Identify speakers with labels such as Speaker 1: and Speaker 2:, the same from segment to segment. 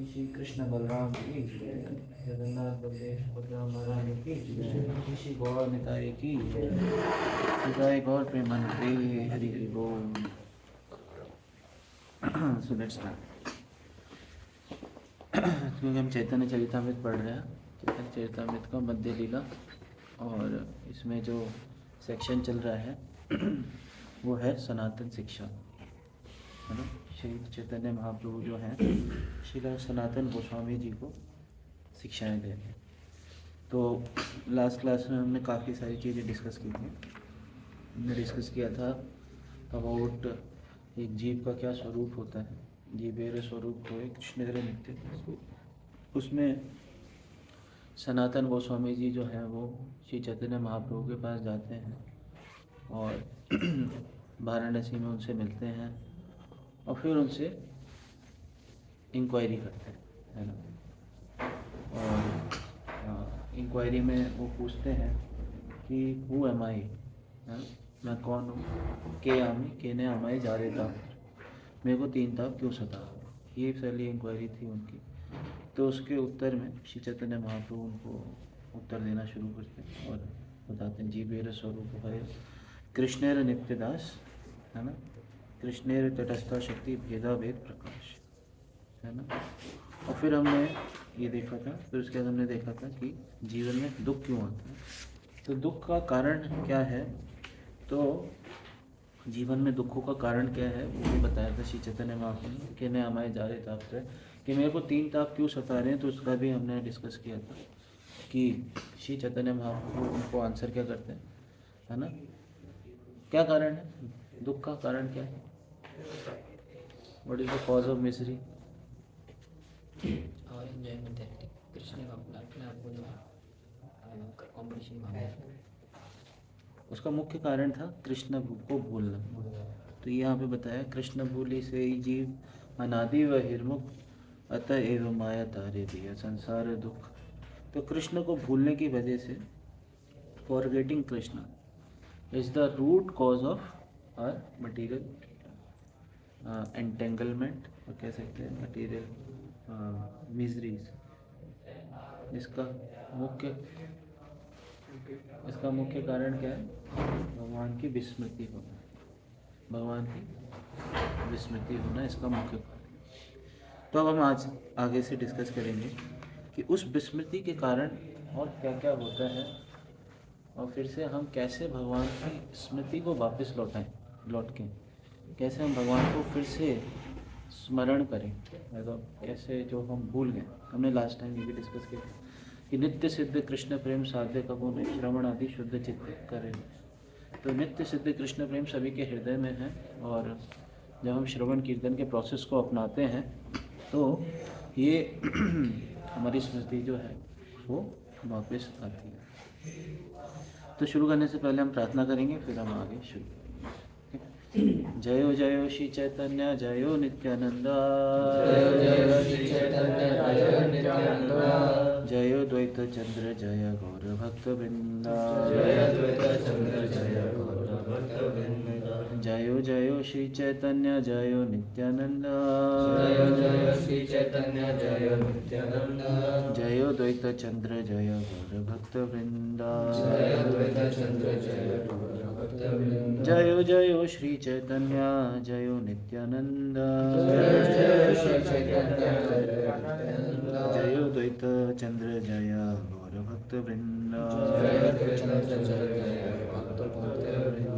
Speaker 1: श्री कृष्ण बलराम की जगन्नाथ बलदेव सुभद्रा महारानी की श्री गौर निताई की जय गौर प्रेमानंद हरि हरि बोल। So let's start. क्योंकि हम चैतन्य चरितामृत पढ़ रहे हैं, चैतन्य चरितामृत का मध्य लीला, और इसमें जो सेक्शन चल रहा है वो है सनातन शिक्षा, है ना। श्री चैतन्य महाप्रभु जो हैं श्री सनातन गोस्वामी जी को शिक्षाएं दे रहे हैं। तो लास्ट क्लास में हमने काफ़ी सारी चीज़ें डिस्कस की थी। हमने डिस्कस किया था अबाउट एक जीव का क्या स्वरूप होता है, जीवेर स्वरूप हो कृष्णेर नित्य। उसमें सनातन गोस्वामी जी जो हैं वो श्री चैतन्य महाप्रभु के पास जाते हैं और वाराणसी में उनसे मिलते हैं और फिर उनसे इंक्वायरी करते हैं, है ना। और इंक्वायरी में वो पूछते हैं कि हु एम आई, मैं कौन हूँ, के आमी केने आमाई जा रहे था, मेरे को 3 ताप क्यों सता। ये पहली इंक्वायरी थी उनकी। तो उसके उत्तर में श्री चैतन्य महाप्रभु उनको उत्तर देना शुरू करते हैं और बताते हैं, जीवेर स्वरूप है कृष्णेर नित्यदास, है ना, कृष्णेर तटस्था शक्ति भेदा भेद प्रकाश, है ना। और फिर हमने ये देखा था, फिर उसके बाद हमने देखा था कि जीवन में दुख क्यों आता है। तो दुख का कारण क्या है, तो जीवन में दुखों का कारण क्या है वो भी बताया था श्री चैतन्य महाप्रभु ने कि न हमारे जा रहे ताप से, कि मेरे को 3 ताप क्यों सता रहे हैं, तो उसका भी हमने डिस्कस किया था कि श्री चैतन्य महाप्रभु उनको आंसर क्या करते हैं, है ना। क्या कारण है दुख का, कारण क्या है, what is the cause of misery.
Speaker 2: और एंजॉयमेंट है कृष्ण का अपने आप को जो कॉम्पिटिशन भावना,
Speaker 1: उसका मुख्य कारण था कृष्ण को भूलना। तो यहाँ पे बताया कृष्ण भूली से ही जीव अनादि व हिर्मुख अतः एवं माया तारे दिया संसार दुख। तो कृष्ण को भूलने की वजह से, forgetting Krishna is the root cause of our material entanglement, और कह सकते हैं मटीरियल मिजरीज। इसका मुख्य कारण क्या है, भगवान की विस्मृति होना, भगवान की विस्मृति होना इसका मुख्य कारण। तो अब हम आज आगे से डिस्कस करेंगे कि उस विस्मृति के कारण और क्या क्या होता है, और फिर से हम कैसे भगवान की स्मृति को वापस लौट के कैसे हम भगवान को फिर से स्मरण करें, मतलब कैसे जो हम भूल गए। हमने लास्ट टाइम ये भी डिस्कस किया कि नित्य सिद्ध कृष्ण प्रेम साध्य कबो ने श्रवण आदि शुद्ध चित्त करें। तो नित्य सिद्ध कृष्ण प्रेम सभी के हृदय में है, और जब हम श्रवण कीर्तन के प्रोसेस को अपनाते हैं तो ये हमारी स्मृति जो है वो वापस आती है। तो शुरू करने से पहले हम प्रार्थना करेंगे, फिर हम आगे शुरू करेंगे। जयो जयो श्री चैतन्य जयो नित्यानंदा,
Speaker 2: जय श्री चैतन्य जय नित्यानंद,
Speaker 1: जयो द्वैत चंद्र जय गौर भक्त वृंदा,
Speaker 2: जय द्वैत चंद्र जय गौर भक्त वृंद,
Speaker 1: जयो जयो श्री चैतन्य जयो नित्यानंद,
Speaker 2: जय श्री चैतन्य जय नित्यानंद,
Speaker 1: जयो द्वैत चंद्र जय गौर भक्त वृंदा,
Speaker 2: जय द्वैत चंद्र जय गौर भक्त वृंद,
Speaker 1: जयो जयो श्री चैतन्य जयो नित्यानंद,
Speaker 2: जय श्री चैतन्य जय नित्यानंद,
Speaker 1: जयो द्वैत चंद्र जय गौर भक्त वृंदा।
Speaker 2: जय द्वैत चंद्र जय भक्त वृंद।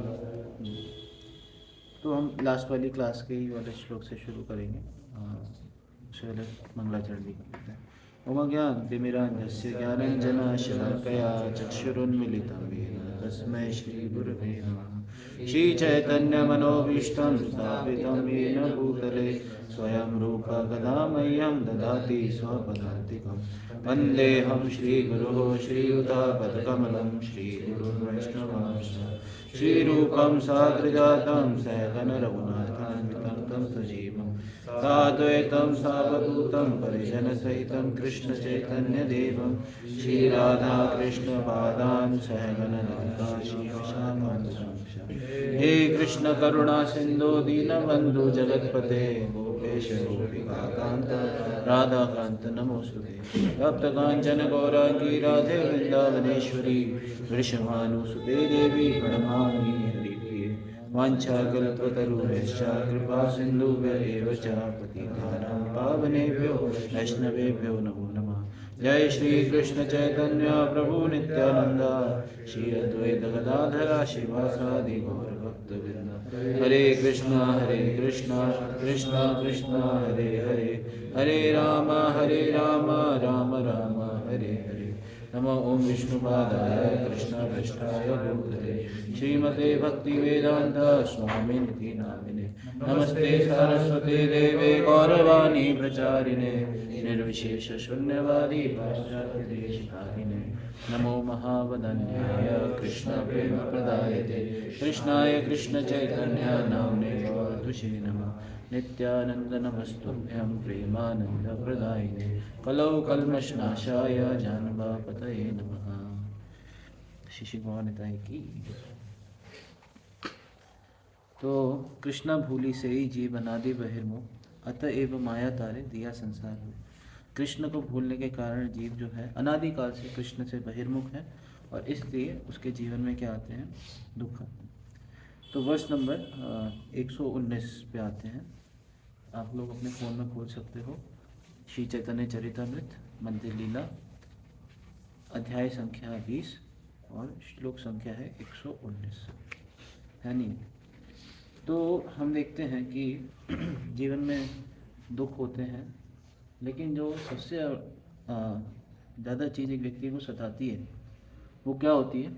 Speaker 1: तो हम लास्ट वाली क्लास के ही वाले श्लोक से शुरू करेंगे। उससे पहले मंगलाचरण भी कर लेते हैं। ओम ज्ञानतिमिरान्धस्य ज्ञानाञ्जनशलाकया चक्षुरुन्मीलितं येन तस्मै श्रीगुरवे नमः। श्रीचैतन्यमनोभीष्टं स्थापितं येन भूतले स्वयं रूपा कदा मह्यं ददाति स्वपदान्तिकं। वन्देऽहं श्रीगुरुः श्रीयुतापदकमलं श्रीगुरुं वैष्णवांश्च श्रीरूपं साग्रजातं सहगणरघुनाथान्वितं तं सजीवं साद्वैतं सावधूतं परिजनसहितं कृष्णचैतन्यदेवं श्रीराधाकृष्णपादान् सहगणललिता श्रीविशाखान्वितांश्च। हे कृष्ण करुणा सिन्धु दीनबन्धु जगत्पते गोपेश गोपिकान्त राधाकान्त नमोस्तुते। तप्तकाञ्चन गौराङ्गी राधे वृन्दावनेश्वरी वृषभानुसुते देवी प्रणमामि हरिप्रिये। वाञ्छाकल्पतरुभ्यश्च कृपा सिन्धुभ्य च पतितानां पावनेभ्यो वैष्णवेभ्यो नमो नमः। जय श्री कृष्ण चैतन्य प्रभु नित्यानंद श्री अद्वैत गदाधर शिवासादि गौर भक्तवृंद। हरे कृष्णा कृष्णा कृष्णा हरे हरे, हरे राम राम राम हरे हरे। नमो ओम विष्णुपादाय कृष्णाय भूतले श्रीमते भक्तिवेदांत स्वामिनिधि नामिने। नमस्ते सरस्वते देवे गौरवाणी प्रचारिणे निर्विशेष शून्यवादी पाश्चात्यदेशधारिणे। नमो महावदन्याय कृष्ण प्रेम प्रदायते कृष्णाय कृष्ण चैतन्य नाम्ने गौरतुषे नमः। नित्यानंद नमस्तुभ्यं प्रेमानंद प्रदायिने कलौ कल्मषनाशाय जानवापतये नमः। शिशि भवानिताई की। तो कृष्णा भूली से ही जीव अनादि बहिर्मुख अतएव माया तारे दिया संसार में। कृष्ण को भूलने के कारण जीव जो है अनादि काल से कृष्ण से बहिर्मुख है, और इसलिए उसके जीवन में क्या आते हैं, दुख आते हैं। तो वर्ष नंबर 119 पे आते हैं। आप लोग अपने फ़ोन में खोल सकते हो। श्री चैतन्य चरितामृत मंदिर लीला अध्याय संख्या 20 और श्लोक संख्या है 119, है नहीं। तो हम देखते हैं कि जीवन में दुख होते हैं, लेकिन जो सबसे ज़्यादा चीज़ एक व्यक्ति को सताती है वो क्या होती है?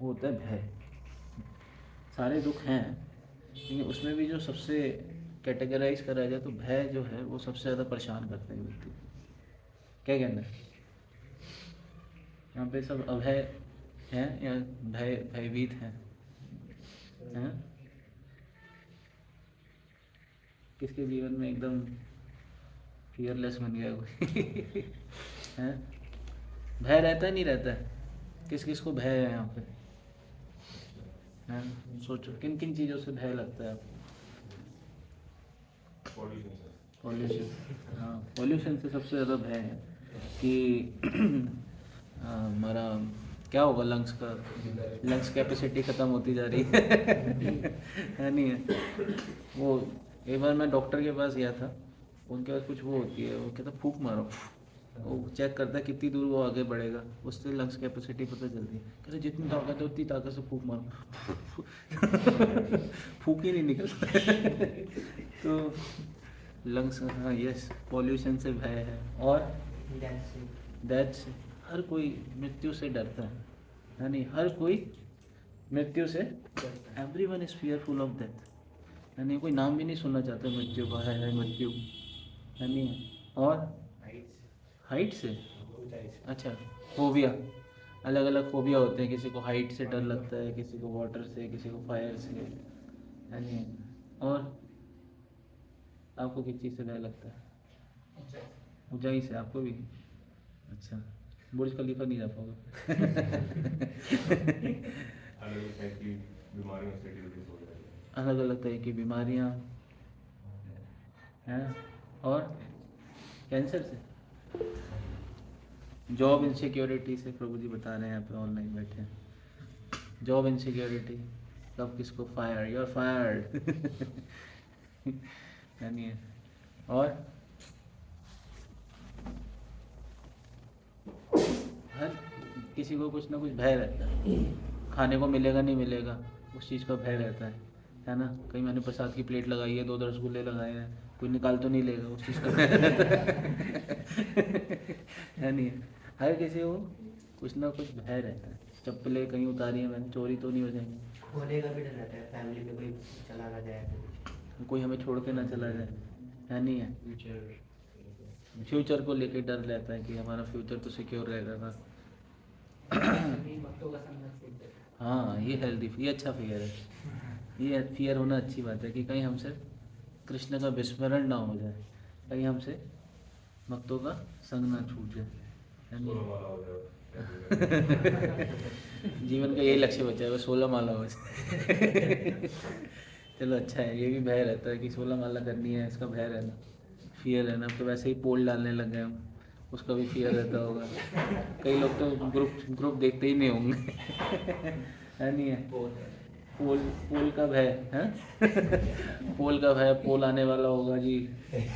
Speaker 1: वो होता है भय। सारे दुख हैं, लेकिन उसमें भी जो सबसे कैटेगराइज करा जाए तो भय जो है वो सबसे ज़्यादा परेशान करता है व्यक्ति को। क्या कहना है? यहाँ पे सब अभय हैं या भयभीत हैं? किसके जीवन में एकदम फियरलेस बन गया कोई? हैं? भय रहता है नहीं रहता है? किस किस को भय है यहाँ पे? हैं? सोचो किन किन चीज़ों से भय लगता है आपको? पॉल्यूशन। हाँ, पॉल्यूशन से सबसे ज़्यादा भय है कि हमारा क्या होगा, लंग्स कैपेसिटी ख़त्म होती जा रही है नहीं है? वो एक बार मैं डॉक्टर के पास गया था, उनके पास कुछ वो होती है, वो कहता फूंक मारो, वो चेक करता है कितनी दूर वो आगे बढ़ेगा, उससे लंग्स कैपेसिटी पता चलती है। कहते जितनी ताकत है उतनी ताकत से फूंक मारो फूंक ही नहीं निकलता तो लंग्स, हाँ यस, पॉल्यूशन से भय है। और डेथ से हर कोई मृत्यु से डरता है, यानी हर कोई मृत्यु से, everyone is fearful of death, यानी कोई नाम भी नहीं सुनना चाहता मृत्यु का, है मृत्यु, यानी। और हाइट से, अच्छा, फोबिया, अलग अलग फोबिया होते हैं, किसी को हाइट से डर लगता है, किसी को वाटर से, किसी को फायर से, यानी। और आपको किस चीज़ से डर लगता है? ऊंचाई से। आपको भी? अच्छा, बुर्ज खलीफा नहीं जा पाओगे अलग अलग तरह की बीमारियाँ हैं। और कैंसर से, जॉब इनसिक्योरिटी से, प्रभु जी बता रहे हैं यहाँ पे ऑनलाइन बैठे हैं, जॉब इनसिक्योरिटी, कब किसको फायर, यू आर फायर्ड यानी। और हर किसी को कुछ ना कुछ भय रहता है, खाने को मिलेगा नहीं मिलेगा उस चीज़ का भय रहता है ना? कहीं मैंने प्रसाद की प्लेट लगाई है, 2 रसगुल्ले लगाए हैं, कोई निकाल तो नहीं लेगा, उस चीज़ का भय रहता है नहीं? हर किसी को कुछ ना कुछ भय रहता है। चप्पलें कहीं उतारी हैं मैंने, चोरी तो नहीं हो जाएंगी,
Speaker 3: खोने का भी डर रहता है, फैमिली में कोई चला ना जाए,
Speaker 1: कोई हमें छोड़ के ना चला जाए, है नहीं है? फ्यूचर को लेके डर रहता है कि हमारा फ्यूचर तो सिक्योर रहेगा ना। हाँ, ये हेल्दी, ये अच्छा फियर है, ये फियर होना अच्छी बात है कि कहीं हमसे कृष्ण का विस्मरण ना हो जाए, कहीं हमसे भक्तों का संग ना छूट जाए, है नहीं? जीवन का यही लक्ष्य बचा है, वो 16 माला हो जाए चलो अच्छा है, ये भी भय रहता है कि 16 माला करनी है, इसका भय रहना, फियर रहना। अब तो वैसे ही पोल डालने लग गए हम, उसका भी फियर रहता होगा। कई लोग तो ग्रुप देखते ही नहीं होंगे है नहीं है? पोल का भय है पोल का भय, पोल आने वाला होगा जी,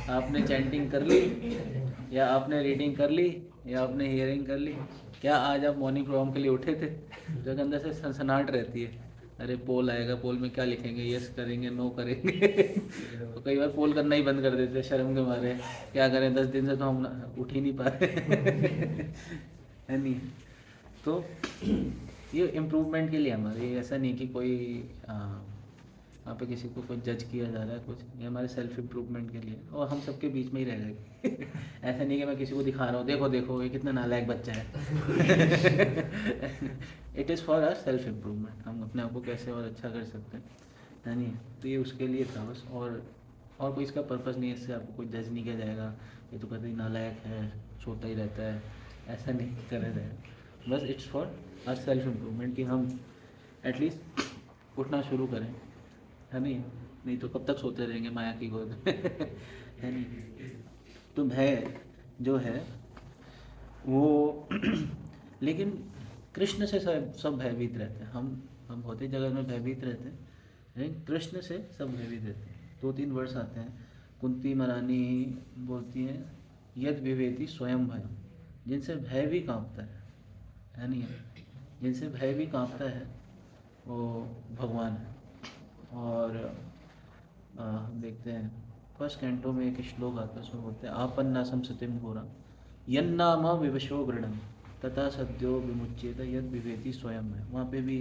Speaker 1: आपने चैंटिंग कर ली या आपने रीडिंग कर ली या आपने हियरिंग कर ली, क्या आज आप मॉर्निंग प्रोग्राम के लिए उठे थे? जो अंदर से सनसनाहट रहती है, अरे पोल आएगा, पोल में क्या लिखेंगे, यस करेंगे, नो करेंगे तो कई बार पोल करना ही बंद कर देते शर्म के मारे, क्या करें 10 दिन से तो हम उठ ही नहीं पा रहे है नहीं? तो ये इम्प्रूवमेंट के लिए हमारे, ये ऐसा नहीं कि कोई यहाँ पे किसी को कोई जज किया जा रहा है कुछ, ये हमारे सेल्फ इम्प्रूवमेंट के लिए, और हम सबके बीच में ही रह गए ऐसा नहीं कि मैं किसी को दिखा रहा हूँ, देखो देखो ये कितना नालायक बच्चा है it is for our self improvement, हम अपने आप को कैसे और अच्छा कर सकते हैं, है नहीं? तो ये उसके लिए था बस, और कोई इसका पर्पज़ नहीं है, इससे आपको कोई जज नहीं किया जाएगा, ये तो कभी नालायक है, सोता ही रहता है, ऐसा नहीं करा जाएगा। बस it's for our self improvement कि हम एटलीस्ट उठना शुरू करें, है नहीं तो कब तक सोते रहेंगे माया की गोद में है नहीं? तो भय जो है वो लेकिन कृष्ण से सब भयभीत रहते हैं। हम भौतिक जगत में भयभीत रहते हैं, लेकिन कृष्ण से सब भयभीत रहते हैं। 2-3 वर्ष आते हैं, कुंती महारानी बोलती हैं, यद विवेति स्वयं भय, जिनसे भय भी कांपता है नहीं? जिनसे भय भी कांपता है वो भगवान है। और हम देखते हैं फर्स्ट कैंटो में एक श्लोक आता है, उसमें बोलते हैं आपन्नासम सतिम घोरा यन्नाम विवशो गृणम तथा सद्यो विमुच्येत यद विवेति स्वयं है। वहाँ पे भी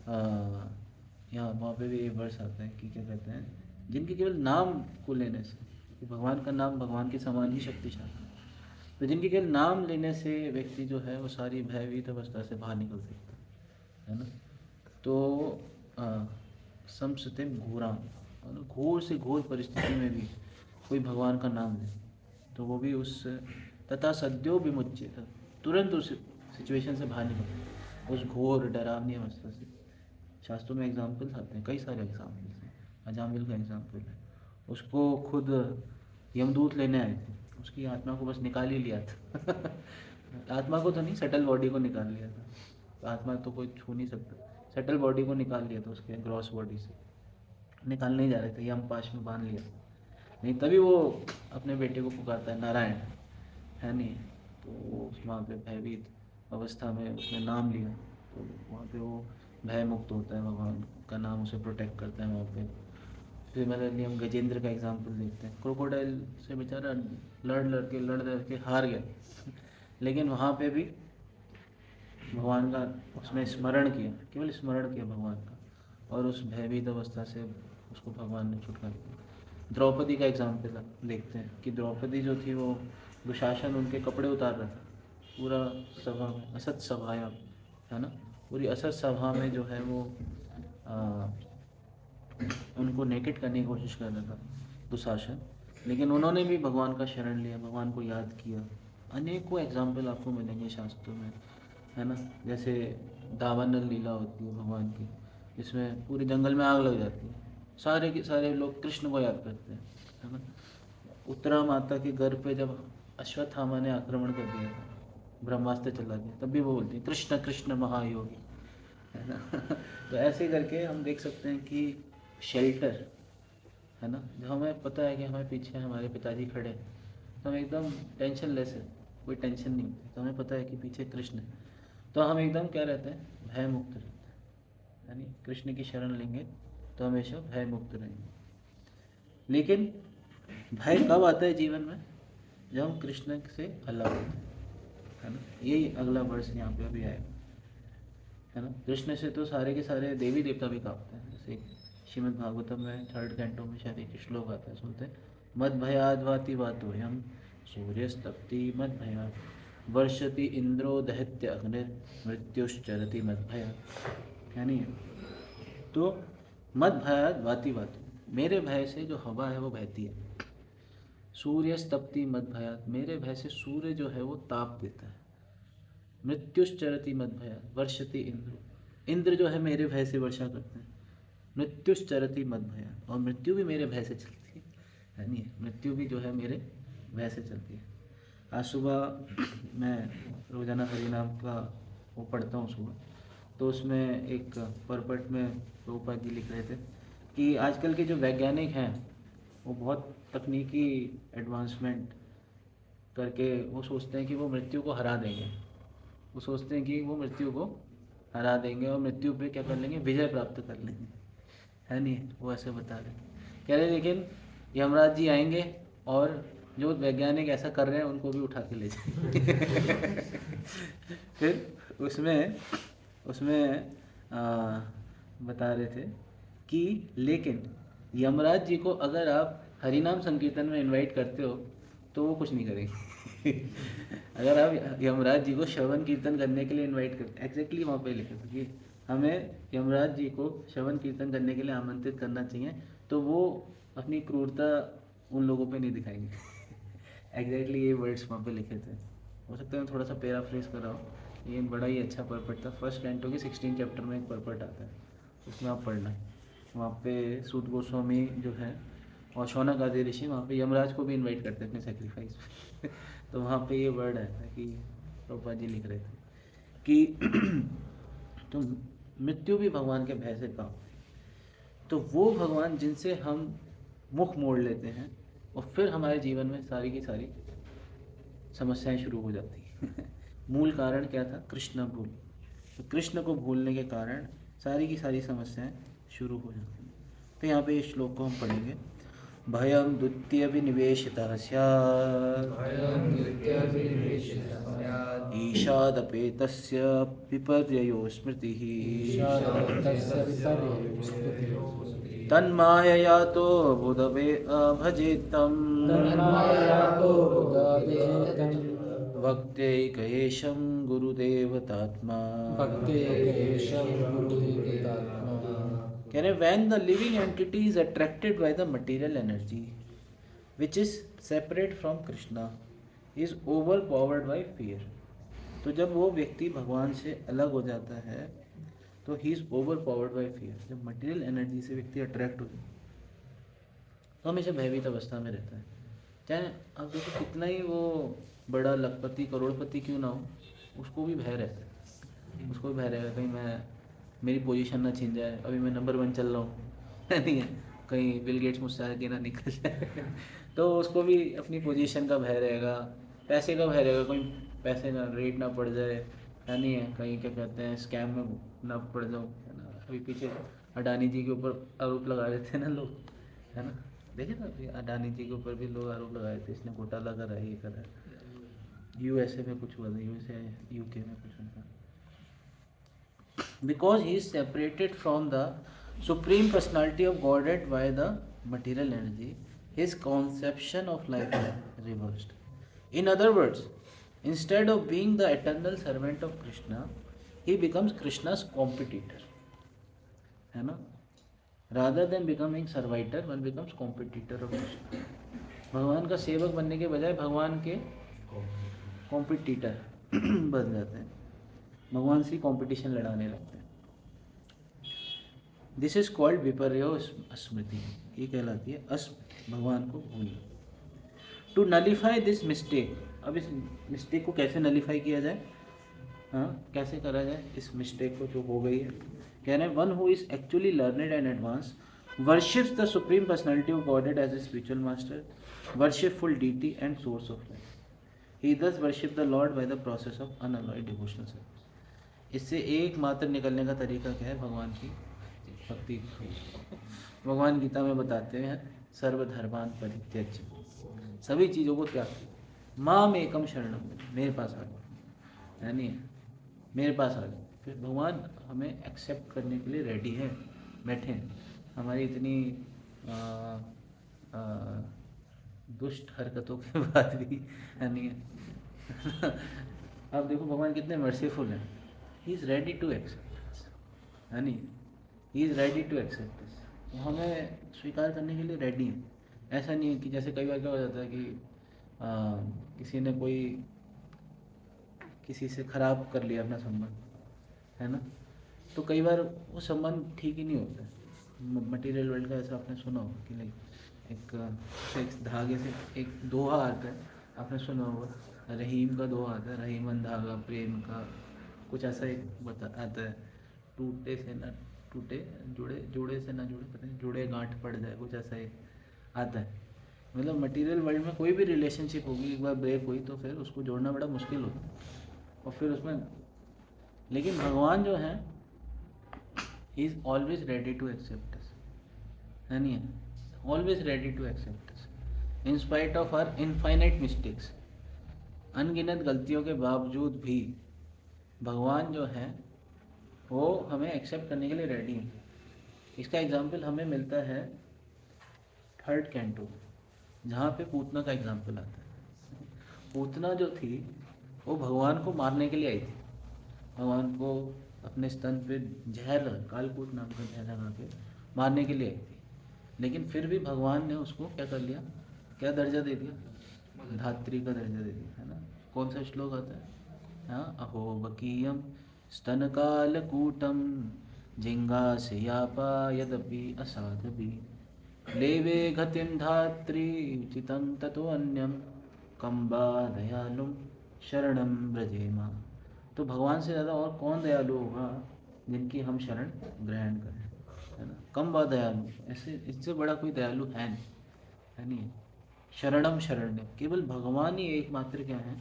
Speaker 1: यहाँ वहाँ पे भी ये वर्ष आता है कि क्या कहते हैं, जिनके केवल नाम को लेने से, कि भगवान का नाम भगवान के समान ही शक्तिशाली है, तो जिनके केवल नाम लेने से व्यक्ति जो है वो सारी भयभीत अवस्था से बाहर निकल सकता है ना। तो समसतिम घोराम, घोर से घोर परिस्थिति में भी कोई भगवान का नाम ले तो वो भी उस तथा सद्यो विमुच्येत, तुरंत उस सिचुएशन से बाहर निकल, उस घोर डरावनी अवस्था से। शास्त्रों में एग्जाम्पल्स आते हैं, कई सारे एग्जाम्पल्स हैं। अजामिल का एग्जाम्पल है, उसको खुद यमदूत लेने आए थे, उसकी आत्मा को बस निकाल ही लिया था आत्मा को तो नहीं, सटल बॉडी को निकाल लिया था। तो आत्मा तो कोई छू नहीं सकता, सटल बॉडी को निकाल लिया था उसके ग्रॉस बॉडी से, निकालने ही जा रहे थे, यम पाश में बांध लिया नहीं, तभी वो अपने बेटे को पुकारता है नारायण, है नहीं। तो वहाँ पे भयभीत अवस्था में उसने नाम लिया, तो वहाँ पे वो भय मुक्त होता है, भगवान का नाम उसे प्रोटेक्ट करता है वहाँ पे। फिर मतलब हम गजेंद्र का एग्जाम्पल देखते हैं, क्रोकोडाइल से बेचारा लड़ के हार गया लेकिन वहाँ पे भी भगवान का उसने स्मरण किया, केवल स्मरण किया भगवान का, और उस भयभीत अवस्था से उसको भगवान ने छुटकारा दिया। द्रौपदी का एग्जाम्पल देखते हैं कि द्रौपदी जो थी वो दुशासन उनके कपड़े उतार रहा था पूरा सभा में, असत सभाया, है ना, पूरी असत सभा में जो है वो उनको नेकेट करने की कोशिश कर रहा था दुशासन, लेकिन उन्होंने भी भगवान का शरण लिया, भगवान को याद किया। अनेकों एग्जाम्पल आपको मिलेंगे शास्त्रों में, है ना। जैसे दावानल लीला होती है भगवान की, जिसमें पूरे जंगल में आग लग जाती है, सारे के सारे लोग कृष्ण को याद करते हैं, है ना। उत्तरा माता के घर पे जब अश्वत्थामा ने आक्रमण कर दिया था, ब्रह्मास्त्र चला गया, तब भी वो बोलती है कृष्ण कृष्ण महायोगी, है ना तो ऐसे करके हम देख सकते हैं कि शेल्टर, है ना, जब हमें पता है कि हमारे पीछे हमारे पिताजी खड़े हैं तो हम एकदम टेंशन लेस है, कोई टेंशन नहीं होती, तो हमें पता है कि पीछे कृष्ण है, तो हम एकदम क्या रहते हैं, भय मुक्त रहते हैं, यानी कृष्ण की शरण लेंगे तो हमेशा भय मुक्त रहेंगे। लेकिन भय कब आता है जीवन में, जब हम कृष्ण से अलग होते हैं, है ना। यही अगला वर्ष यहाँ पे अभी आएगा, है ना। कृष्ण से तो सारे के सारे देवी देवता भी कांपते हैं, जैसे श्रीमद् भागवतम में 3rd कैंटो में शायद एक श्लोक आता है, सुनते हैं, मद भयाद वाति वातोयम सूर्यस्तप्ति मद भयाद वर्षति इंद्रो दहत्य अग्नि मृत्युश्चरति मद भयाद, यानी तो मद भयाद वाति वातो, मेरे भय से जो हवा है वो बहती है, सूर्यस्तप्ति मद भयाद, मेरे भय से सूर्य जो है वो ताप देता है, मृत्युश्चरति मद भयाद वर्षति इंद्रो, इंद्र जो है मेरे भय से वर्षा करते हैं, मृत्युश्चरति मद भयाद, और मृत्यु भी मेरे भय से चलती है नहीं, मृत्यु भी जो है मेरे भय से चलती है। आज सुबह मैं रोजाना हरिनाम का वो पढ़ता हूँ सुबह, तो उसमें एक परपट में प्रभुपाद जी लिख रहे थे कि आजकल के जो वैज्ञानिक हैं वो बहुत तकनीकी एडवांसमेंट करके वो सोचते हैं कि वो मृत्यु को हरा देंगे, वो सोचते हैं कि वो मृत्यु को हरा देंगे और मृत्यु पे क्या कर लेंगे, विजय प्राप्त कर लेंगे, है नहीं, वो ऐसे बता रहे कह रहे, लेकिन यमराज जी आएंगे और जो वैज्ञानिक ऐसा कर रहे हैं उनको भी उठा के ले जाएंगे फिर उसमें बता रहे थे कि लेकिन यमराज जी को अगर आप हरिनाम संकीर्तन में इनवाइट करते हो तो वो कुछ नहीं करेंगे अगर आप यमराज जी को श्रवण कीर्तन करने के लिए इनवाइट करते, एग्जैक्टली वहाँ पे लिखा था कि हमें यमराज जी को श्रवण कीर्तन करने के लिए आमंत्रित करना चाहिए, तो वो अपनी क्रूरता उन लोगों पे नहीं दिखाएंगे एग्जैक्टली ये वर्ड्स वहाँ पे लिखे थे। हो सकता है मैं थोड़ा सा पैराफ्रेज कर रहा हूँ, ये बड़ा ही अच्छा परपट था। 1st कैंटो के 16 चैप्टर में एक परपट आता है, उसमें आप पढ़ना। वहाँ पे सूत गोस्वामी जो है और शौनक आदि ऋषि वहाँ पे यमराज को भी इनवाइट करते हैं अपने सेक्रीफाइस पे तो वहाँ पे ये वर्ड आया था कि प्रभुपाद जी लिख रहे थे कि तो मृत्यु भी भगवान के भय से काम, तो वो भगवान जिनसे हम मुख मोड़ लेते हैं और फिर हमारे जीवन में सारी की सारी समस्याएं शुरू हो जाती हैं मूल कारण क्या था, कृष्ण भूल। तो कृष्ण को भूलने के कारण सारी की सारी समस्याएं शुरू हो जाती हैं। तो यहाँ पे इस श्लोक को हम पढ़ेंगे। भयं द्वितीय विनिवेशितः स्यात् ईशादपेतस्य विपर्ययो स्मृतिः तन्मायया तो बुधवे भजेत्तं भक्त्यैकैशं गुरुदेवतात्मा। कह रहे when the living entity is attracted by the material energy which is separate from Krishna is overpowered by fear। तो जब वो व्यक्ति भगवान से अलग हो जाता है तो he is overpowered bye fear. जब मटेरियल एनर्जी से व्यक्ति अट्रैक्ट हो तो हमेशा भयभीत अवस्था में रहता है। चाहे अब देखो कितना ही वो बड़ा लखपति करोड़पति क्यों ना हो, उसको भी भय रहता है। उसको भी भय रहेगा कहीं मेरी पोजीशन ना छीन जाए, अभी मैं नंबर 1 चल रहा हूँ नहीं है, कहीं बिल गेट्स मुझसे आगे ना निकल जाए तो उसको भी अपनी पोजीशन का भय रहेगा, पैसे का भय रहेगा, कोई पैसे का रेट ना पड़ जाए, है नहीं है, कहीं क्या कहते हैं स्कैम में ना पड़ जाऊँ, है ना। अभी पीछे अडानी जी के ऊपर आरोप लगा रहे थे ना लोग, है ना, देखे ना अभी अडानी जी के ऊपर भी लोग आरोप लगाए थे, इसने घोटाला करा है, ये करा है। यूएसए में कुछ हुआ था, यूएसए यूके में कुछ हुआ था। Because he is separated from the Supreme Personality of Godhead by the material energy, his conception of life is reversed. In other words, instead of being the eternal servant of Krishna, he becomes Krishna's competitor. है ना? Rather than becoming servitor, one becomes competitor of Krishna. भगवान का सेवक बनने के बजाय भगवान के कॉम्पिटिटर बन जाते हैं, भगवान से कंपटीशन लड़ाने लगते हैं। दिस इज कॉल्ड विपर्यो स्मृति, ये कहलाती है अस्मृति, भगवान को भूलना। टू नलिफाई दिस मिस्टेक, अब इस मिस्टेक को कैसे नलिफाई किया जाए, हाँ कैसे करा जाए इस मिस्टेक को जो हो गई है। कह रहे हैं one who is actually learned and advance worships the supreme personality of Godhead as a spiritual master, worshipful deity and source of life. He thus worships the Lord by the process of unalloyed devotional service. इससे एकमात्र निकलने का तरीका क्या है, भगवान की भक्ति। भगवान गीता में बताते हैं सर्वधर्मान परित्यज्य, सभी चीज़ों को त्याग, माम एकम शरणम, मेरे पास आ गए, यानी मेरे पास आ गए। फिर भगवान हमें एक्सेप्ट करने के लिए रेडी है, बैठे हैं। हमारी इतनी दुष्ट हरकतों के बाद भी, यानी अब देखो भगवान कितने मर्सीफुल हैं। He is ready to accept, यानी he is ready to accept, तो हमें स्वीकार करने के लिए रेडी है। ऐसा नहीं है कि जैसे कई बार क्या हो जाता है कि किसी ने कोई किसी से ख़राब कर लिया अपना संबंध, है ना, तो कई बार वो संबंध ठीक ही नहीं होता है। मटेरियल वर्ल्ड का ऐसा आपने सुना होगा कि लाइक एक धागे से एक दोहा आता है, आपने सुना होगा, रहीम का दोहा आता है, रहीमन धागा प्रेम का, कुछ ऐसा एक आता है, टूटे से ना टूटे, जुड़े से ना जुड़े, पता नहीं जुड़े गांठ पड़ जाए, कुछ ऐसा एक आता है। मतलब मटेरियल वर्ल्ड में कोई भी रिलेशनशिप होगी, एक बार ब्रेक हुई तो फिर उसको जोड़ना बड़ा मुश्किल होता है, और फिर उसमें, लेकिन भगवान जो है he is always ready to accept us, है नहीं है, always ready to accept us in spite of our infinite mistakes। अनगिनत गलतियों के बावजूद भी भगवान जो है वो हमें एक्सेप्ट करने के लिए रेडी है। इसका एग्जाम्पल हमें मिलता है 3rd कैंटो, जहाँ पे पूतना का एग्जाम्पल आता है। पूतना जो थी वो भगवान को मारने के लिए आई थी, भगवान को अपने स्तन पे जहर, कालकूट नाम का जहर लगा के मारने के लिए आई थी, लेकिन फिर भी भगवान ने उसको क्या कर लिया, क्या दर्जा दे दिया, धात्री का दर्जा दे दिया, है ना। कौन सा श्लोक आता है, हाँ, अहो वकीयम स्तन कालकूटम जिंगासयापा यदपि असाधबी लेवे गतिम धात्री उचितं ततो अन्यम कंबा दयालुम शरणम ब्रजेमा। तो भगवान से ज़्यादा और कौन दयालु होगा जिनकी हम शरण ग्रहण करें, है ना। कम बा दयालु, ऐसे इससे बड़ा कोई दयालु है नहीं, है नहीं। शरणम शरण्य, केवल भगवान ही एकमात्र क्या है,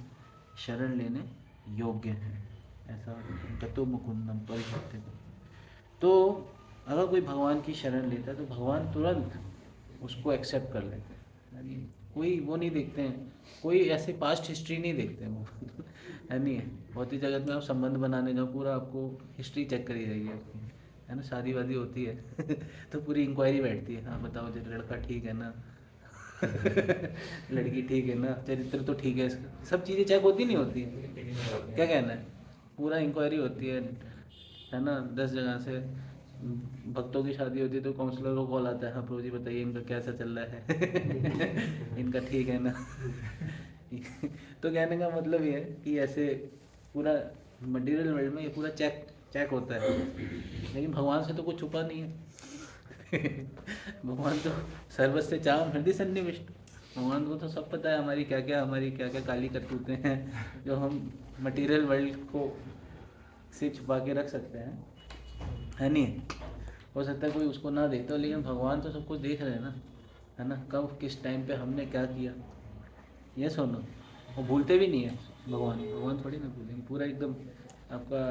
Speaker 1: शरण लेने योग्य हैं, ऐसा गतो मुकुंदम परिषद। तो अगर कोई भगवान की शरण लेता है तो भगवान तुरंत उसको एक्सेप्ट कर लेते हैं, यानी कोई वो नहीं देखते हैं, कोई ऐसे पास्ट हिस्ट्री नहीं देखते हैं वो है नहीं है। भौतिक जगत में आप संबंध बनाने जाओ, पूरा आपको हिस्ट्री चेक करी जाएगी आपकी, है ना। शादी वादी होती है तो पूरी इंक्वायरी बैठती है, हाँ बताओ जी लड़का ठीक है ना लड़की ठीक है ना, चरित्र तो ठीक है, सब चीज़ें चेक होती नहीं होती है, क्या कहना है, पूरा इंक्वायरी होती है ना। 10 जगह से भक्तों की शादी होती है तो काउंसलर को कॉल आता है, हाँ प्रभु जी बताइए इनका कैसा चल रहा है इनका ठीक है ना तो कहने का मतलब ये है कि ऐसे पूरा मटेरियल वर्ल्ड में ये पूरा चेक चेक होता है, लेकिन भगवान से तो कुछ छुपा नहीं है भगवान तो सर्वस्य चाम हृदय सन्निविष्ट, भगवान को तो सब पता है हमारी क्या क्या काली करतूतें हैं जो हम मटेरियल वर्ल्ड को से छुपा के रख सकते हैं, है नहीं। हो सकता है कोई उसको ना देखता हो, लेकिन भगवान तो सब कुछ देख रहे हैं ना, है ना। कब किस टाइम पे हमने क्या किया, ये सुनो, वो भूलते भी नहीं है भगवान थोड़ी ना भूलेंगे, पूरा एकदम आपका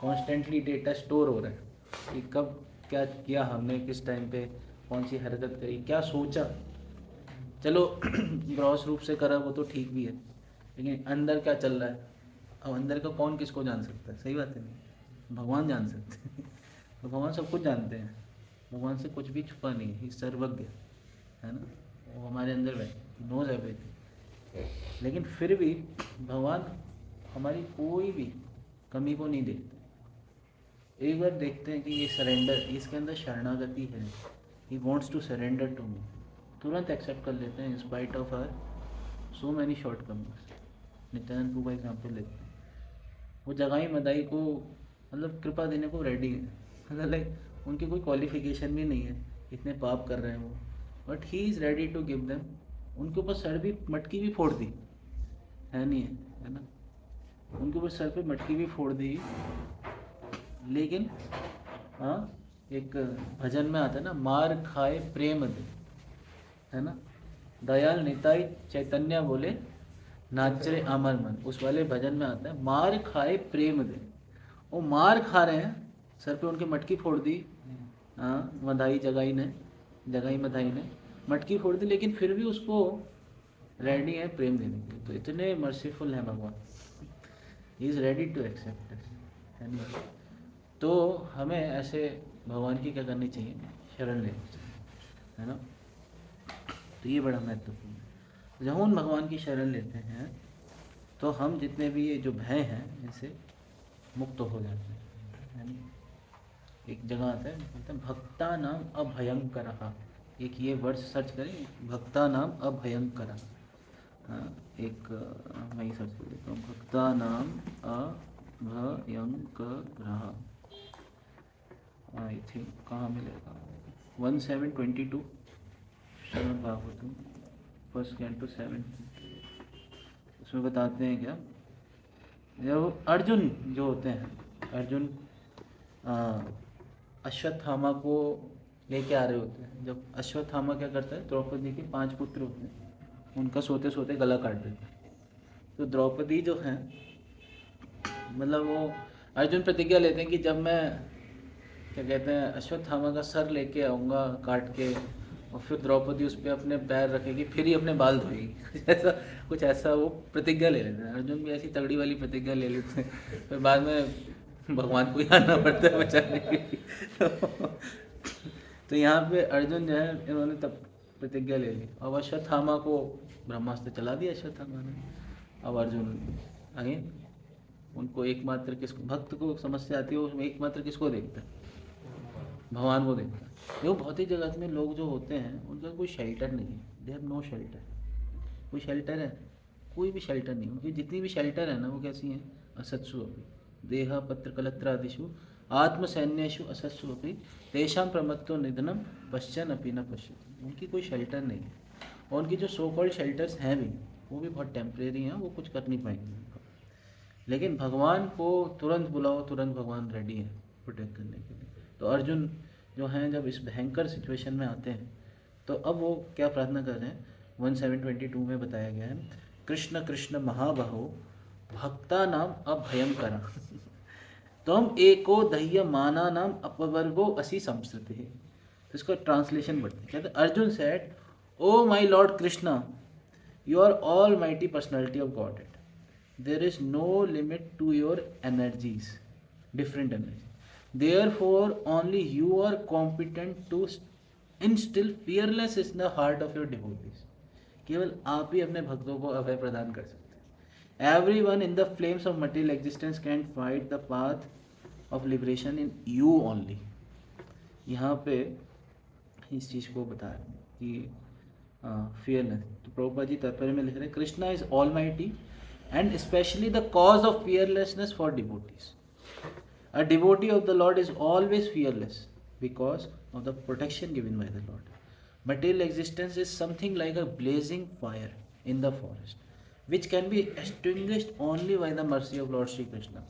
Speaker 1: कॉन्स्टेंटली डेटा स्टोर हो रहा है कि कब क्या किया हमने, किस टाइम पे कौन सी हरकत करी, क्या सोचा। चलो ग्रॉस रूप से करा वो तो ठीक भी है, लेकिन अंदर क्या चल रहा है, अब अंदर का कौन किसको जान सकता है, सही बात है नहीं, भगवान जान सकते हैं तो भगवान सब कुछ जानते हैं, भगवान से कुछ भी छुपा नहीं है, सर्वज्ञ है ना, वो हमारे अंदर बैठे, नोज एवरीथिंग। लेकिन फिर भी भगवान हमारी कोई भी कमी को नहीं देखते, एक बार देखते हैं कि ये सरेंडर, इसके अंदर शरणागति है, he wants to surrender to me, तुरंत एक्सेप्ट कर लेते हैं in spite of our so many shortcomings. Nityananda Prabhu का एग्जाम्पल लेते हैं, वो जगाई मदाई को मतलब कृपा देने को रेडी है, मतलब लाइक उनकी कोई क्वालिफिकेशन भी नहीं है, इतने पाप कर रहे हैं वो, but he is ready to give them. उनके ऊपर सर भी मटकी भी फोड़ दी, है नहीं है ना, उनके ऊपर सर पे मटकी भी फोड़ दी, लेकिन हाँ एक भजन में आता है ना, मार खाए प्रेम दे, है ना, दयाल निताई चैतन्य बोले नाचरे अमर मन, उस वाले भजन में आता है मार खाए प्रेम दे, वो मार खा रहे हैं, सर पे उनके मटकी फोड़ दी, हाँ जगाई मधाई ने मटकी फोड़ दी, लेकिन फिर भी उसको रेडी है प्रेम देने के लिए। तो इतने मर्सीफुल हैं भगवान, he is ready to accept, है ना। तो हमें ऐसे भगवान की क्या करनी चाहिए, शरण लेनी चाहिए, है ना। तो ये बड़ा महत्वपूर्ण है, जब हम भगवान की शरण लेते हैं तो हम जितने भी ये जो भय हैं इनसे मुक्त हो जाते हैं, है ना। एक जगह आता है, बोलते हैं भक्ता नाम अभयंकर, एक ये वर्ड सर्च करें, भक्ता नाम अभयंकर, हाँ एक मैं ही सर्च कर देता हूँ, भक्ता नाम अभयंकर, आई थिंक कहाँ मिलेगा, 1722 श्रीमद् भागवतम फर्स्ट कैंटो 7, उसमें बताते हैं क्या, जब अर्जुन जो होते हैं, अर्जुन अश्वत्थामा को लेके आ रहे होते हैं, जब अश्वत्थामा क्या करता है, द्रौपदी के 5 पुत्र होते हैं, उनका सोते सोते गला काट देता है। तो द्रौपदी जो है, मतलब वो अर्जुन प्रतिज्ञा लेते हैं कि जब मैं क्या कहते हैं अश्वत्थामा का सर लेके आऊँगा काट के, और फिर द्रौपदी उस पर अपने पैर रखेगी, फिर ही अपने बाल धोएगी कुछ ऐसा वो प्रतिज्ञा ले लेते हैं। अर्जुन भी ऐसी तगड़ी वाली प्रतिज्ञा ले लेते हैं, फिर बाद में भगवान को ही आना पड़ता है बचाने के लिए तो यहाँ पे अर्जुन जो है, इन्होंने तब प्रतिज्ञा ले ली, अब अश्वत्थामा को ब्रह्मास्त्र चला दिया अश्वत्थामा ने। अब अर्जुन आगे उनको एकमात्र किसको, भक्त को समस्या आती है, वो एकमात्र किसको देखता है, भगवान को देखता है। देखो भौतिक जगत में लोग जो होते हैं उनका कोई शेल्टर नहीं है, दे हैव नो शेल्टर। कोई शेल्टर है, कोई भी शेल्टर नहीं, उनकी जितनी भी शेल्टर है ना वो कैसी हैं, असत्सु अपि देह पत्र कलत्रादिषु आत्मसैन्येषु असत्सु अपि तेषां प्रमत्तो निधनम पश्चन अपि न पश्यति। उनकी कोई शेल्टर नहीं है, और उनकी जो सो कॉल्ड शेल्टर्स हैं भी, वो भी बहुत टेम्परेरी हैं, वो कुछ कर नहीं पाएंगे। लेकिन भगवान को तुरंत बुलाओ, तुरंत भगवान रेडी है प्रोटेक्ट करने के लिए। तो अर्जुन जो हैं जब इस भयंकर सिचुएशन में आते हैं, तो अब वो क्या प्रार्थना कर रहे हैं, 1722 में बताया गया है, कृष्ण कृष्ण महाबाहो भक्ता नाम अभयंकर तम एको दह्य माना नाम अपवर्गो असि संस्कृति है। तो इसका ट्रांसलेशन बढ़ते हैं, कहते Arjun said, oh my lord Krishna, you are almighty personality of God it, there is no limit to your energies, different energy. Therefore, only you are competent to instill fearlessness in the heart of your devotees. केवल आप ही अपने भक्तों को अभय प्रदान कर सकते हैं. Everyone in the flames of material existence can find the path of liberation in you only. यहाँ पे इस चीज़ को बताया कि fearless. तो प्रभुपाद जी तात्पर्य में लिख रहे हैं, Krishna is all mighty and specially the cause of fearlessness for devotees. A devotee of the Lord is always fearless because of the protection given by the Lord. Material existence is something like a blazing fire in the forest, which can be extinguished only by the mercy of Lord Shri Krishna.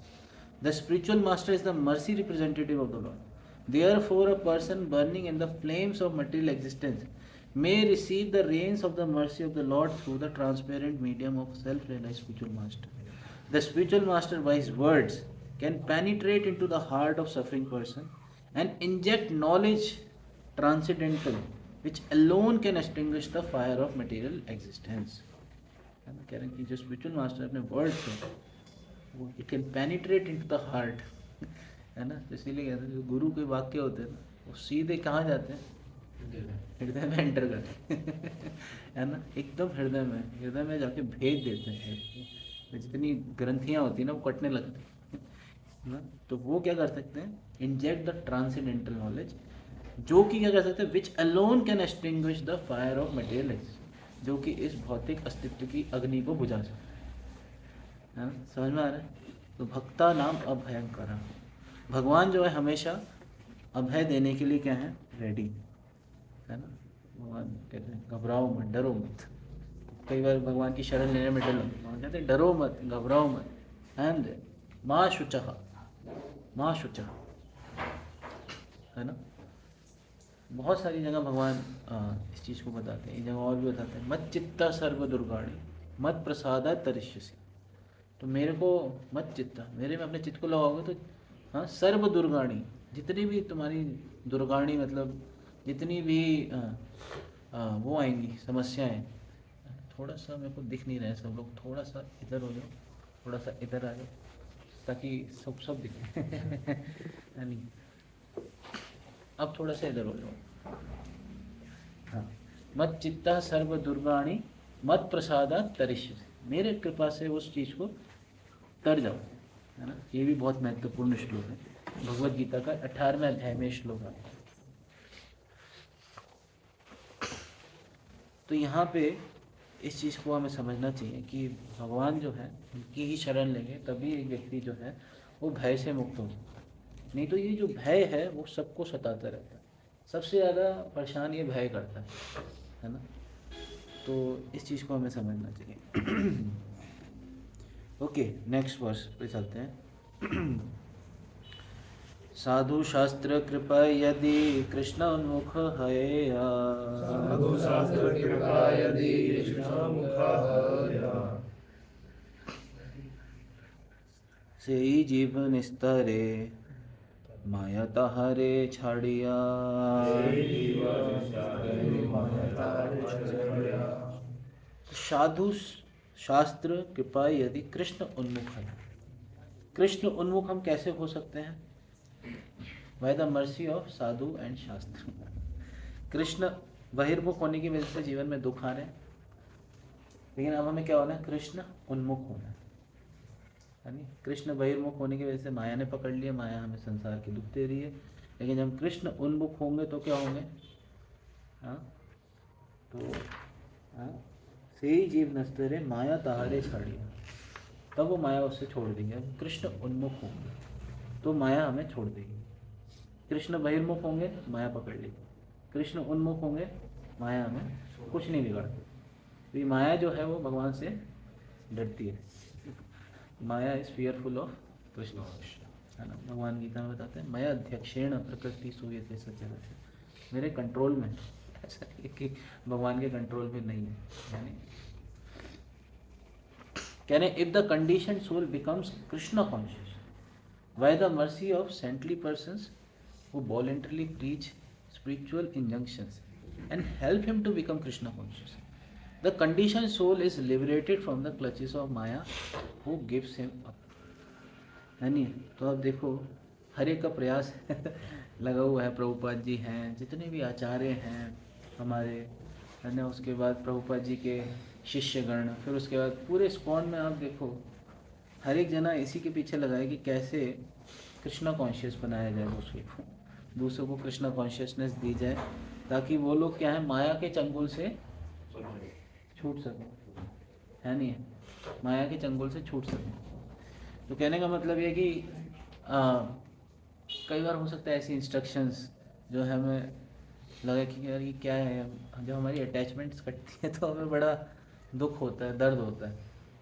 Speaker 1: The spiritual master is the mercy representative of the Lord. Therefore, a person burning in the flames of material existence may receive the rains of the mercy of the Lord through the transparent medium of self-realized spiritual master. The spiritual master, by his words, can penetrate into the heart of suffering person and inject knowledge transcendental, which alone can extinguish the fire of material existence. कह रहे हैं कि जो spiritual master अपने word से वो it can penetrate into the heart, है ना. तो इसीलिए कहते हैं जो गुरु के वाक्य होते हैं वो सीधे कहाँ जाते हैं, हृदय में एंटर करते हैं है ना, एकदम हृदय में जाके भेज देते हैं. जितनी ग्रंथियाँ होती हैं ना वो कटने लगती हैं ना. तो वो क्या कर सकते हैं, इंजेक्ट द ट्रांसेंडेंटल नॉलेज, जो कि क्या कर सकते हैं, which alone can extinguish the fire of material, जो कि इस भौतिक अस्तित्व की अग्नि को बुझा सकते हैं. समझ में आ रहा है. तो भक्ता नाम अभयंकर, भगवान जो है हमेशा अभय देने के लिए क्या है, रेडी है ना. भगवान कहते हैं घबराओ मत, डरो मत. कई बार भगवान की शरण लेने में डर लगता है, भगवान कहते हैं डरो मत, घबराओ मत, एंड माँ शुचः, माँ शुचः, है ना. बहुत सारी जगह भगवान इस चीज़ को बताते हैं. एक जगह और भी बताते हैं, मत चित्ता सर्व दुर्गाणी मत प्रसादा तरिष्यसि. तो मेरे को मत चित्ता, मेरे में अपने चित्त को लगाओगे तो हाँ, सर्व दुर्गाणी, जितनी भी तुम्हारी दुर्गाणी मतलब जितनी भी वो आएंगी समस्याएं. थोड़ा सा मेरे को दिख नहीं रहा है, सब लोग थोड़ा सा इधर हो जाओ, थोड़ा सा इधर आ जाओ ताकि सब दिखे नहीं. अब थोड़ा सा इधर हो जाओ. हाँ, मत चित्ता सर्व दुर्गाणी मत प्रसादा तरिष्य, मेरे कृपा से उस चीज़ को तर जाओ, है ना. ये भी बहुत महत्वपूर्ण श्लोक है, भगवद गीता का 18वें अध्याय में श्लोक है. तो यहाँ पे इस चीज़ को हमें समझना चाहिए कि भगवान जो है उनकी ही शरण लेंगे तभी एक व्यक्ति जो है वो भय से मुक्त हो. नहीं तो ये जो भय है वो सबको सताता रहता है. सबसे ज़्यादा परेशान ये भय करता है ना. तो इस चीज़ को हमें समझना चाहिए. ओके, नेक्स्ट वर्स पे चलते हैं. साधु शास्त्र कृपा यदि कृष्ण उन्मुख है,
Speaker 4: साधु शास्त्र कृपा यदि कृष्णमुख है,
Speaker 1: से जीव निस्तरे माया ताहरे छाड़िया. साधु शास्त्र कृपा यदि कृष्ण उन्मुख है. कृष्ण उन्मुख हम कैसे हो सकते हैं, bye the mercy of Sadhu and शास्त्र. कृष्ण बहिर्मुख होने की वजह से जीवन में दुख आ रहे हैं, लेकिन अब हमें क्या होना है, कृष्ण उन्मुख होना है नहीं. कृष्ण बहिर्मुख होने की वजह से माया ने पकड़ लिया, माया हमें संसार की दुख दे रही है. लेकिन जब कृष्ण उन्मुख होंगे तो क्या होंगे, हाँ, तो हाँ, से ही जीव नस्तरे माया ताहरे छाड़िया, तब वो माया उससे छोड़ देंगे. अब कृष्ण उन्मुख होंगे तो माया हमें छोड़ देगी. कृष्ण बहिर्मुख होंगे माया पकड़ लेगी, कृष्ण उन्मुख होंगे माया हमें कुछ नहीं बिगाड़ती. तो ये माया जो है वो भगवान से डरती है. माया इज फियरफुल ऑफ कृष्ण, है ना. भगवान गीता में बताते हैं, मया अध्यक्षेण प्रकृति सूयते सचराचर, मेरे कंट्रोल में. ऐसा नहीं कि भगवान के कंट्रोल में नहीं है. यानी कहने if the condition soul becomes Krishna conscious, by the mercy of saintly persons who voluntarily preach spiritual injunctions and help him to become Krishna conscious. The conditioned soul is liberated from the clutches of Maya who gives him up. है नहीं? तो अब देखो हर एक का प्रयास लगा हुआ है। प्रभुपाद जी हैं, जितने भी आचार्य हैं हमारे, है ना, उसके बाद प्रभुपाद जी के शिष्यगण, फिर उसके बाद पूरे स्कॉन में आप देखो हर एक जना इसी के पीछे लगा है कि कैसे कृष्णा कॉन्शियस बनाया जाए, दूसरों को कृष्णा कॉन्शियसनेस दी जाए, ताकि वो लोग क्या है माया के चंगुल से छूट सकें, है नहीं, माया के चंगुल से छूट सकें। तो कहने का मतलब ये कि कई बार हो सकता है ऐसी इंस्ट्रक्शंस जो है हमें लगे कि यार ये क्या है, जब हमारी अटैचमेंट्स कटती है तो हमें बड़ा दुख होता है, दर्द होता है,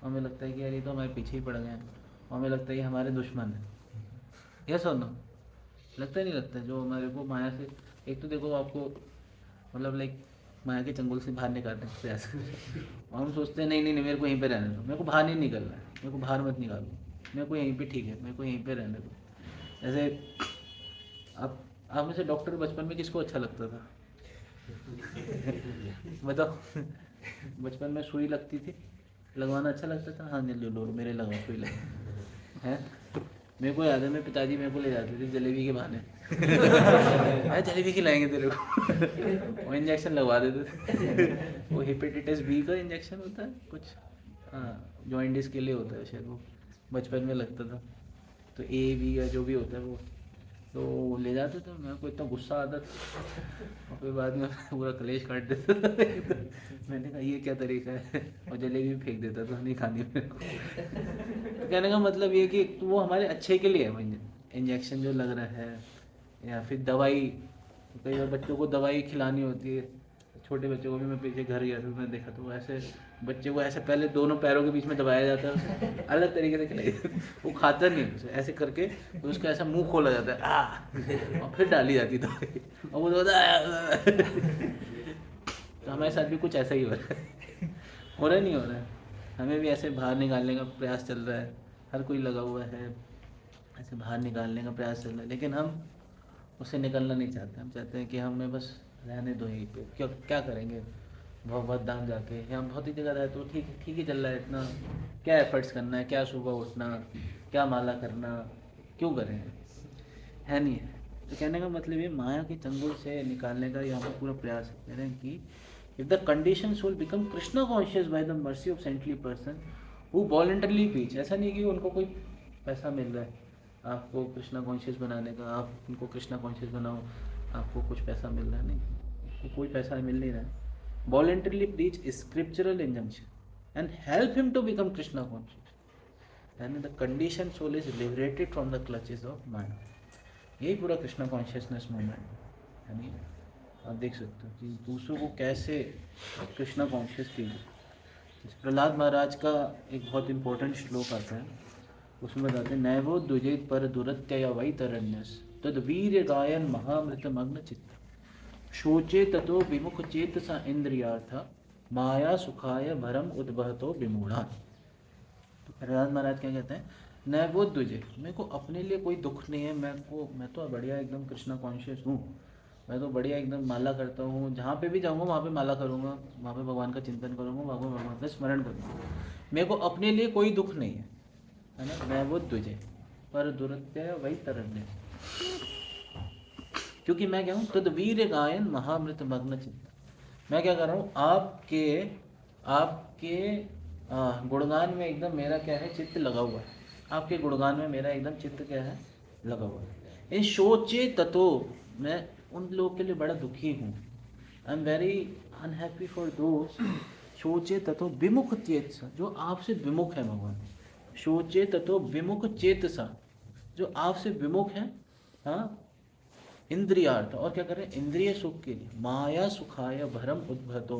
Speaker 1: हमें लगता है कि यार ये तो हमारे पीछे ही पड़ गए हैं, हमें लगता है ये हमारे दुश्मन है। यस और नो? लगता ही नहीं लगता है जो हमारे को माया से, एक तो देखो आपको मतलब लाइक माया के चंगुल से बाहर निकालने का प्रयास करें, हम सोचते हैं नहीं नहीं नहीं मेरे को यहीं पे रहने दो, मेरे को बाहर नहीं निकलना है, मेरे को बाहर मत निकालो, मेरे को यहीं पे ठीक है, मेरे को यहीं पे रहने दो। जैसे आप में से डॉक्टर बचपन में किसको अच्छा लगता था? बताओ। बचपन में सुई लगती थी, लगवाना अच्छा लगता था? हाँ नहीं लो मेरे लगाओ सुई लगा है। मेरे को याद है मेरे पिताजी मेरे को ले जाते थे जलेबी के बहाने, जलेबी खिलाएंगे तेरे को, वो इंजेक्शन लगवा देते थे। वो हेपेटाइटिस बी का इंजेक्शन होता है कुछ, हाँ जॉइंटिस के लिए होता है शायद, वो बचपन में लगता था। तो ए बी या जो भी होता है वो, तो ले जाते थे, मेरे को इतना गुस्सा आता था और फिर बाद में पूरा कलेश काट देता था। मैंने कहा ये क्या तरीका है, और जलेबी फेंक देता था, नहीं खानी मेरे को। तो कहने का मतलब ये कि तो वो हमारे अच्छे के लिए है इंजेक्शन जो लग रहा है, या फिर दवाई, कई बार बच्चों को दवाई खिलानी होती है, छोटे बच्चों को भी मैं पीछे घर गया था मैं देखा तो ऐसे बच्चे को ऐसे पहले दोनों पैरों के बीच में दबाया जाता है, अलग तरीके से खिलाई, वो खाता नहीं है, ऐसे करके तो उसका ऐसा मुंह खोला जाता है और फिर डाली जाती दवाई और वो तो हमारे साथ भी कुछ ऐसा ही हो रहा है, हो रहा नहीं हो रहा है, हमें भी ऐसे बाहर निकालने का प्रयास चल रहा है, हर कोई लगा हुआ है ऐसे बाहर निकालने का प्रयास चल रहा है, लेकिन हम उससे निकलना नहीं चाहते। हम चाहते हैं कि हमें बस रहने दो यहीं पे, क्या करेंगे बहुत दाम जाके, यहाँ बहुत ही जगह रहे तो ठीक ही चल रहा है, इतना क्या एफर्ट्स करना है, क्या सुबह उठना, क्या माला करना, क्यों करें, है नहीं है। तो कहने का मतलब ये माया के चंगुल से निकालने का यहाँ पर पूरा प्रयास है। कह रहे हैं कि if the condition soul become Krishna conscious by the mercy of saintly person who voluntarily preach, ऐसा नहीं कि उनको कोई पैसा मिल रहा है आपको कृष्णा कॉन्शियस बनाने का, आप उनको कृष्णा कॉन्शियस बनाओ आपको कुछ पैसा मिल रहा है, नहीं, कोई पैसा मिल नहीं रहा है। Voluntarily preach scriptural injunction and help him to become Krishna conscious and the condition soul is liberated from the clutches of mind. यही पूरा कृष्णा कॉन्शियसनेस मूवमेंट है। नहीं आप देख सकते हो कि दूसरों को कैसे कृष्णा कॉन्शियस फील। प्रहलाद महाराज का एक बहुत इंपॉर्टेंट श्लोक आता है, उसमें बताते हैं नैवो द्विजेत पर दुरत्यय वै तरण्यस तद वीर्य गायन महामृत मग्न चित्त शोचे ततो विमुख चेत सा इंद्रियार्थ माया सुखाय भरम उद्भवतो विमूढ़ा। तो प्रहलाद महाराज क्या कहते हैं, नैवो द्विजे, मेरे को अपने लिए कोई दुख नहीं है, मैं तो बढ़िया एकदम कृष्णा कॉन्शियस हूँ, मैं तो बढ़िया एकदम माला करता हूँ, जहाँ पे भी जाऊँगा वहाँ पे माला करूँगा, वहाँ पे भगवान का चिंतन करूँगा, वहाँ पे भगवान का स्मरण करूँगा, मेरे को अपने लिए कोई दुख नहीं है ना। मैं वो द्विजय पर दुरत्यय वही तरण्य, क्योंकि मैं क्या हूँ तद्वीर गायन महामृत मग्न चित्त। मैं क्या कर रहा हूँ आपके गुणगान में एकदम मेरा क्या है चित्त लगा हुआ है, आपके गुणगान में मेरा एकदम चित्त क्या है लगा हुआ है। इन शोचे ततो, मैं उन लोगों के लिए बड़ा दुखी हूँ, I am very unhappy for those शोचे ततो विमुख चेत, जो आपसे विमुख है भगवान, शोचे ततो विमुख चेतसा, जो आपसे विमुख है, हाँ इंद्रियार्थ, और क्या करें इंद्रिय सुख के लिए, माया सुखाय भरम उद्भतो,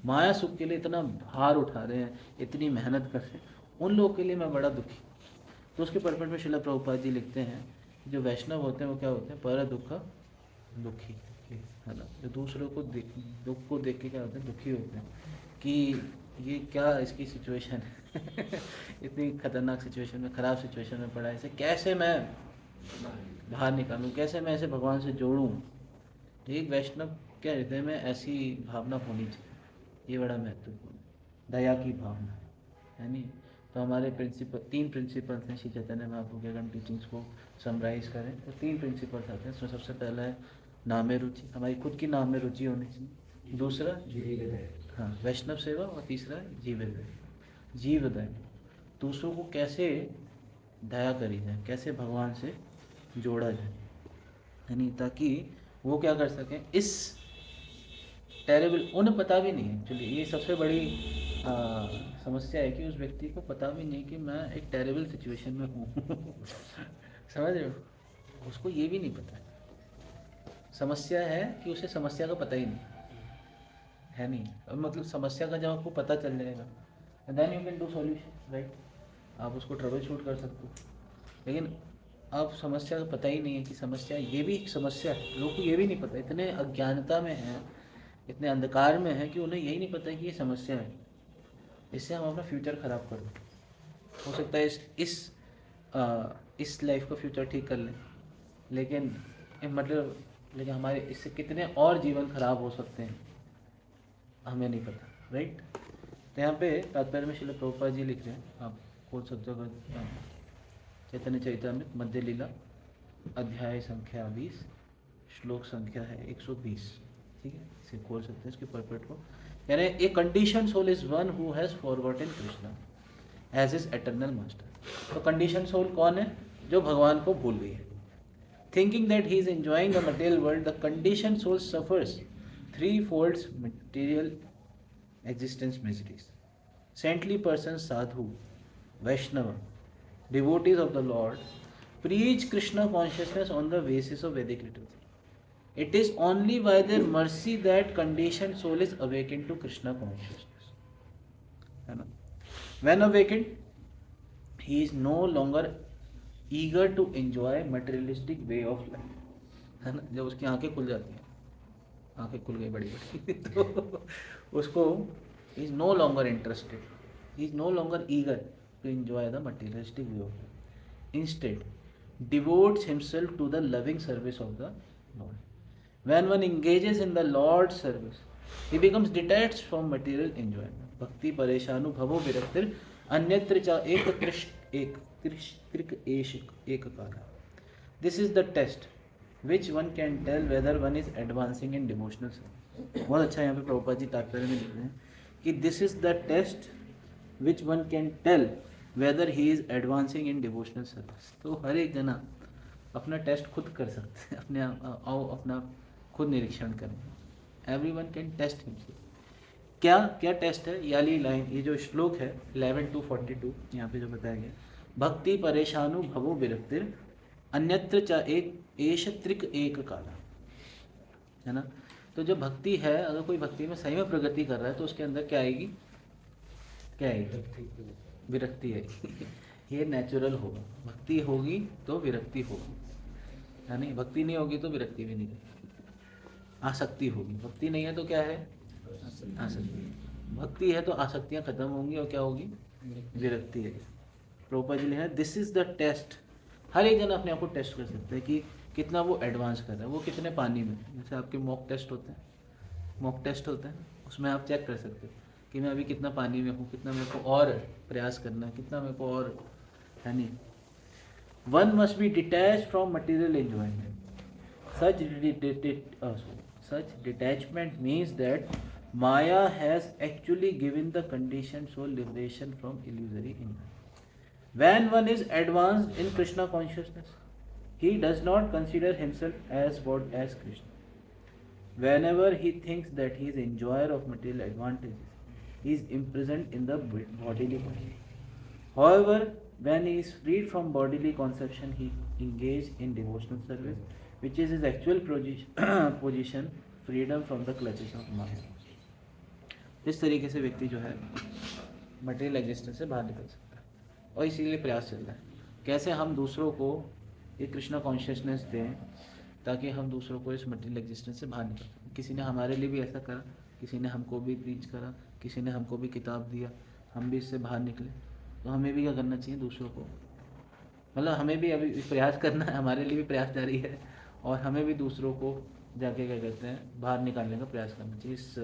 Speaker 1: माया सुख के लिए इतना भार उठा रहे हैं, इतनी मेहनत कर रहे हैं, उन लोगों के लिए मैं बड़ा दुखी। तो उसके परपट में श्रील प्रभुपाद जी लिखते हैं जो वैष्णव होते हैं वो क्या होते हैं, पर दुख दुखी, है ना, जो दूसरों को दुख को देख के क्या होते हैं दुखी होते हैं कि ये क्या इसकी सिचुएशन है इतनी खतरनाक सिचुएशन में, ख़राब सिचुएशन में पड़ा है, इसे कैसे मैं बाहर निकालूं, कैसे मैं इसे भगवान से जोड़ूं। एक वैष्णव के हृदय में ऐसी भावना होनी चाहिए, ये बड़ा महत्वपूर्ण है, दया की भावना, है नहीं। तो हमारे प्रिंसिपल, 3 प्रिंसिपल्स हैं श्री चैतन्य महाप्रभु के, अगर हम टीचिंग्स को समराइज करें तो 3 प्रिंसिपल्स आते हैं। उसमें सबसे पहला है नाम में रुचि, हमारी खुद की नाम में रुचि होनी चाहिए। दूसरा हाँ वैष्णव सेवा, और तीसरा जीवोदय। जीवोदय दूसरों को कैसे दया करी जाए, कैसे भगवान से जोड़ा जाए, यानी ताकि वो क्या कर सकें इस टेरेबल, उन्हें पता भी नहीं है एक्चुअली, ये सबसे बड़ी समस्या है कि उस व्यक्ति को पता भी नहीं कि मैं एक टेरेबल सिचुएशन में हूँ समझ रहे हो, उसको ये भी नहीं पता है। समस्या है कि उसे समस्या का पता ही नहीं है, नहीं अब मतलब समस्या का जब आपको पता चल जाएगा then you can do solution, right. आप उसको ट्रबल शूट कर सकते हो, लेकिन आप समस्या का पता ही नहीं है कि समस्या, ये भी एक समस्या है। लोगों को ये भी नहीं पता, इतने अज्ञानता में है, इतने अंधकार में है कि उन्हें यही नहीं पता कि ये समस्या है। इससे हम अपना फ्यूचर ख़राब कर दें। हो सकता है इस लाइफ का फ्यूचर ठीक कर लें, लेकिन लेकिन हमारे इससे कितने और जीवन खराब हो सकते हैं हमें नहीं पता, राइट। तो यहाँ पे तात्पर्य में श्रील प्रभुपाद जी लिख रहे हैं, आप खोल सकते हो चैतन्य चरितामृत मध्य लीला अध्याय संख्या 20 श्लोक संख्या है 120, ठीक है, इसे खोल सकते हैं इसके परपेट को। कह रहे हैं a condition soul is one who has forgotten Krishna as is eternal master. तो कंडीशन सोल कौन है? जो भगवान को भूल गई है। Thinking that he is enjoying the material world, the condition soul suffers 3 folds material existence miseries. Saintly persons, sadhu, Vaishnava, devotees of the Lord, preach Krishna consciousness on the basis of Vedic liturgy. It is only by their mercy that conditioned soul is awakened to Krishna consciousness. है ना? When awakened, he is no longer eager to enjoy materialistic way of life. है ना? जब उसकी आंखें खुल जाती हैं, आंखें खुल गई बड़ी बड़ी तो उसको is no longer interested, is no longer eager to enjoy the materialistic view of life, instead devotes himself to the loving service of the lord. When one engages in the lord service he becomes detached from material enjoyment. भक्ति परेशानु भवो विरक्तिर अन्यत्र च एक त्रिक एक काला. This is the test which one can tell whether one is advancing in devotional service. बहुत अच्छा यहाँ पे प्रभुपाद जी तात्पर्य में लिख रहे हैं कि this is the test which one can tell whether he is advancing in devotional service. तो हर एक जना अपना टेस्ट खुद कर सकते हैं, अपने आओ अपना खुद निरीक्षण करें. Everyone can test himself. क्या क्या टेस्ट है? याली लाइन, ये जो श्लोक है 11 to 42 यहाँ पे जो बताया गया, भक्ति परेशानु भवो विरक्तिर अन्यत्र च एक एष त्रिक एक काला, है ना. तो जो भक्ति है, अगर कोई भक्ति में सही में प्रगति कर रहा है तो उसके अंदर क्या आएगी? क्या आएगी? विरक्ति आएगी. ये नेचुरल होगा. भक्ति होगी तो विरक्ति होगी, है नहीं. भक्ति नहीं होगी तो विरक्ति भी नहीं होगी. आसक्ति होगी. भक्ति नहीं है तो क्या है? आसक्ति. भक्ति है तो आसक्तियाँ खत्म होंगी और क्या होगी? विरक्ति है. प्रभुपाद जी ने दिस इज द टेस्ट. हर एक जन अपने आप को टेस्ट कर सकते हैं कि कितना वो एडवांस कर रहा है, वो कितने पानी में. जैसे आपके मॉक टेस्ट होते हैं, उसमें आप चेक कर सकते हो कि मैं अभी कितना पानी में हूँ, कितना मेरे को और प्रयास करना है, कितना मेरे को और, है नहीं. One must be detach from material enjoyment. Such detachment means that maya has actually given the condition soul liberation from illusory enjoyment. When one is advanced in Krishna consciousness, he does not consider himself as Krishna. Whenever he thinks that he is enjoyer of material advantages, he is imprisoned in the bodily body. However, when he is freed from bodily conception, he engaged in devotional service, which is his actual position, freedom from the clutches of Maya. इस तरीके से व्यक्ति जो है material existence से बाहर निकल सकता है. और इसीलिए प्रयास चल रहा है कैसे हम दूसरों को ये कृष्णा कॉन्शियसनेस दें ताकि हम दूसरों को इस मटेरियल एग्जिस्टेंस से बाहर निकल सकें. किसी ने हमारे लिए भी ऐसा करा, किसी ने हमको भी प्रीच करा, किसी ने हमको भी किताब दिया, हम भी इससे बाहर निकले. तो हमें भी क्या करना चाहिए? दूसरों को मतलब हमें भी अभी प्रयास करना है, हमारे लिए भी प्रयास जारी है, और हमें भी दूसरों को जाके क्या कहते हैं बाहर निकालने का प्रयास करना चाहिए, इस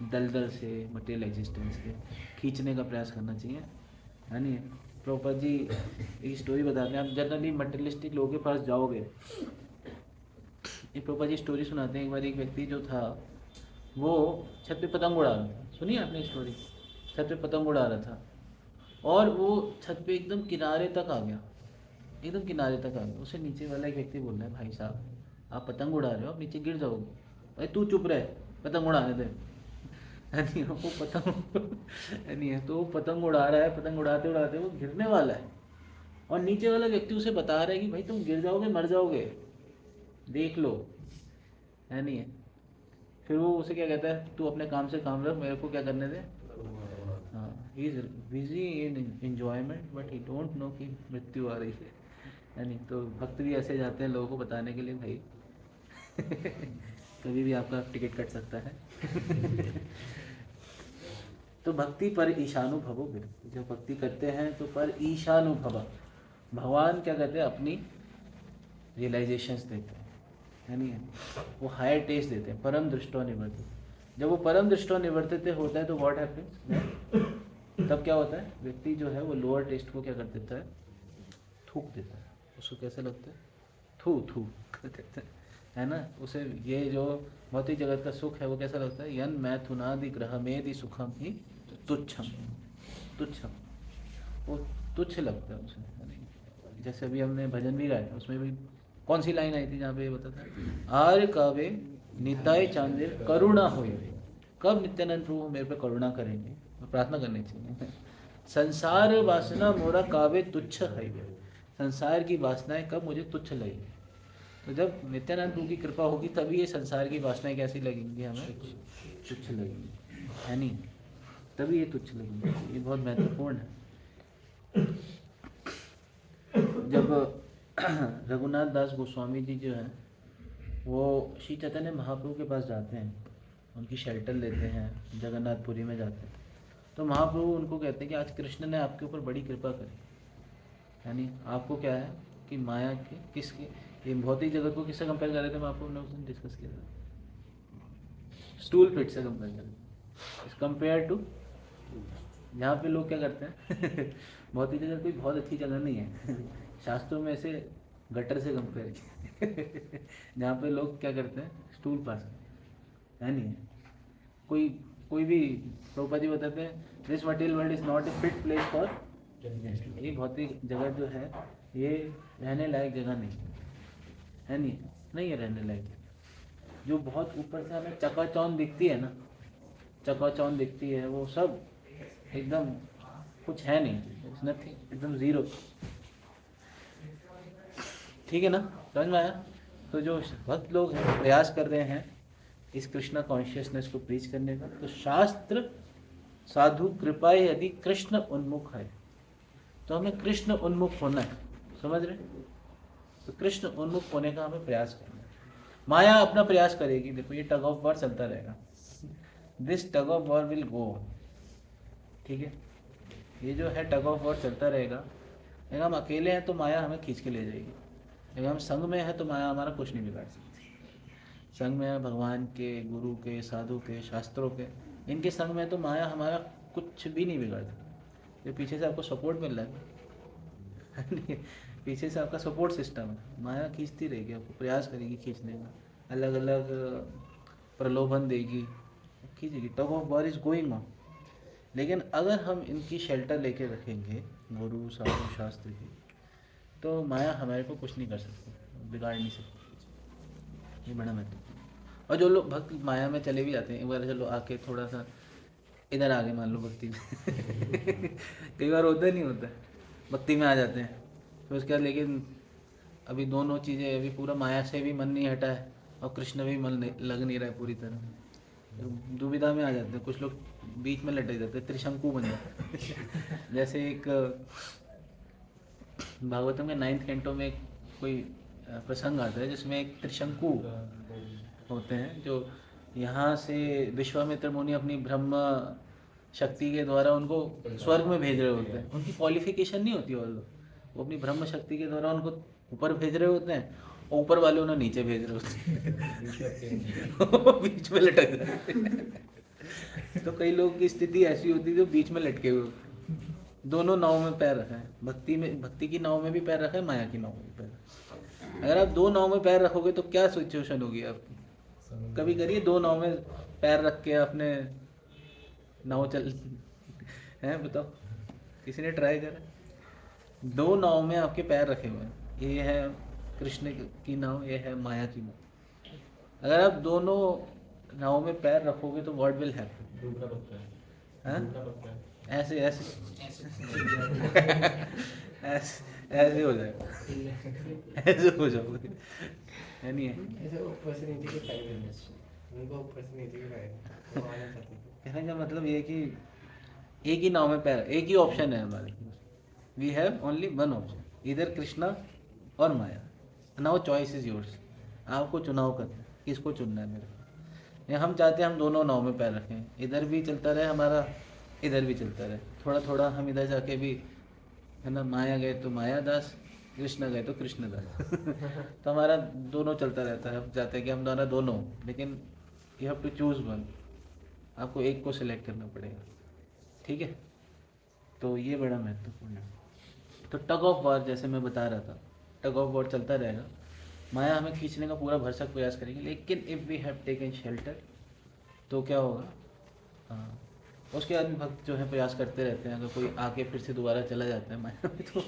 Speaker 1: दलदल से, मटेरियल एग्जिस्टेंस के खींचने का प्रयास करना चाहिए, है नहीं। प्रभुपाद जी एक स्टोरी बताते हैं, आप जनरली मटेरियलिस्टिक लोगों के पास जाओगे, एक प्रभुपाद जी स्टोरी सुनाते हैं। एक बार एक व्यक्ति जो था वो छत पे पतंग उड़ा रहा था, सुनिए आपने स्टोरी, छत पे पतंग उड़ा रहा था और वो छत पे एकदम किनारे तक आ गया, एकदम किनारे तक आ गया। उसे नीचे वाला एक व्यक्ति बोल रहा है, भाई साहब आप पतंग उड़ा रहे हो, आप नीचे गिर जाओगे, भाई तू चुप रहे, पतंग उड़ाने दे। नहीं वो पतंग नहीं है, तो वो पतंग उड़ा रहा है, पतंग उड़ाते उड़ाते वो गिरने वाला है, और नीचे वाला व्यक्ति उसे बता रहा है कि भाई तुम गिर जाओगे, मर जाओगे, देख लो, है नहीं है। फिर वो उसे क्या कहता है, तू अपने काम से काम रख, मेरे को क्या करने दे। हाँ, he is busy in enjoyment but he don't know कि मृत्यु आ रही है नहीं। तो भक्त भी ऐसे जाते हैं लोगों को बताने के लिए, भाई कभी भी आपका टिकट कट सकता है। तो भक्ति पर ईशानुभवो, जब भक्ति करते हैं तो पर ईशानुभव, भगवान क्या कहते हैं अपनी रियलाइजेशंस देते हैं, है नहीं है, वो हायर टेस्ट देते हैं, परम दृष्टो निवर्तित। जब वो परम दृष्टो निवर्तित होता है तो व्हाट हैपेंस, तब क्या होता है, व्यक्ति जो है वो लोअर टेस्ट को क्या कर देता है, थूक देता है। उसको कैसे लगता है, थू थू कर देता है ना। उसे ये जो भौतिक जगत का सुख है वो कैसा लगता है, यन मैथुनादि ग्रह मेदि सुखम ही तुच्छम, तुच्छम, वो तुच्छ लगता है उसे, है नहीं। जैसे अभी हमने भजन भी गाया, उसमें भी कौन सी लाइन आई थी जहाँ पे ये बताता है, आर्य कावे निताय चांदिर करुणा होए, कब नित्यानंद प्रभु मेरे पे करुणा करेंगे, प्रार्थना करनी चाहिए। संसार वासना मोरा कावे तुच्छ है, संसार की वासनाएं कब मुझे तुच्छ लगेंगी। तो जब नित्यानंद प्रभु की कृपा होगी तभी ये संसार की वासनाएं कैसी लगेंगी, हमें तुच्छ लगेंगी, है नहीं, तभी ये तुच्छ लगेंगी। ये बहुत महत्वपूर्ण है। जब रघुनाथ दास गोस्वामी जी जो हैं वो श्री चैतन्य महाप्रभु के पास जाते हैं, उनकी शेल्टर लेते हैं, जगन्नाथपुरी में जाते हैं, तो महाप्रभु उनको कहते हैं कि आज कृष्ण ने आपके ऊपर बड़ी कृपा करी, यानी आपको क्या है कि माया के किसके, ये भौतिक जगत को किससे कंपेयर कर रहे थे, महाप्रभु ने उस दिन डिस्कस किया था, स्टूल पिट से कंपेयर कर रहे थे, कंपेयर टू, यहाँ पे लोग क्या करते हैं भौतिक जगत कोई बहुत अच्छी जगह नहीं है, शास्त्रों में ऐसे गटर से कंपेयर किया जहाँ पे लोग क्या करते हैं, स्टूल पास है नहीं है। कोई भी प्रभुपाद जी बताते हैं, this material world is not a fit place for, ये भौतिक जगत जो है ये रहने लायक जगह नहीं है नहीं, नहीं है रहने लायक। जो बहुत ऊपर से हमें चकाचौंध दिखती है ना, चकाचौंध दिखती है, वो सब एकदम कुछ है नहीं, नथिंग, एकदम जीरो, ठीक है ना, समझ में आया। तो जो भक्त लोग हैं प्रयास कर रहे हैं इस कृष्णा कॉन्शियसनेस को प्रीच करने का, तो शास्त्र साधु कृपा यदि कृष्ण उन्मुख है, तो हमें कृष्ण उन्मुख होना है, समझ रहे, तो कृष्ण उन्मुख होने का हमें प्रयास करना है। माया अपना प्रयास करेगी, देखो ये टग ऑफ वॉर चलता रहेगा, this tug of war will go, ठीक है, ये जो है टग ऑफ वॉर चलता रहेगा। अगर हम अकेले हैं तो माया हमें खींच के ले जाएगी, अगर हम संग में हैं तो माया हमारा कुछ नहीं बिगाड़ सकती। संग में है भगवान के, गुरु के, साधु के, शास्त्रों के, इनके संग में तो माया हमारा कुछ भी नहीं बिगाड़ सकती। ये पीछे से आपको सपोर्ट मिल रहा है पीछे से आपका सपोर्ट सिस्टम है, माया खींचती रहेगी, आपको प्रयास करेगी खींचने का, अलग अलग प्रलोभन देगी, खींचेगी, tug of war is going on. लेकिन अगर हम इनकी शेल्टर लेके रखेंगे, गुरु साधु शास्त्र की, तो माया हमारे को कुछ नहीं कर सकती, बिगाड़ नहीं सकती, ये बड़ा महत्वपूर्ण। और जो लोग भक्त माया में चले भी जाते हैं, एक बार चलो आके थोड़ा सा इधर आगे मान लो भक्ति में कई बार होता नहीं होता, भक्ति में आ जाते हैं, तो उसके बाद लेकिन अभी दोनों चीज़ें, अभी पूरा माया से भी मन नहीं हटा है और कृष्ण भी मन लग नहीं रहा है पूरी तरह, दुविधा में आ जाते हैं। कुछ लोग बीच में लटक जाते हैं, त्रिशंकु बन जाते हैं जैसे एक भागवतम के 9th कैंटो में कोई प्रसंग आता है जिसमें एक त्रिशंकु होते हैं, जो यहाँ से विश्वामित्र मुनि अपनी ब्रह्म शक्ति के द्वारा उनको स्वर्ग में भेज रहे होते हैं। उनकी क्वालिफिकेशन नहीं होती, वो अपनी ब्रह्म शक्ति के द्वारा उनको ऊपर भेज रहे होते हैं और ऊपर वाले उन्हें नीचे भेज रहे होते हैं वो बीच में लटक जाते हैं। तो कई लोगों की स्थिति ऐसी होती है जो बीच में लटके हुए होते हैं। दोनों नाव में पैर रखे हैं, भक्ति की नाव में भी पैर रखे हैं, माया की नाव में भी पैर रखे हैं। अगर आप दो नाव में पैर रखोगे तो क्या सिचुएशन होगी आपकी? कभी करिए दो नाव में पैर रख के अपने नाव चल हैं, बताओ किसी ने ट्राई करा? दो नाव में आपके पैर रखे हुए हैं, ये है कृष्ण की नाव, ये है माया की नाव। अगर आप दोनों नाव में पैर रखोगे तो व्हाट विल हैपन? ऐसे ऐसे ऐसे हो जाएगा, ऐसे हो जाओगे, है नहीं है?
Speaker 3: ऐसे ऊपर से नीचे के फाइव उनको ऊपर से नीचे के फाइव
Speaker 1: कहने का मतलब ये है कि एक ही नाव में पैर, एक ही ऑप्शन है हमारे, we have only one option, इधर कृष्णा और Maya. Now choice is yours, आपको चुनाव करना है किसको चुनना है मेरे को। हम चाहते हैं हम दोनों नाव में पैर रखें, इधर भी चलता रहे हमारा, इधर भी चलता रहे, थोड़ा थोड़ा हम इधर जाके भी, है ना, माया गए तो माया दास, कृष्ण गए तो कृष्ण दास तो हमारा दोनों चलता रहता है। हम चाहते हैं कि हम दोनों दोनों, लेकिन you have to choose one, आपको एक को सिलेक्ट करना पड़ेगा, ठीक है? तो ये बड़ा महत्वपूर्ण है। तो टग ऑफ वॉर, जैसे मैं बता रहा था, टग ऑफ वॉर चलता रहेगा, माया हमें खींचने का पूरा भरसक प्रयास करेगी, लेकिन if we have taken shelter तो क्या होगा? हाँ, उसके बाद भक्त जो है प्रयास करते रहते हैं। अगर कोई आके फिर से दोबारा चला जाता है माया में तो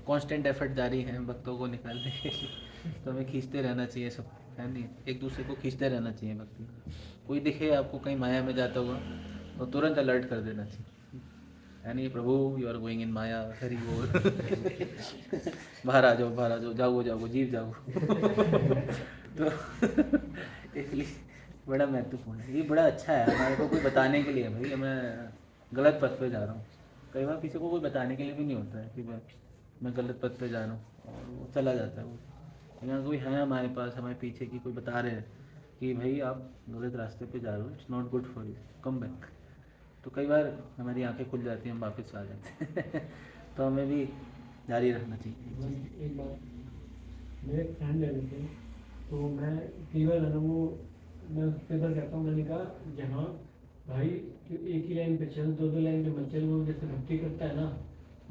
Speaker 1: कांस्टेंट एफर्ट जारी है भक्तों को निकालने के लिए, तो हमें खींचते रहना चाहिए सब, है नहीं? एक दूसरे को खींचते रहना चाहिए भक्ति। कोई दिखे आपको कहीं माया में जाता हुआ तो तुरंत अलर्ट कर देना चाहिए, है नहीं? प्रभु यू आर गोइंग इन माया, हरि बोल बाहर आ जाओ, जाओ जीव जाओ तो इसलिए बड़ा महत्वपूर्ण है, ये बड़ा अच्छा है हमारे को कोई बताने के लिए, भाई मैं गलत पथ पे जा रहा हूँ। कई बार किसी को कोई बताने के लिए भी नहीं होता है कि मैं गलत पथ पे जा रहा हूँ, और वो चला जाता है वो। लेकिन कोई है हमारे पास, हमारे पीछे की कोई बता रहे हैं कि भाई आप गलत रास्ते पे जा रहे हो, it's not good for you, come back, तो कई बार हमारी आंखें खुल जाती हैं, हम वापस आ जाते हैं तो हमें भी जारी रखना चाहिए।
Speaker 5: एक बात, मेरे एक फ्रेंड है लेकिन, तो मैं कई बार है ना वो, मैं उसके बार कहता हूँ, मैंने कहा जहाँ भाई एक ही लाइन पे चल, दो लाइन पे मत चल। वो जैसे भक्ति करता है ना,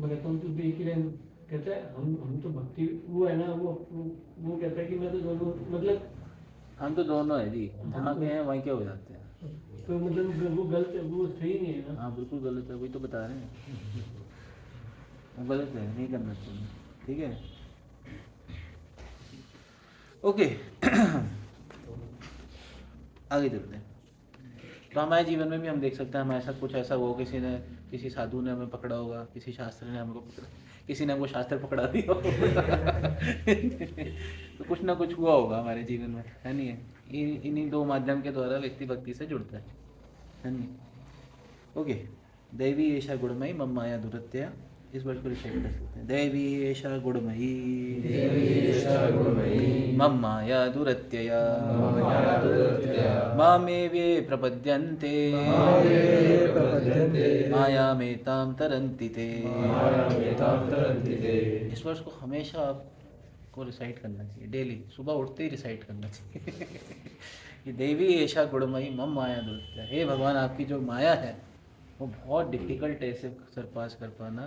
Speaker 5: मैं कहता हूँ तू भी एक ही लाइन, कहता है हम तो भक्ति, वो है ना वो कहता है कि मैं तो दोनों, मतलब
Speaker 1: हम तो दोनों है जी, जहाँ पे हैं वहीं के हो जाते हैं।
Speaker 5: तो मतलब वो गलत है, वो सही नहीं है ना?
Speaker 1: हाँ बिल्कुल गलत है, वही तो बता रहे हैं, वो गलत है, नहीं करना चाहिए, ठीक है? ओके आगे चलते हैं। तो हमारे जीवन में भी हम देख सकते हैं हमारे साथ कुछ ऐसा हो, किसी साधु ने हमें पकड़ा होगा, किसी शास्त्र ने हमको पकड़ा, किसी ने हमको शास्त्र पकड़ा दिया होगा तो कुछ ना कुछ हुआ होगा हमारे जीवन में, है नहीं है? इन्हीं दो माध्यम के द्वारा व्यक्ति भक्ति से जुड़ता है नहीं? ओके, दैवी एषा गुणमयी मम माया दुरत्या, इस वर्ष को रिसाइट कर सकते हैं। दैवी एषा गुणमयी मम माया दुरत्यया मामेवे प्रपद्यन्ते मायामेतां तरन्ति ते। इस वर्ष को हमेशा आपको रिसाइट करना चाहिए, डेली सुबह उठते ही रिसाइट करना चाहिए कि देवी एषा गुणमयी मम माया दुरत्या। हे भगवान, आपकी जो माया है वो बहुत डिफिकल्ट है इसे सरपास कर पाना,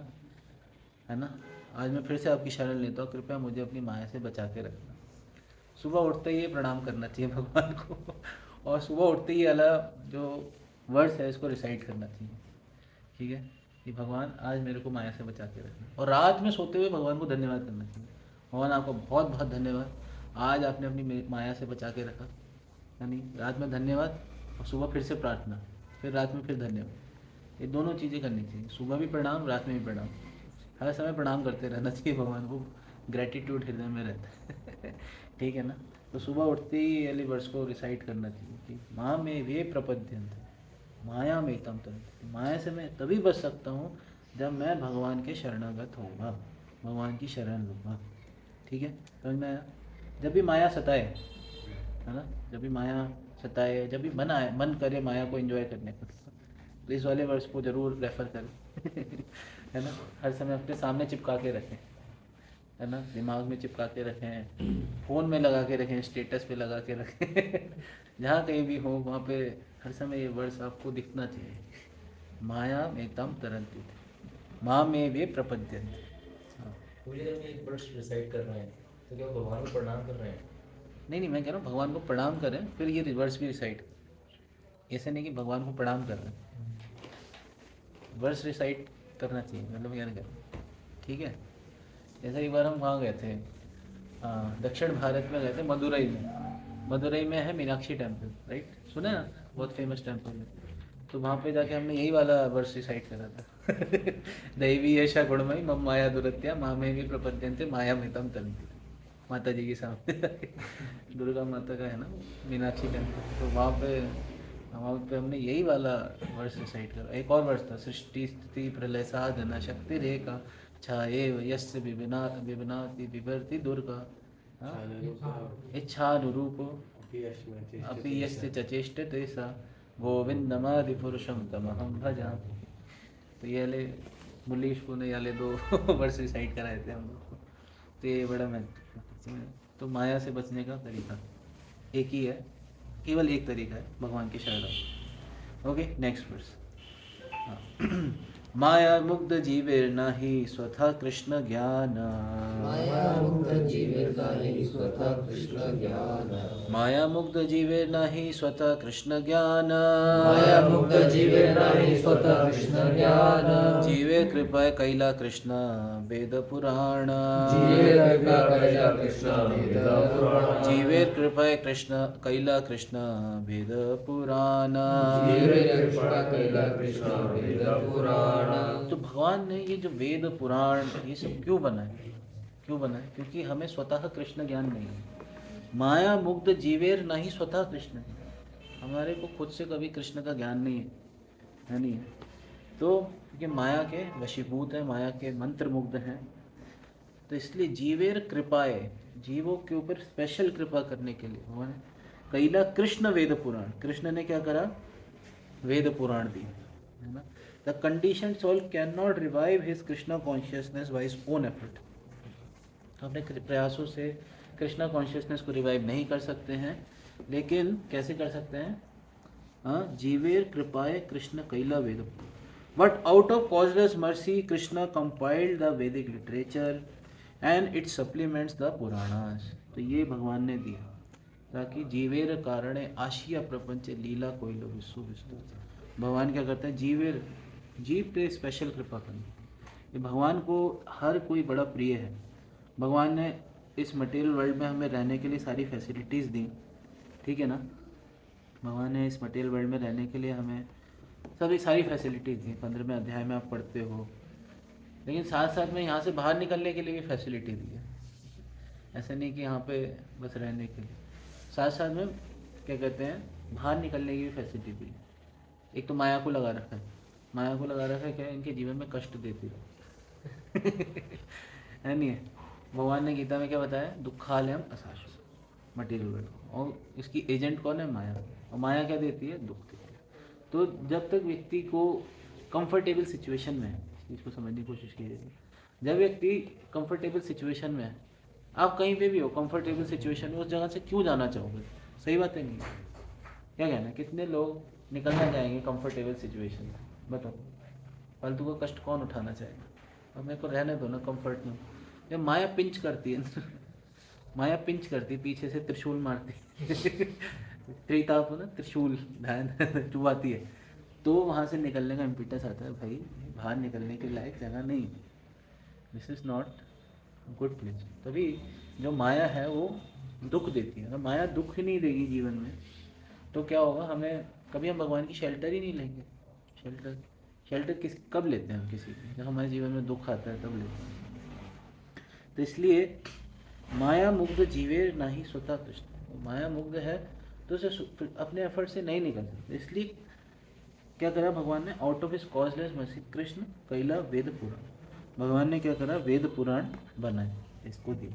Speaker 1: है ना? आज मैं फिर से आपकी शरण लेता हूँ, कृपया मुझे अपनी माया से बचा के रखना। सुबह उठते ही प्रणाम करना चाहिए भगवान को, और सुबह उठते ही वाला जो वर्ड्स है इसको रिसाइट करना चाहिए, ठीक है? कि भगवान आज मेरे को माया से बचा के रखना। और रात में सोते हुए भगवान को धन्यवाद करना चाहिए, भगवान आपको बहुत बहुत धन्यवाद, आज आपने अपनी माया से बचा के रखा, यानी रात में धन्यवाद और सुबह फिर से प्रार्थना, फिर रात में फिर धन्यवाद। ये दोनों चीज़ें करनी चाहिए, सुबह भी प्रणाम, रात में भी प्रणाम, हर समय प्रणाम करते रहना चाहिए भगवान को, ग्रेटिट्यूड हृदय में रहता है ठीक है ना? तो सुबह उठते ही वाली वर्ष को रिसाइट करना चाहिए कि माँ में वे प्रपद्यन्ते माया में तम तंत्र, माया से मैं तभी बच सकता हूँ जब मैं भगवान के शरणागत होऊंगा, भगवान की शरण लूँगा, ठीक है? तो मैं जब भी माया सताए, है ना, जब भी माया सताए, जब भी मन करे माया को एंजॉय करने का, तो इस वाले वर्ष को जरूर रेफर करें है ना? हर समय अपने सामने चिपका के रखें, है ना, दिमाग में चिपका के रखें, फ़ोन में लगा के रखें, स्टेटस पे लगा के रखें जहाँ कहीं भी हो वहाँ पे हर समय ये वर्ड्स आपको दिखना चाहिए। माया में तम तरंती माँ में वे प्रपद्यन्ते। हाँ।
Speaker 3: पूरी देर में एक वर्ड्स रिसाइट कर रहे हैं तो क्या वो भगवान को प्रणाम कर रहे हैं?
Speaker 1: नहीं मैं कह रहा हूँ भगवान को प्रणाम करें फिर ये रिवर्स भी रिसाइट, ऐसे नहीं कि भगवान को प्रणाम कर रहे हैं, वर्स रिसाइट करना चाहिए, मतलब क्या करें। ठीक है, जैसे एक बार हम वहाँ गए थे, दक्षिण भारत में गए थे, मदुरई में। मदुरई में है मीनाक्षी टेम्पल, राइट, सुना है ना, बहुत फेमस टेम्पल है। तो वहाँ पे जाके हमने यही वाला वर्स रिसाइट करा था दैवी ऐसा गुणमयी मम माया दुरत्या माँ में भी प्रपद्यन्ते माया मितम तंति। माता जी के सामने दुर्गा माता का है ना मीनाक्षी टेम्पल, तो वहाँ पे हमने यही वाला वर्स रिसाइट करा। एक और वर्स था, सृष्टि स्थिति प्रलय साधना शक्ति रेखा छाए यस्य विभिनाति विभर्ति दुर्गा इच्छानुरूप अपि यस्य चचेष्टते सा गोविंदमादि पुरुषम तमहम भजामि। तो ये वाले मुरलीश को ने वाले दो वर्स रिसाइट कराए थे हम लोग को। तो ये बड़ा महत्वपूर्ण है। तो माया से बचने का तरीका एक ही है, केवल एक तरीका है, भगवान की शरण। Okay, next verse. माया मुग्ध जीवेर्नाहि स्वतः कृष्ण ज्ञान
Speaker 2: माया मुक्त जीवेर्नाहि स्वतः कृष्ण ज्ञान
Speaker 1: माया मुग्ध जीवेर्नाहि स्वतः कृष्ण ज्ञान
Speaker 2: माया मुक्त जीवेर्नाहि स्वतः कृष्ण ज्ञान
Speaker 1: जीवे कृपा कैला कृष्ण वेद पुराण
Speaker 2: जीवे कृपा कैला कृष्ण वेद पुराण
Speaker 1: जीवे कृपा कृष्ण कैला कृष्ण वेद पुराण
Speaker 2: जीवे कृपा कैला कृष्ण वेद पुराण।
Speaker 1: तो भगवान ने ये जो वेद पुराण ये सब क्यों बनाए, क्योंकि हमें स्वतः कृष्ण ज्ञान नहीं है। माया मुग्ध जीवेर नहीं स्वतः कृष्ण, हमारे को खुद से कभी कृष्ण का ज्ञान नहीं है नहीं है। तो क्योंकि माया के वशीभूत है, माया के मंत्र मुग्ध हैं, तो इसलिए जीवेर कृपाए, जीवों के ऊपर स्पेशल कृपा करने के लिए भगवान कैला कृष्ण वेद पुराण, कृष्ण ने क्या करा, वेद पुराण दी, है ना। The condition soul can not revive his Krishna consciousness by his own effort. अपने प्रयासों से कृष्णा कॉन्शियसनेस को रिवाइव नहीं कर सकते हैं, लेकिन कैसे कर सकते हैं, हाँ, जीवेर कृपाए कृष्ण कैला वेद। But out of causeless mercy Krishna compiled the Vedic literature and it supplements the Puranas. तो ये भगवान ने दिया ताकि जीवेर कारणे आशिया प्रपंच लीला कोइलो विश्व विस्तृत। भगवान क्या करते हैं, जीव पे स्पेशल कृपा करनी। ये भगवान को हर कोई बड़ा प्रिय है। भगवान ने इस मटेरियल वर्ल्ड में हमें रहने के लिए सारी फैसिलिटीज़ दी, ठीक है ना। भगवान ने इस मटेरियल वर्ल्ड में रहने के लिए हमें सारी फैसिलिटीज़ दी। 15वें अध्याय में आप पढ़ते हो, लेकिन साथ साथ में यहाँ से बाहर निकलने के लिए भी फैसिलिटी दी है। ऐसा नहीं कि यहाँ पे बस रहने के लिए, साथ साथ में क्या कहते हैं, बाहर निकलने की भी फैसिलिटी दी है। एक तो माया को लगा रखा है, माया को लगा रखा है क्या, इनके जीवन में कष्ट देती है नहीं है। भगवान ने गीता में क्या बताया, दुखालयम अशाश्वत मटेरियल वर्ल्ड, और इसकी एजेंट कौन है, माया। और माया क्या देती है, दुख देती है। तो जब तक व्यक्ति को कंफर्टेबल सिचुएशन में है, इस चीज़ को समझने की कोशिश कीजिए। जब व्यक्ति कंफर्टेबल सिचुएशन में है, आप कहीं पे भी हो कंफर्टेबल सिचुएशन में, उस जगह से क्यों जाना चाहोगे, सही बात है नहीं, क्या कहना है। कितने लोग निकलना चाहेंगे कंफर्टेबल सिचुएशन में, बताओ, फालतू का कष्ट कौन उठाना चाहेगा। और मेरे को रहने दो ना कंफर्ट में। जब माया पिंच करती है माया पिंच करती, पीछे से त्रिशूल मारती त्रिताप ना, त्रिशूल चुबाती है, तो वहाँ से निकलने का इम्पिटस आता है, भाई बाहर निकलने के लायक जगह नहीं, this is not good place. तभी जो माया है वो दुख देती है। अगर माया दुख ही नहीं देगी जीवन में, तो क्या होगा, हमें कभी हम भगवान की शेल्टर ही नहीं लेंगे। शेल्टर कब लेते हैं हम किसी की, जब हमारे जीवन में दुख आता है तब लेते हैं। तो इसलिए माया मुग्ध जीवे ना ही स्वतः कृष्ण, माया मुग्ध है तो उसे अपने एफर्ट से नहीं निकल सकते। इसलिए क्या करा भगवान ने, out of his causeless mercy Krishna कैला वेद पुराण। भगवान ने क्या करा, वेद पुराण बनाए, इसको दिया।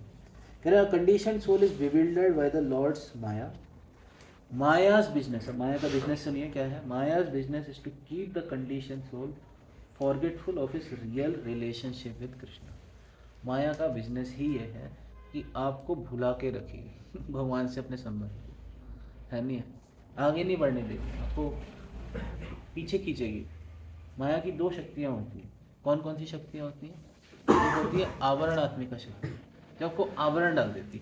Speaker 1: कह रहा condition soul is bewildered by the lord's maya. Maya's business, माया का बिजनेस सुनिए क्या है, maya's business is to keep the condition soul forgetful of his real relationship with Krishna. माया का बिजनेस ही ये है कि आपको भुला के रखेगी भगवान से अपने संबंध को, है नहीं है, आगे नहीं बढ़ने देगी, आपको पीछे खींचेगी। माया की दो शक्तियाँ होती हैं। कौन कौन सी शक्तियाँ होती हैं? एक होती है आवरणात्मिका शक्ति, जो आपको आवरण डाल देती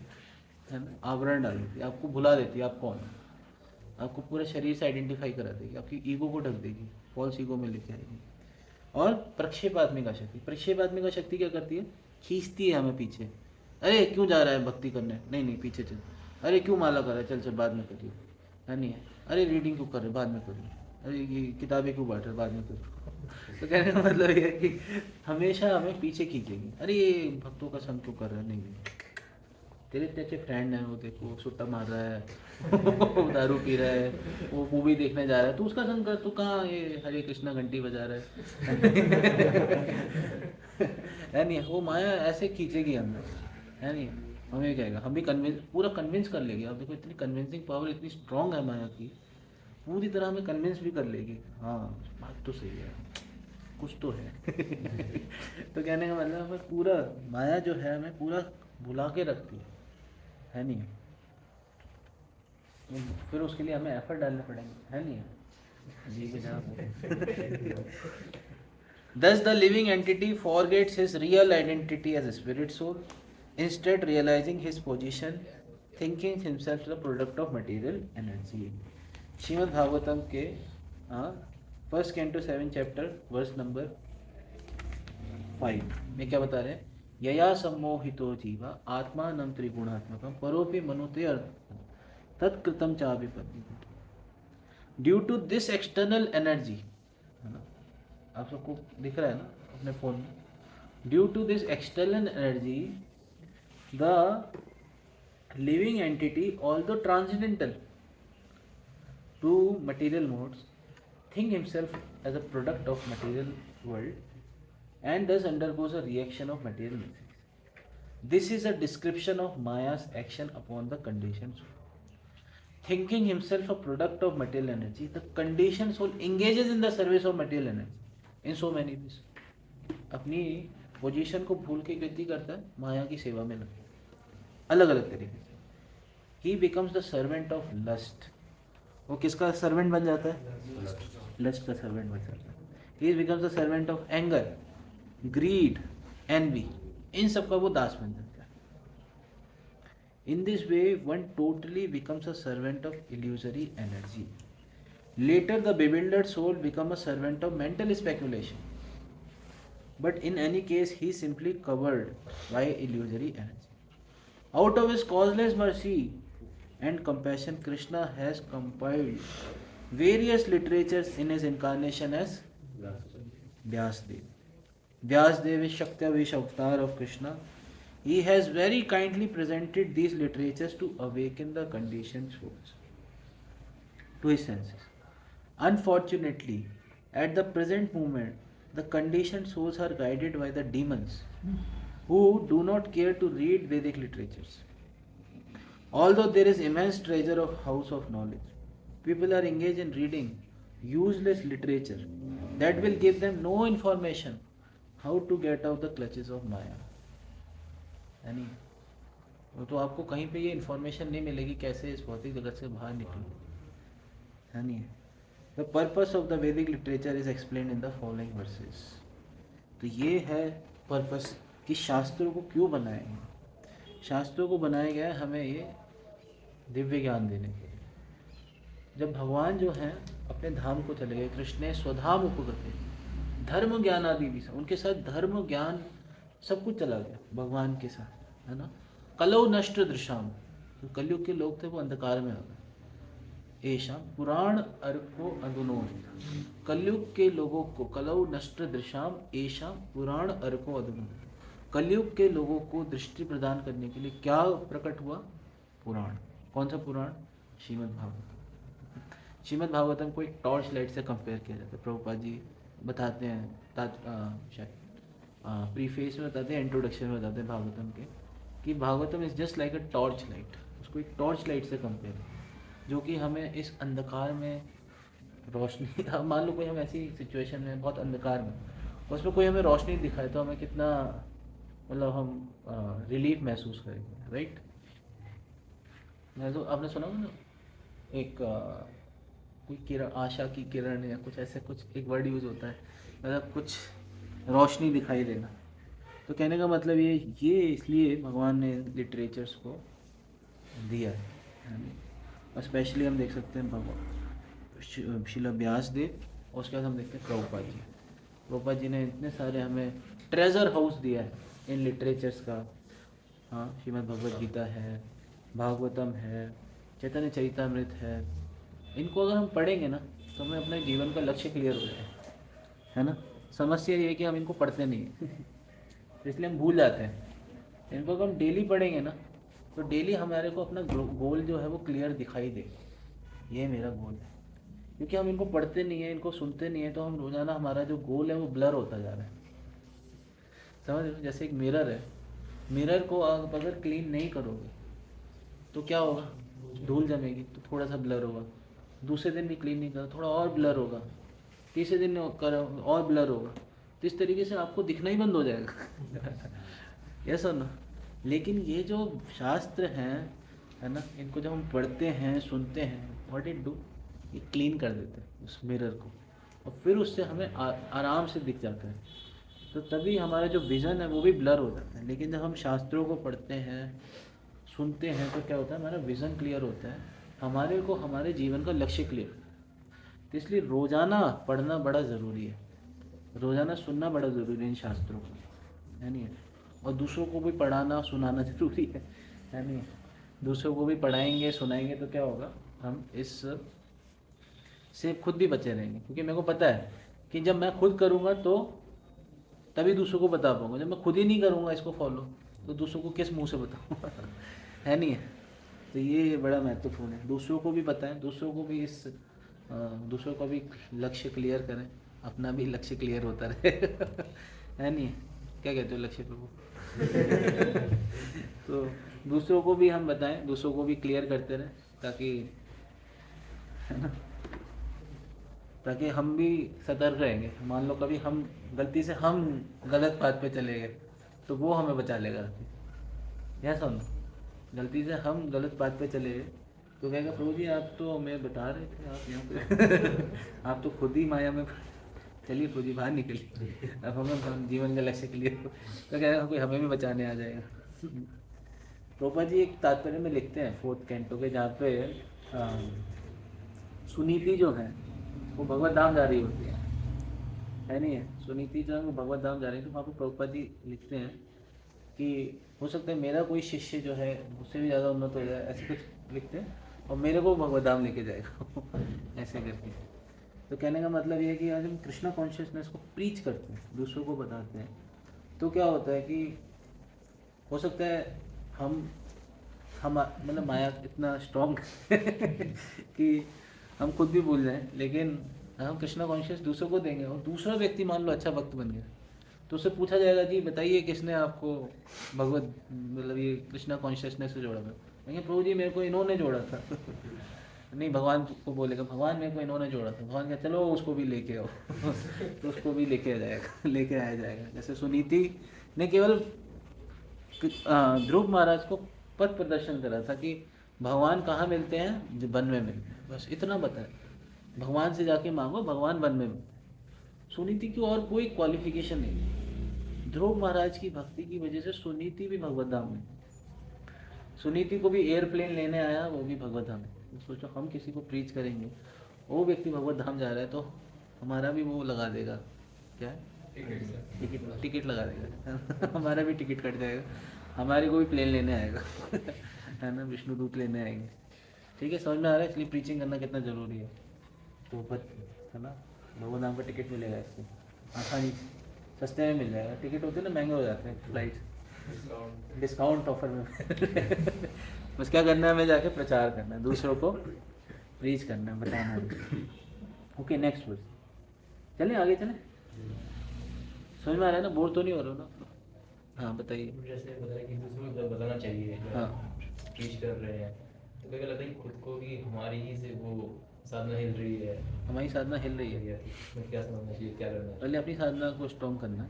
Speaker 1: है ना, आवरण डाल देती है, आपको भुला देती है आप कौन हो, आपको पूरे शरीर से आइडेंटिफाई करा देगी, आपकी ईगो को ढक देगी, फॉल्स ईगो में लेके आएगी। और प्रक्षेपात्मिका शक्ति, प्रक्षेपात्मिका शक्ति क्या करती है? खींचती है हमें पीछे। अरे क्यों जा रहा है भक्ति करने, नहीं नहीं पीछे चल। अरे क्यों माला कर रहा है, चल चल बाद में करिए, है नहीं है। अरे रीडिंग क्यों कर रहे, बाद में करिए। अरे ये किताबें क्यों बांट रहे, बाद में करिए। तो कहने का मतलब ये है कि हमेशा हमें पीछे खींचेगी। अरे ये भक्तों का संग क्यों कर रहा है, नहीं नहीं, तेरे इतने अच्छे फ्रेंड हैं, वो देखो सुट्टा मार रहा है दारू पी रहा है, वो मूवी देखने जा रहा है, तू उसका संग कर, तू कहाँ ये हरे कृष्णा घंटी बजा रहा है नहीं। वो माया ऐसे खींचेगी हमें, है नहीं। हमें क्या, हम भी पूरा कन्विंस कर लेगी। आप देखो इतनी कन्विंसिंग पावर इतनी स्ट्रांग है माया की, पूरी तरह हमें कन्विंस भी कर लेगी। हाँ बात तो सही है, कुछ तो है तो कहने का मतलब हमें पूरा, माया जो है हमें पूरा भुला के रखती है नहीं। फिर उसके लिए हमें एफर्ट डालने पड़ेंगे, है नहीं। जी जनाब। Thus the living entity forgets his real identity as a spirit soul, instead realizing his position, thinking himself the product of material energy. Shrimad Bhagavatam के 1 Canto 7 chapter verse number 5 में क्या बता रहे हैं? यया सम्मोहितो जीवा आत्मानं त्रिगुणात्मकं परोपि मनुते तत्कृतं चाभिपत्ति। Due to this external energy, आप सबको दिख रहा है ना अपने फोन में, due to this external energy the living entity although transcendental to material modes think himself as a product of material world and thus undergoes a reaction of material messages. This is a description of Maya's action upon the conditioned soul. Thinking himself a product of material energy, the conditioned soul engages in the service of material energy in so many ways. अपनी position को भूल के कृति करता है, माया की सेवा में लगता है अलग अलग तरीके से। He becomes the servant of lust. वो किसका सर्वेंट बन जाता है? लस्ट का सर्वेंट बन जाता है। He becomes the servant of anger, greed, envy, इन सब का वो दास बन जाता है। In this way one totally becomes a servant of illusory energy. Later द bewildered soul become a servant of mental speculation, but in any case he simply covered by illusory energy. Out of his causeless mercy and compassion, Krishna has compiled various literatures in his incarnation as Vyasdev. Vyasdev is Shaktavish avatar of Krishna. He has very kindly presented these literatures to awaken the conditioned souls to his senses. Unfortunately, at the present moment, the conditioned souls are guided by the demons who do not care to read Vedic literatures. Although there is immense treasure of house of knowledge, people are engaged in reading useless literature that will give them no information how to get out the clutches of Maya. यानी वो तो आपको कहीं पे ये information नहीं मिलेगी कैसे इस भौतिक जगत से बाहर निकले, है नहीं। The purpose of the Vedic literature is explained in the following verses. तो ये है पर्पस कि शास्त्रों को क्यों बनाया गया। शास्त्रों को बनाया गया है हमें ये दिव्य ज्ञान देने के लिए। जब भगवान जो हैं अपने धाम को चले गए, कृष्ण स्वधाम उपगते, धर्म ज्ञान आदि भी सब उनके साथ, धर्म ज्ञान सब कुछ चला गया भगवान के साथ, है ना। कलौ नष्ट दृशाम, तो कलयुग के लोग थे वो अंधकार में आ गए। ऐशा पुराण अर्को अधुनो, कलयुग के लोगों को, कलौ नष्ट दृशाम ऐशा पुराण अर्को अधुनो, कलयुग के लोगों को दृष्टि प्रदान करने के लिए क्या प्रकट हुआ? पुराण। कौन सा पुराण? श्रीमद् भागवतम। श्रीमद् भागवतम को एक टॉर्च लाइट से कंपेयर किया जाता है। प्रभुपाद जी बताते हैं, शायद प्रीफेस में बताते हैं, इंट्रोडक्शन में बताते हैं भागवतम के, कि Bhagavatam is just like a torch light. उसको एक टॉर्च लाइट से कंपेयर, जो कि हमें इस अंधकार में रोशनी, मान लो कोई हम ऐसी सिचुएशन में बहुत अंधकार में, उसमें कोई हमें रोशनी दिखाए तो हमें कितना मतलब हम रिलीफ महसूस करेंगे, राइट। मैं तो आपने सुना होगा ना, एक कोई किरण, आशा की किरण या कुछ ऐसे कुछ एक वर्ड यूज़ होता है, मतलब कुछ रोशनी दिखाई देना। तो कहने का मतलब ये इसलिए भगवान ने लिटरेचर्स को दिया है ना। स्पेशली हम देख सकते हैं भगवान शिला व्यास देव, और उसके बाद हम देखते हैं प्रभुपाद जी। प्रभुपाद जी ने इतने सारे हमें ट्रेजर हाउस दिया है इन लिटरेचर्स का। हाँ, श्रीमद् भगवद गीता है, भागवतम है, चैतन्य चरितामृत है। इनको अगर हम पढ़ेंगे ना तो हमें अपने जीवन का लक्ष्य क्लियर हो जाए, है ना। समस्या ये है कि हम इनको पढ़ते नहीं हैं इसलिए हम भूल जाते हैं। इनको अगर हम डेली पढ़ेंगे ना तो डेली हमारे को अपना गोल जो है वो क्लियर दिखाई दे, ये मेरा गोल है। क्योंकि हम इनको पढ़ते नहीं हैं, इनको सुनते नहीं हैं, तो हम रोज़ाना हमारा जो गोल है वो ब्लर होता जा रहा है। समझ रहे हो? जैसे एक मिरर है, मिरर को आप अगर क्लीन नहीं करोगे तो क्या होगा, धूल जमेगी तो थोड़ा सा ब्लर होगा। दूसरे दिन भी क्लीन नहीं करो, थोड़ा और ब्लर होगा। तीसरे दिन करो और ब्लर होगा। तो इस तरीके से आपको दिखना ही बंद हो जाएगा यस और नो। लेकिन ये जो शास्त्र हैं, है ना, इनको जब हम पढ़ते हैं, सुनते हैं, व्हाट इट डू, ये क्लीन कर देते हैं उस मिरर को, और फिर उससे हमें आराम से दिख जाता है। तो तभी हमारा जो विज़न है वो भी ब्लर हो जाता है। लेकिन जब हम शास्त्रों को पढ़ते हैं, सुनते हैं, तो क्या होता है, हमारा विज़न क्लियर होता है, हमारे को हमारे जीवन का लक्ष्य क्लियर। तो इसलिए रोज़ाना पढ़ना बड़ा ज़रूरी है, रोज़ाना सुनना बड़ा ज़रूरी है इन शास्त्रों को, है नहीं। और दूसरों को भी पढ़ाना सुनाना ज़रूरी है नहीं। दूसरों को भी पढ़ाएंगे सुनाएंगे तो क्या होगा, हम इस से खुद भी बचे रहेंगे। क्योंकि मेरे को पता है कि जब मैं खुद करूँगा तो तभी दूसरों को बता पाऊँगा। जब मैं खुद ही नहीं करूँगा इसको फॉलो, तो दूसरों को किस मुंह से बताऊँगा है नहीं है। तो ये बड़ा महत्वपूर्ण है, दूसरों को भी बताएं, दूसरों को भी दूसरों का भी लक्ष्य क्लियर करें, अपना भी लक्ष्य क्लियर होता रहे है नहीं। क्या कहते हो लक्ष्य प्रभु तो दूसरों को भी हम बताएं, दूसरों को भी क्लियर करते रहें, ताकि, है ना, ताकि हम भी सतर्क रहेंगे। मान लो कभी हम गलती से हम गलत बात पे चले गए तो वो हमें बचा लेगा। यह सुन, गलती से हम गलत बात पे चले गए तो कहेगा प्रभु जी आप तो हमें बता रहे थे, आप यहाँ पे आप तो खुद ही माया में, चलिए प्रभु जी बाहर निकलिए, अब हमें जीवन का लक्ष्य के लिए तो कहेगा कोई हमें भी बचाने आ जाएगा। प्रभुपाद जी एक तात्पर्य में लिखते हैं 4th कैंटो के, जहाँ पे सुनीति जो है वो भगवत धाम जा रही होती है नहीं है। सुनीति जो है वो भगवत धाम जा रही है, तो वहाँ पर प्रभुपाद जी लिखते हैं कि हो सकता है मेरा कोई शिष्य जो है उससे भी ज़्यादा उन्नत हो जाए, ऐसे कुछ लिखते हैं, और मेरे को भगवत धाम लेके जाएगा ऐसे करके। तो कहने का मतलब ये है कि आज हम कृष्णा कॉन्शियसनेस को प्रीच करते हैं, दूसरों को बताते हैं, तो क्या होता है कि हो सकता है हम मतलब माया इतना स्ट्रॉन्ग कि हम खुद भी भूल जाएं, लेकिन हम कृष्णा कॉन्शियस दूसरों को देंगे, और दूसरा व्यक्ति मान लो अच्छा भक्त बन गया तो उससे पूछा जाएगा जी बताइए किसने आपको भगवत मतलब ये कृष्णा कॉन्शियसनेस से जोड़ा था। लेकिन प्रभु जी मेरे को इन्होंने जोड़ा था नहीं, भगवान को बोलेगा भगवान मेरे को इन्होंने जोड़ा था। भगवान क्या, चलो उसको भी लेके आओ तो उसको भी लेके आ जाएगा, लेके आया जाएगा। जैसे सुनीति ने केवल ध्रुव महाराज को पथ प्रदर्शन करा था कि भगवान कहाँ मिलते हैं, जो वन में मिलते हैं, बस इतना बताया। भगवान से जाके मांगो, भगवान वन में। सुनीति की और कोई क्वालिफिकेशन नहीं। ध्रुव महाराज की भक्ति की वजह से सुनीति भी भगवत धाम में, सुनीति को भी एयरप्लेन लेने आया, वो भी भगवत धाम में। सोचो हम किसी को प्रीच करेंगे, वो व्यक्ति भगवत धाम जा रहा है, तो हमारा भी वो लगा देगा, क्या है, टिकट लगा देगा हमारा भी टिकट कट जाएगा, हमारे को भी प्लेन लेने आएगा है ना, विष्णु दूत लेने आएंगे। ठीक है, समझ में आ रहा है। इसलिए प्रीचिंग करना कितना ज़रूरी है। तो है ना, भगवत धाम का टिकट मिलेगा इससे आसानी, सस्ते में मिल जाएगा। टिकट होते हैं ना महंगे हो जाते हैं, फ्लाइट डिस्काउंट ऑफर में बस क्या करना है, हमें जाके प्रचार करना है, दूसरों को प्रीच करना है, बताना है। ओके, नेक्स्ट वर्ड, चलें आगे चलें। समझ में आ रहा है ना, बोर तो नहीं हो रहा ना? हाँ बताइए।
Speaker 3: जैसे बताया कि दूसरों को बताना चाहिए,
Speaker 1: हाँ,
Speaker 3: प्रीच कर रहे हैं, तो क्या लगता है कि खुद को भी हमारी ही से वो साधना हिल रही है,
Speaker 1: हमारी साधना हिल रही है।
Speaker 3: इसमें क्या समझना चाहिए, क्या करना चाहिए?
Speaker 1: पहले अपनी साधना को स्ट्रॉन्ग करना है,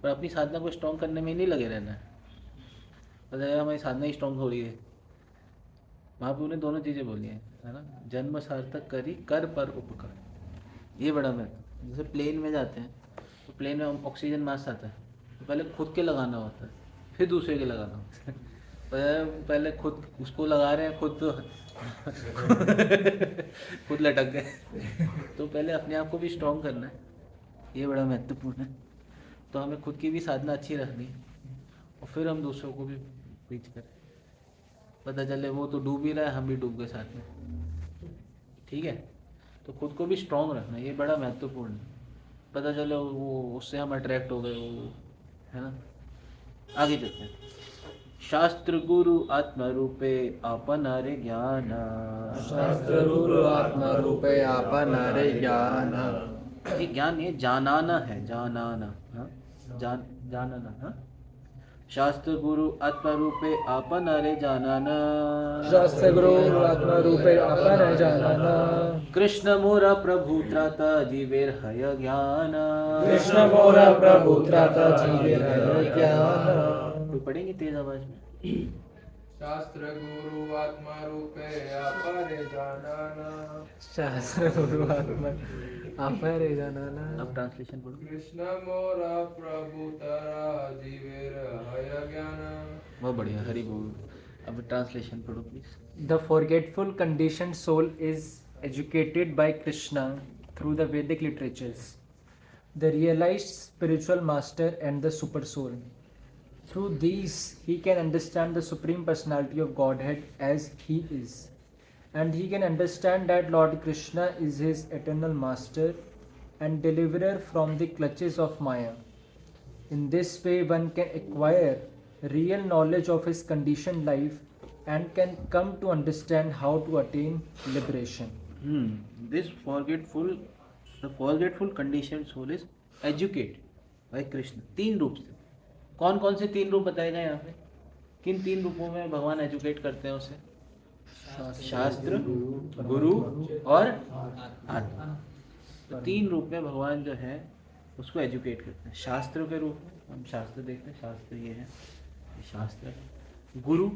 Speaker 1: पर अपनी साधना को स्ट्रॉन्ग करने में ही नहीं लगे रहना है। पता है हमारी साधना ही स्ट्रॉन्ग हो रही है। महाप्रभु ने दोनों चीज़ें बोली हैं, है ना, जन्म सार्थक करी कर पर उपकार, ये बड़ा महत्व। जैसे प्लेन में जाते हैं तो प्लेन में ऑक्सीजन मास्क आता है, तो पहले खुद के लगाना होता है, फिर दूसरे के लगाना होता है। पहले खुद उसको लगा रहे हैं, खुद तो खुद लटक गए। तो पहले अपने आप को भी स्ट्रॉन्ग करना है, ये बड़ा महत्वपूर्ण है। तो हमें खुद की भी साधना अच्छी रखनी है और फिर हम दूसरों को भी रीच करें। पता चले वो तो डूब ही रहा है, हम भी डूब गए साथ में, ठीक है। तो खुद को भी स्ट्रॉन्ग रखना, ये बड़ा महत्वपूर्ण है। पता चले वो उससे हम अट्रैक्ट हो गए, वो है ना। आगे चलते हैं। शास्त्र गुरु आत्मा रूपे आपन हरे ज्ञान,
Speaker 2: शास्त्र गुरु आत्मा रूपे आपन हरे ज्ञान।
Speaker 1: ये ज्ञान ये जानाना है, जानाना, हाँ, जानना, हाँ। शास्त्र गुरु आत्मा रूपे आपन हरे जानाना,
Speaker 2: शास्त्र गुरु आत्मा रूपे आपन हरे जानाना।
Speaker 1: कृष्ण मोरा प्रभु त्राता जीवेर हय ज्ञान,
Speaker 2: कृष्ण मोरा प्रभु त्राता जीवेर हय ज्ञान।
Speaker 1: कोई पढ़ेंगे तेज आवाज में?
Speaker 4: शास्त्र गुरु आत्मा रूपे अपरे जानाना,
Speaker 2: शास्त्र गुरु आत्मा आपन हरे जानाना।
Speaker 1: अब ट्रांसलेशन पढ़ो।
Speaker 4: कृष्ण मोरा प्रभु तारा जीवेर हय ज्ञान।
Speaker 1: बहुत बढ़िया, हरि बोल। अब ट्रांसलेशन पढ़ो please.
Speaker 2: The forgetful conditioned soul is educated by Krishna through the Vedic literatures, the realized spiritual master and the super soul. Through these, he can understand the Supreme Personality of Godhead as he is, and he can understand that Lord Krishna is his eternal master and deliverer from the clutches of Maya. In this way, one can acquire real knowledge of his conditioned life and can come to understand how to attain liberation.
Speaker 1: This the forgetful conditioned soul is educated by Krishna। तीन रूप से। कौन कौन से तीन रूप बताए गए यहाँ पे? किन तीन रूपों में भगवान एजुकेट करते हैं उसे? शास्त्र, गुरु और आत्मा। तो तीन रूप में भगवान जो है उसको एजुकेट करते हैं। शास्त्र के रूप में हम शास्त्र देखते हैं, शास्त्र ये है, ये शास्त्र है। गुरु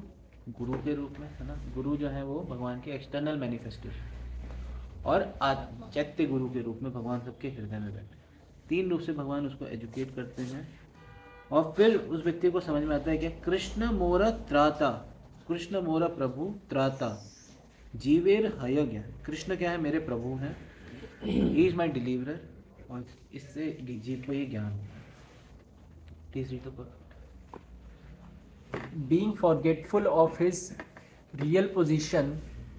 Speaker 1: के रूप में, है ना, गुरु जो है वो भगवान के एक्सटर्नल मैनिफेस्टेशन। और आत्मा चैत्य गुरु के रूप में भगवान सबके हृदय में बैठे। तीन रूप से भगवान उसको एजुकेट करते हैं और फिर उस व्यक्ति को समझ में आता है कि कृष्ण मोरा त्राता, कृष्ण मोरा प्रभु त्राता जीवेर हय ज्ञान। कृष्ण क्या है? मेरे प्रभु हैं, ही इज माई डिलीवरर, और इससे जीव को ये ज्ञान होता है। Please read the book.
Speaker 2: Being forgetful of his real position,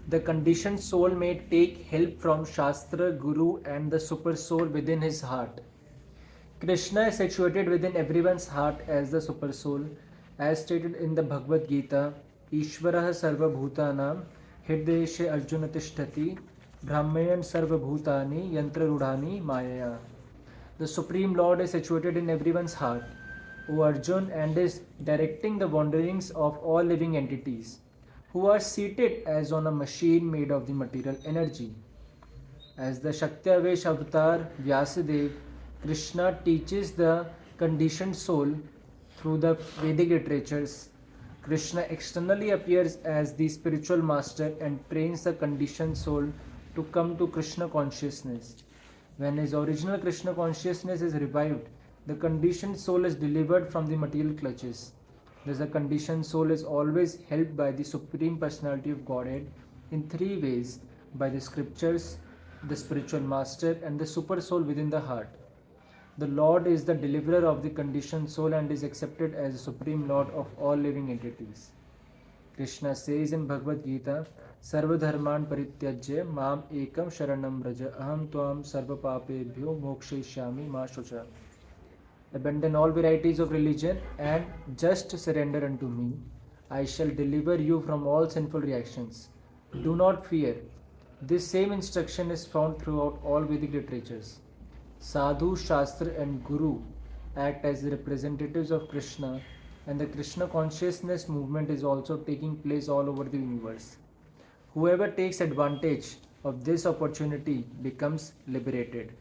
Speaker 2: the conditioned soul may take help from Shastra, Guru, and the super soul within his heart. Krishna is situated within everyone's heart as the super soul, as stated in the Bhagavad Gita. Ishvarah sarva bhutanam hridayeshe arjuna tishtati brahmayan sarva bhutani yantra rudhani mayaya. The Supreme Lord is situated in everyone's heart, O Arjun, and is directing the wanderings of all living entities, who are seated as on a machine made of the material energy. As the Shakti-Avesh avatar Vyasadeva, Krishna teaches the conditioned soul through the Vedic literatures. Krishna externally appears as the spiritual master and trains the conditioned soul to come to Krishna consciousness. When his original Krishna consciousness is revived, the conditioned soul is delivered from the material clutches. Thus, the conditioned soul is always helped by the Supreme Personality of Godhead in three ways: by the scriptures, the spiritual master, and the super soul within the heart. The Lord is the deliverer of the conditioned soul and is accepted as the Supreme Lord of all living entities. Krishna says in Bhagavad Gita, Sarva dharman parityajya mam ekam sharanam braja aham tvam sarva papebhyo mokshayishyami ma shucha. Abandon all varieties of religion and just surrender unto me. I shall deliver you from all sinful reactions. Do not fear. This same instruction is found throughout all Vedic literatures. Sadhu, Shastra and Guru act as the representatives of Krishna, and the Krishna consciousness movement is also taking place all over the universe. Whoever takes advantage of this opportunity becomes liberated.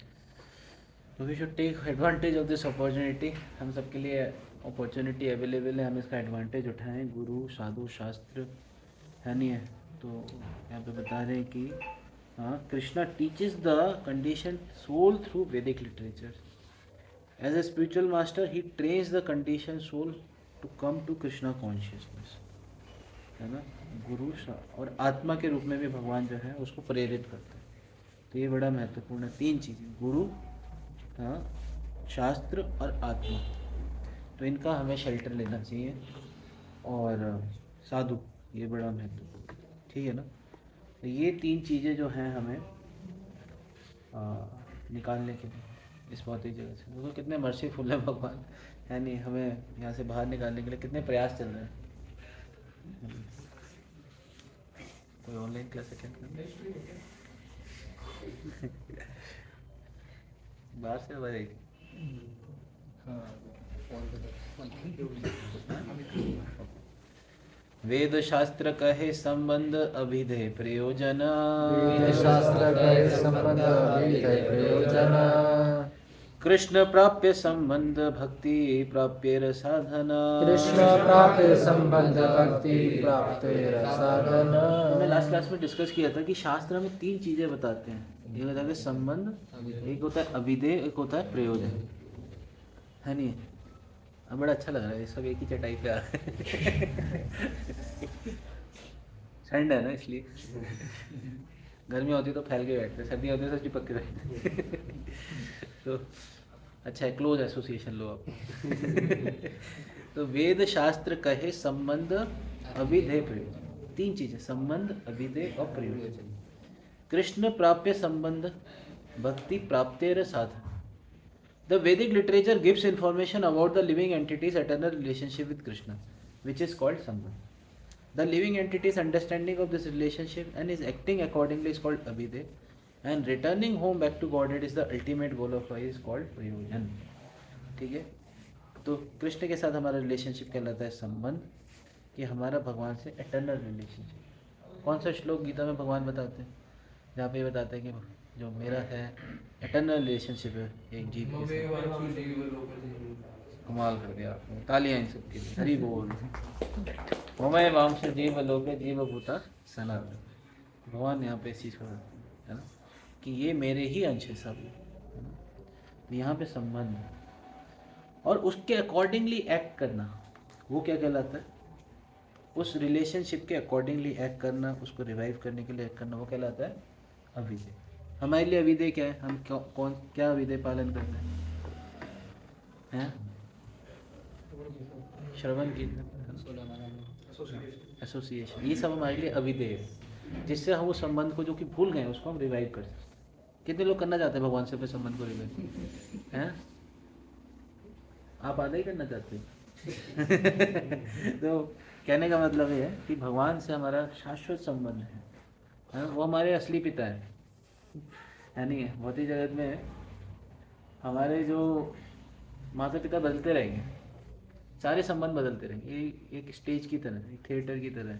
Speaker 1: तो we should take advantage of this opportunity. हम सबके लिए opportunity available है, हम इसका advantage उठाएं। गुरु साधु शास्त्र है नहीं है, तो यहाँ पे बता रहे हैं कि हाँ, Krishna teaches the condition soul through Vedic literature. As a spiritual master he trains the condition soul to come to Krishna consciousness, है ना। गुरु और आत्मा के रूप में भी भगवान जो है उसको प्रेरित करते हैं। तो ये बड़ा महत्वपूर्ण है, तीन चीज़ें, गुरु, हाँ, शास्त्र और आत्मा। तो इनका हमें शेल्टर लेना चाहिए। और साधु, ये बड़ा महत्वपूर्ण, ठीक है ना। तो ये तीन चीज़ें जो हैं हमें निकालने के लिए इस भौतिक जगह से, वो कितने मर्सीफुल है भगवान, है नहीं। हमें यहाँ से बाहर निकालने के लिए कितने प्रयास चल रहे हैं। कोई ऑनलाइन क्लास अटेंड करना बाहर से बाहर एक वेद शास्त्र कहे संबंध अभिधेय प्रयोजन,
Speaker 2: वेद शास्त्र कहे संबंध अभिधेय प्रयोजन,
Speaker 1: कृष्ण प्राप्य संबंध भक्ति प्राप्य साधन,
Speaker 2: कृष्ण प्राप्य संबंध भक्ति प्राप्य साधन।
Speaker 1: हमने लास्ट क्लास में डिस्कस किया था कि शास्त्र हमें तीन चीजें बताते हैं। एक होता है संबंध, एक होता है अभिधेय, एक होता है प्रयोजन, है नहीं। अब बड़ा अच्छा लग रहा है, सब एक ही चटाई पे आ रहे हैं। ठंड है ना, इसलिए गर्मी होती तो फैल के बैठते, सर्दी होती तो चिपक के बैठते। तो अच्छा है, क्लोज एसोसिएशन लो आप। तो वेद शास्त्र कहे संबंध अभिधेय प्रयोजन, तीन चीजें, संबंध अभिधेय और प्रयोजन। कृष्ण प्राप्य संबंध भक्ति प्राप्तेर साधन। The Vedic literature gives information about the living entity's eternal relationship with Krishna, which is called Sambandh. The living entity's understanding of this relationship and is acting accordingly is called Abhidev, and returning home back to Godhead is the ultimate goal of life, is called Prayojan. ठीक है, तो कृष्ण के साथ हमारा relationship कहलाता है संबंध, कि हमारा भगवान से एटर्नल रिलेशनशिप। कौन सा श्लोक गीता में भगवान बताते हैं जहाँ पे बताते हैं कि जो मेरा है एटर्नल रिलेशनशिप है एक जीव के साथ। कमाल कर दिया आपने, तालियां इन सबके लिए, हरि बोल। ममय वांश जीव लोके जीव भूता सनातन। भगवान यहाँ पे इस चीज़ को है ना, कि ये मेरे ही अंश है सब, है ना। तो यहाँ पे संबंध है, और उसके अकॉर्डिंगली एक्ट करना, वो क्या कहलाता है, उस रिलेशनशिप के अकॉर्डिंगली एक्ट करना, उसको रिवाइव करने के लिए एक्ट करना, वो कहलाता है अभिधेय। हमारे लिए अभिधेय क्या है, हम क्या अभिधेय पालन करते हैं? श्रवण कीर्तन, एसोसिएशन, ये सब हमारे लिए अभिधेय है, जिससे हम उस संबंध को जो कि भूल गए उसको हम रिवाइव कर सकते। कितने लोग करना चाहते हैं भगवान से अपने संबंध को रिवाइव, हैं? आप आधा ही करना चाहते हैं। तो कहने का मतलब ये है कि भगवान से हमारा शाश्वत संबंध है, वो हमारे असली पिता है नहीं है। भौतिक जगत में हमारे जो माता पिता बदलते रहेंगे, सारे संबंध बदलते रहेंगे, ये एक स्टेज की तरह, एक थिएटर की तरह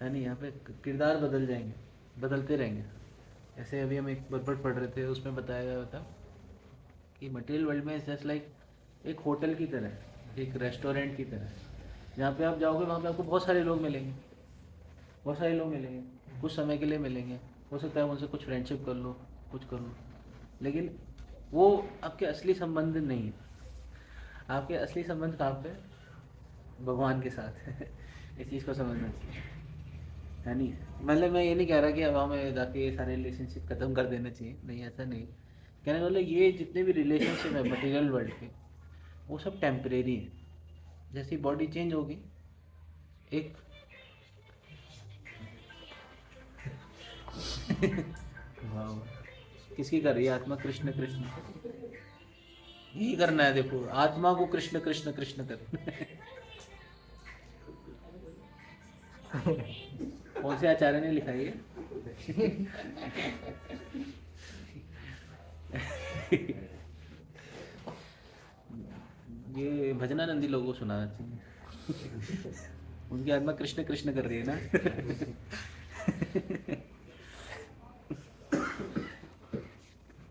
Speaker 1: है नहीं। यहाँ पे किरदार बदल जाएंगे, बदलते रहेंगे। ऐसे अभी हम एक बरपट पढ़ रहे थे, उसमें बताया गया था कि मटेरियल वर्ल्ड में जस्ट लाइक एक होटल की तरह, एक रेस्टोरेंट की तरह, जहाँ पे आप जाओगे वहाँ पे आपको बहुत सारे लोग मिलेंगे, बहुत सारे लोग मिलेंगे, कुछ समय के लिए मिलेंगे। हो सकता है उनसे कुछ फ्रेंडशिप कर लो, कुछ कर लो, लेकिन वो आपके असली संबंध नहीं है। आपके असली संबंध कहाँ पे? भगवान के साथ है। इस चीज़ को समझना चाहिए, है नहीं। मतलब मैं ये नहीं कह रहा कि अब हमें जाके ये सारे रिलेशनशिप ख़त्म कर देना चाहिए, नहीं, ऐसा नहीं। कहने वाला ये जितने भी रिलेशनशिप है मटेरियल वर्ल्ड के, वो सब टेम्परेरी है। जैसी बॉडी चेंज होगी, एक वाह, किसकी कर रही है आत्मा? कृष्ण कृष्ण, यही करना है। देखो, आत्मा को कृष्ण कृष्ण कृष्ण करना है। कौन से आचार्य ने लिखा है? ये भजनानंदी लोगों को सुनाना चाहिए। उनकी आत्मा कृष्ण कृष्ण कर रही है ना।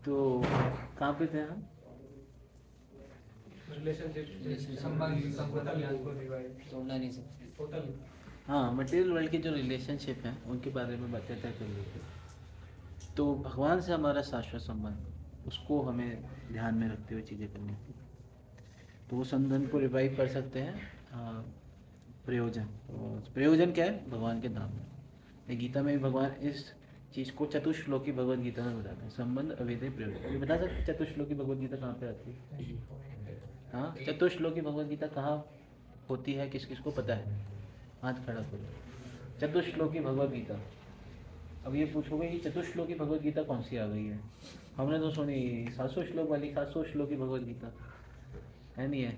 Speaker 1: तो कहाँ पे थे हम?
Speaker 5: रिलेशनशिप
Speaker 2: संबंध ज्ञान को
Speaker 1: तोड़ना नहीं सकते।
Speaker 5: टोटल
Speaker 1: हाँ, मटेरियल वर्ल्ड के जो रिलेशनशिप हैं उनके बारे में बातें तय कर रही थी। तो भगवान से हमारा शाश्वत संबंध, उसको हमें ध्यान में रखते हुए चीज़ें करनी थी। तो वो संबंध को रिवाइव कर सकते हैं प्रयोजन। तो प्रयोजन क्या है? भगवान के धाम में। ये गीता में भी भगवान इस चीज़ को चतुश्लोकी भगवद गीता में बताते हैं, संबंध अविधेय प्रयोजन। ये बता सकते चतुश्लोकी भगवद गीता कहाँ पे आती है? हाँ, चतुश्लोकी भगवद गीता कहाँ होती है? किस किस को पता है? हाथ खड़ा करो। चतुश्लोकी भगवद गीता। अब ये पूछोगे कि चतुश्लोकी भगवद गीता कौन सी आ गई है? हमने तो सुनी 700 श्लोक वाली 700 श्लोकी भगवद गीता है, नहीं है?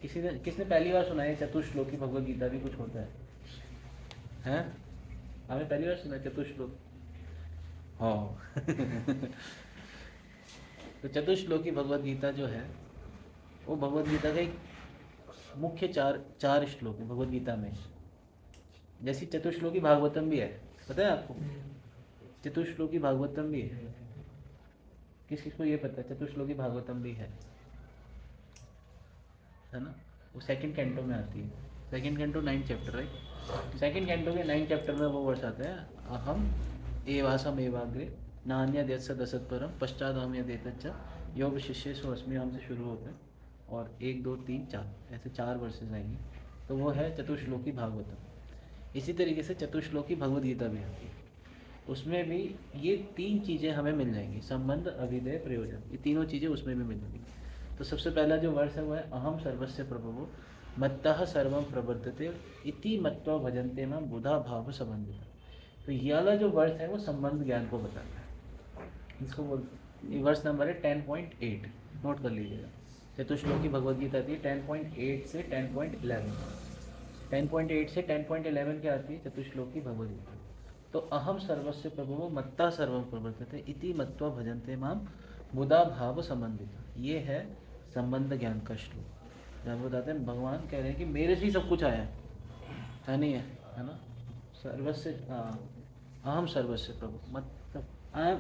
Speaker 1: किसने पहली बार सुना है चतुश्लोकी भगवद गीता भी कुछ होता है? हैं? हमें पहली बार सुना है चतुश्लोक। हाँ तो चतुश्लोकी भगवद गीता जो है वो भगवद गीता का एक मुख्य चार श्लोक है भगवद गीता में। जैसी चतुश्लोकी भागवतम भी है, पता है आपको? चतुश्लोकी भागवतम भी है। किस किस को ये पता है चतुश्लोकी भागवतम भी है ना? वो सेकंड कैंटो में आती है। Second canto 9th chapter, right? Second canto के 9th चैप्टर में वो वर्ष आता है, अहम एवासम एवाग्रे नान्यद्यस्य दशत परम पश्चात अहम यदेतच्च योग शिष्येषु अस्मि, हम से शुरू होते हैं और 1 2 3 4 ऐसे 4 वर्सेस आएंगे। तो वो है चतुश्लोकी भागवतम। इसी तरीके से चतुश्लोकी भगवद गीता भी आती है, उसमें भी ये 3 चीज़ें हमें मिल जाएंगी, संबंध अविधेय प्रयोजन। ये तीनों चीज़ें उसमें भी मिल जाएंगी। तो सबसे पहला जो वर्ष है वो है अहम सर्वस्य प्रभवो मत्तः सर्वं प्रवर्तते इति मत्वा भजन्ते मां बुधा भाव संबंधित। तो ये वाला जो वर्ष है वो संबंध ज्ञान को बताता है। इसको बोलते, ये वर्ष नंबर है 10.8, नोट कर लीजिएगा। चतुश्लोकी भगवद गीता आती है 10.8 से 10.11। 10.8 से 10.11 क्या आती है? चतुश्लोकी भगवद गीता। तो अहम सर्वस्य प्रभवो मत्तः सर्वं प्रवर्तते इति मत्वा भजन्ते मां बुधा भाव संबंधित। ये है संबंध ज्ञान का श्लोक, जहाँ बताते हैं भगवान कह रहे हैं कि मेरे से ही सब कुछ आया है नहीं है ना? सर्वस्य अहम सर्वस्य प्रभु, मतलब I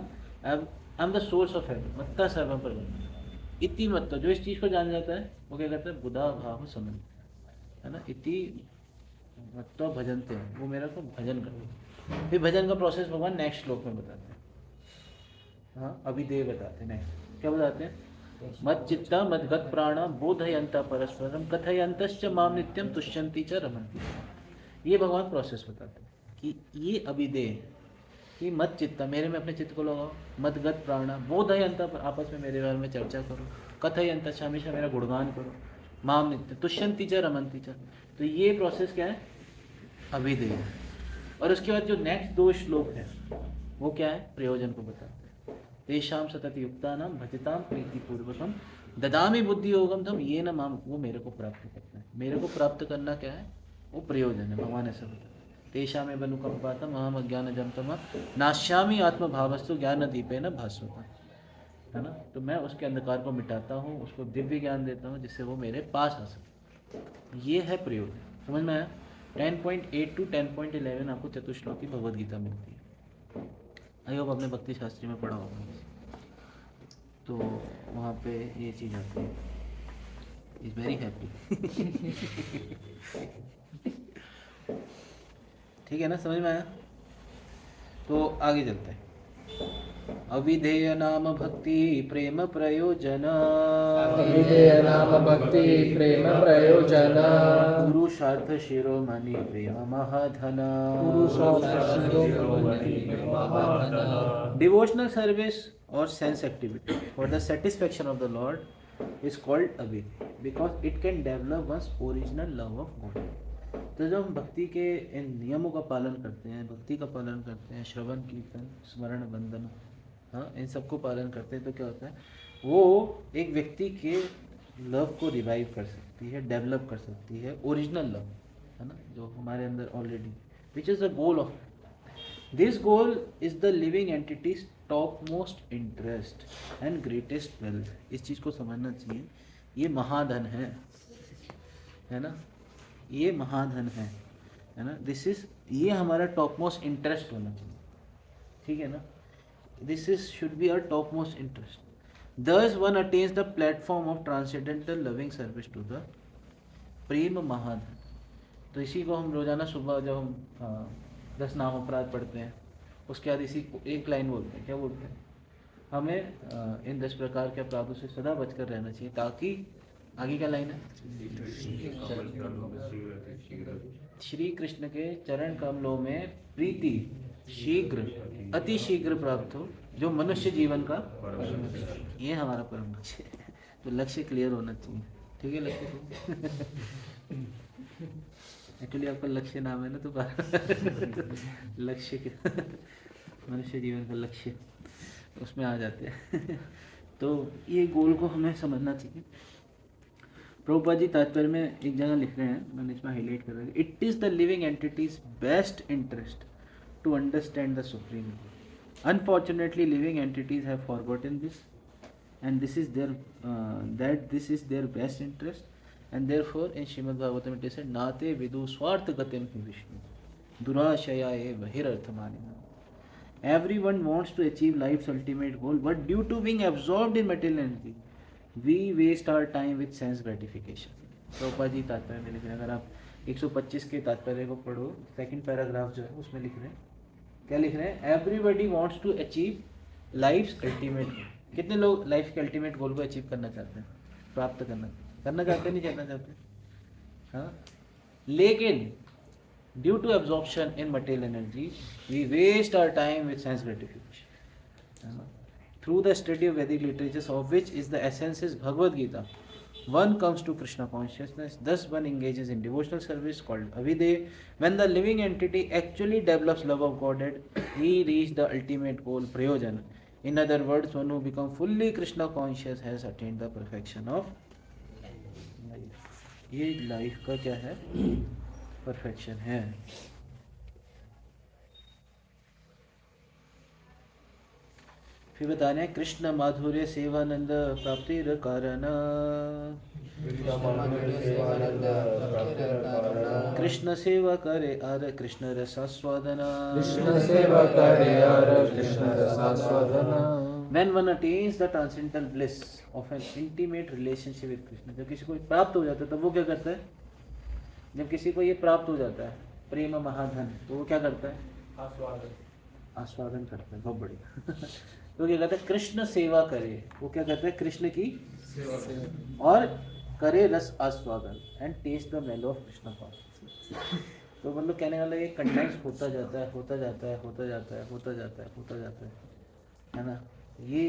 Speaker 1: am the source of health, मत्ता सर्वम प्रभु इति मत्ता। जो इस चीज़ को जान जाता है वो क्या कहता है? बुधा भाव संबंध, है ना? इति मत्वा भजनते हैं, वो मेरा को भजन करते। फिर भजन का प्रोसेस भगवान नेक्स्ट श्लोक में बताते हैं। हाँ, अभिधेय बताते हैं। नेक्स्ट क्या बताते हैं? मत चित्ता मदगत प्राणा बोधयंता परस्परम कथयंतश्च माम नित्यम तुष्यन्ति च रमन्ति। ये भगवान प्रोसेस बताते हैं कि ये अभिधेय कि मत चित्ता, मेरे में अपने चित्त को लगाओ, मदगत प्राणा बोधयंता, आपस में मेरे बारे में चर्चा करो, कथयंतश्च, हमेशा मेरा गुणगान करो, माम नित्य तुष्यन्ति च रमन्ति च। तो ये प्रोसेस क्या है? अभिधेय। और उसके बाद जो नेक्स्ट 2 श्लोक है वो क्या है? प्रयोजन को बताते हैं। तेषां सतति युक्तानां भजतां प्रीतिपूर्वकं ददामि बुद्धि योगम तम ये न माम, वो मेरे को प्राप्त करना है। मेरे को प्राप्त करना क्या है? वो प्रयोजन है। भगवान ऐसा बताते हैं, तेषामेव अनुकंपातम् अहम अज्ञानजं तमः नाश्यामि आत्मभावस्तु ज्ञानदीपेन भास्वता, है ना? तो मैं उसके अंधकार को मिटाता हूँ, उसको दिव्य ज्ञान देता हूँ जिससे वो मेरे पास आ सके। ये है प्रयोजन। समझ में आया? 10.8 to 10.11 आपको चतुश्लोकी भगवद गीता मिलती है। आई होप आपने भक्ति शास्त्री में पढ़ा होगा, तो वहाँ पे ये चीज़ आती है। Is very happy. ठीक है ना? समझ में आया? तो आगे चलते हैं। अविधेय नाम भक्ति प्रेम प्रयोजन,
Speaker 2: अविधेय नाम भक्ति प्रेम प्रयोजन,
Speaker 1: पुरुषार्थ शिरोमणि प्रेम महाधन, डिवोशनल सर्विस और sense activity for the satisfaction of the lord is called अविधेय because it can develop once original love of God. तो जब हम भक्ति के इन नियमों का पालन करते हैं, भक्ति का पालन करते हैं, श्रवण कीर्तन स्मरण वंदन, हाँ, इन सबको पालन करते हैं, तो क्या होता है? वो एक व्यक्ति के लव को रिवाइव कर सकती है, डेवलप कर सकती है, ओरिजिनल लव, है ना, जो हमारे अंदर already, which is the goal of this goal is the living entities top most interest and greatest wealth. इस चीज़ को समझना चाहिए। ये महाधन है ना? ये महाधन है ना? दिस इज, ये हमारा टॉप मोस्ट इंटरेस्ट होना चाहिए, ठीक है ना? This is should be our top most interest. Thus one attains the platform of transcendental loving service to the प्रेम महाधन। तो इसी को हम रोजाना सुबह जब हम 10 नाम अपराध पढ़ते हैं उसके बाद इसी को एक लाइन बोलते हैं, क्या बोलते हैं, हमें इन 10 प्रकार के अपराधों से सदा बचकर रहना चाहिए, ताकि आगे क्या लाइन है, श्री कृष्ण के चरण कमलों में प्रीति शीघ्र अति शीघ्र प्राप्त हो, जो मनुष्य जीवन का ये हमारा परम लक्ष्य है। तो लक्ष्य क्लियर होना चाहिए, ठीक है। लक्ष्य एक्चुअली आपका लक्ष्य नाम है ना, तो लक्ष्य के मनुष्य जीवन का लक्ष्य उसमें आ जाते हैं। तो ये गोल को हमें समझना चाहिए। प्रभुपाद जी तात्पर्य में एक जगह लिख रहे हैं, मैंने इसमें हाईलाइट कर रहा है, it is the living entities best interest to understand the supreme goal. Unfortunately living entities have forgotten this and this is their best interest, and therefore in Srimad Bhagavatam it is said nate vidu swartha gatim hi Vishnu durashaya eva hirarthamanina. Everyone wants to achieve life's ultimate goal, but due to being absorbed in material energy we waste our time with sense gratification. Prabhupada ji तात्पर्य में लिख रहे हैं, अगर आप 125 के तात्पर्य को पढ़ो, सेकंड पैराग्राफ जो है उसमें लिख रहे हैं, क्या लिख रहे हैं, everybody wants to achieve life's ultimate goal. कितने लोग लाइफ के अल्टीमेट गोल को अचीव करना चाहते हैं, प्राप्त करना चाहते नहीं करना चाहते, हाँ। लेकिन due to absorption in material energy we waste our time with sense gratification. Through the study of Vedic literatures of which is the essence is Bhagavad Gita, one comes to Krishna consciousness. Thus one engages in devotional service called Avidev. When the living entity actually develops love of Godhead, he reaches the ultimate goal, Prayojan. In other words, one who becomes fully Krishna conscious has attained the perfection of life. ये life का क्या है, perfection है। फिर बता रहे हैं कृष्ण माधुर्य सेवानंद प्राप्तिर कारण, कृष्ण सेवा करे आर कृष्ण रसास्वादन,
Speaker 2: कृष्ण सेवा करे और कृष्ण रसास्वादन।
Speaker 1: When one attains the transcendental bliss of an intimate relationship with Krishna, जब किसी को प्राप्त हो जाता है तब वो क्या करता है, जब किसी को ये प्राप्त हो जाता है प्रेम महाधन, तो वो क्या करता है, आस्वादन करता है, बहुत बढ़िया। तो क्या कहता है, कृष्ण सेवा करे, वो क्या करता है, कृष्ण की सेवा और करे रस आस्वादन, एंड टेस्ट द मेलो ऑफ कृष्ण कॉन्शियसनेस। तो मतलब कहने वाला ये कंडेंस होता जाता है, होता जाता है, होता जाता है, होता जाता है, होता जाता है ना। ये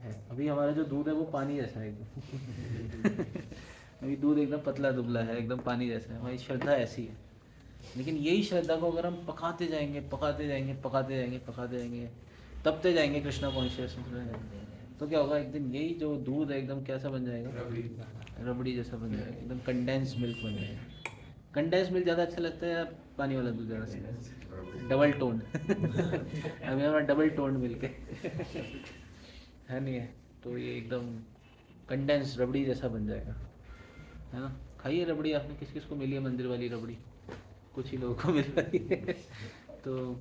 Speaker 1: है, अभी हमारा जो दूध है वो पानी जैसा है एकदम। अभी दूध एकदम पतला दुबला है, एकदम पानी जैसा है। हमारी श्रद्धा ऐसी है, लेकिन यही श्रद्धा को अगर हम पकाते जाएंगे, पकाते जाएंगे, पकाते जाएंगे, पकाते जाएंगे, तबते जाएंगे कृष्णा कॉन्शियसनेस में, तो क्या होगा, एक दिन यही जो दूध है एकदम कैसा बन जाएगा, रबड़ी जैसा बन जाएगा, एकदम कंडेंस मिल्क बन जाएगा। कंडेंस मिल्क ज़्यादा अच्छा लगता है या पानी वाला दूध ज़्यादा अच्छा लगता है? Double tone. अभी हमारा डबल टोन मिल्क है नहीं है, तो ये एकदम कंडेंस रबड़ी जैसा बन जाएगा, है ना। खाइए रबड़ी, आपने किस किस को मिली है मंदिर वाली रबड़ी, कुछ ही लोगों को मिल रही है। तो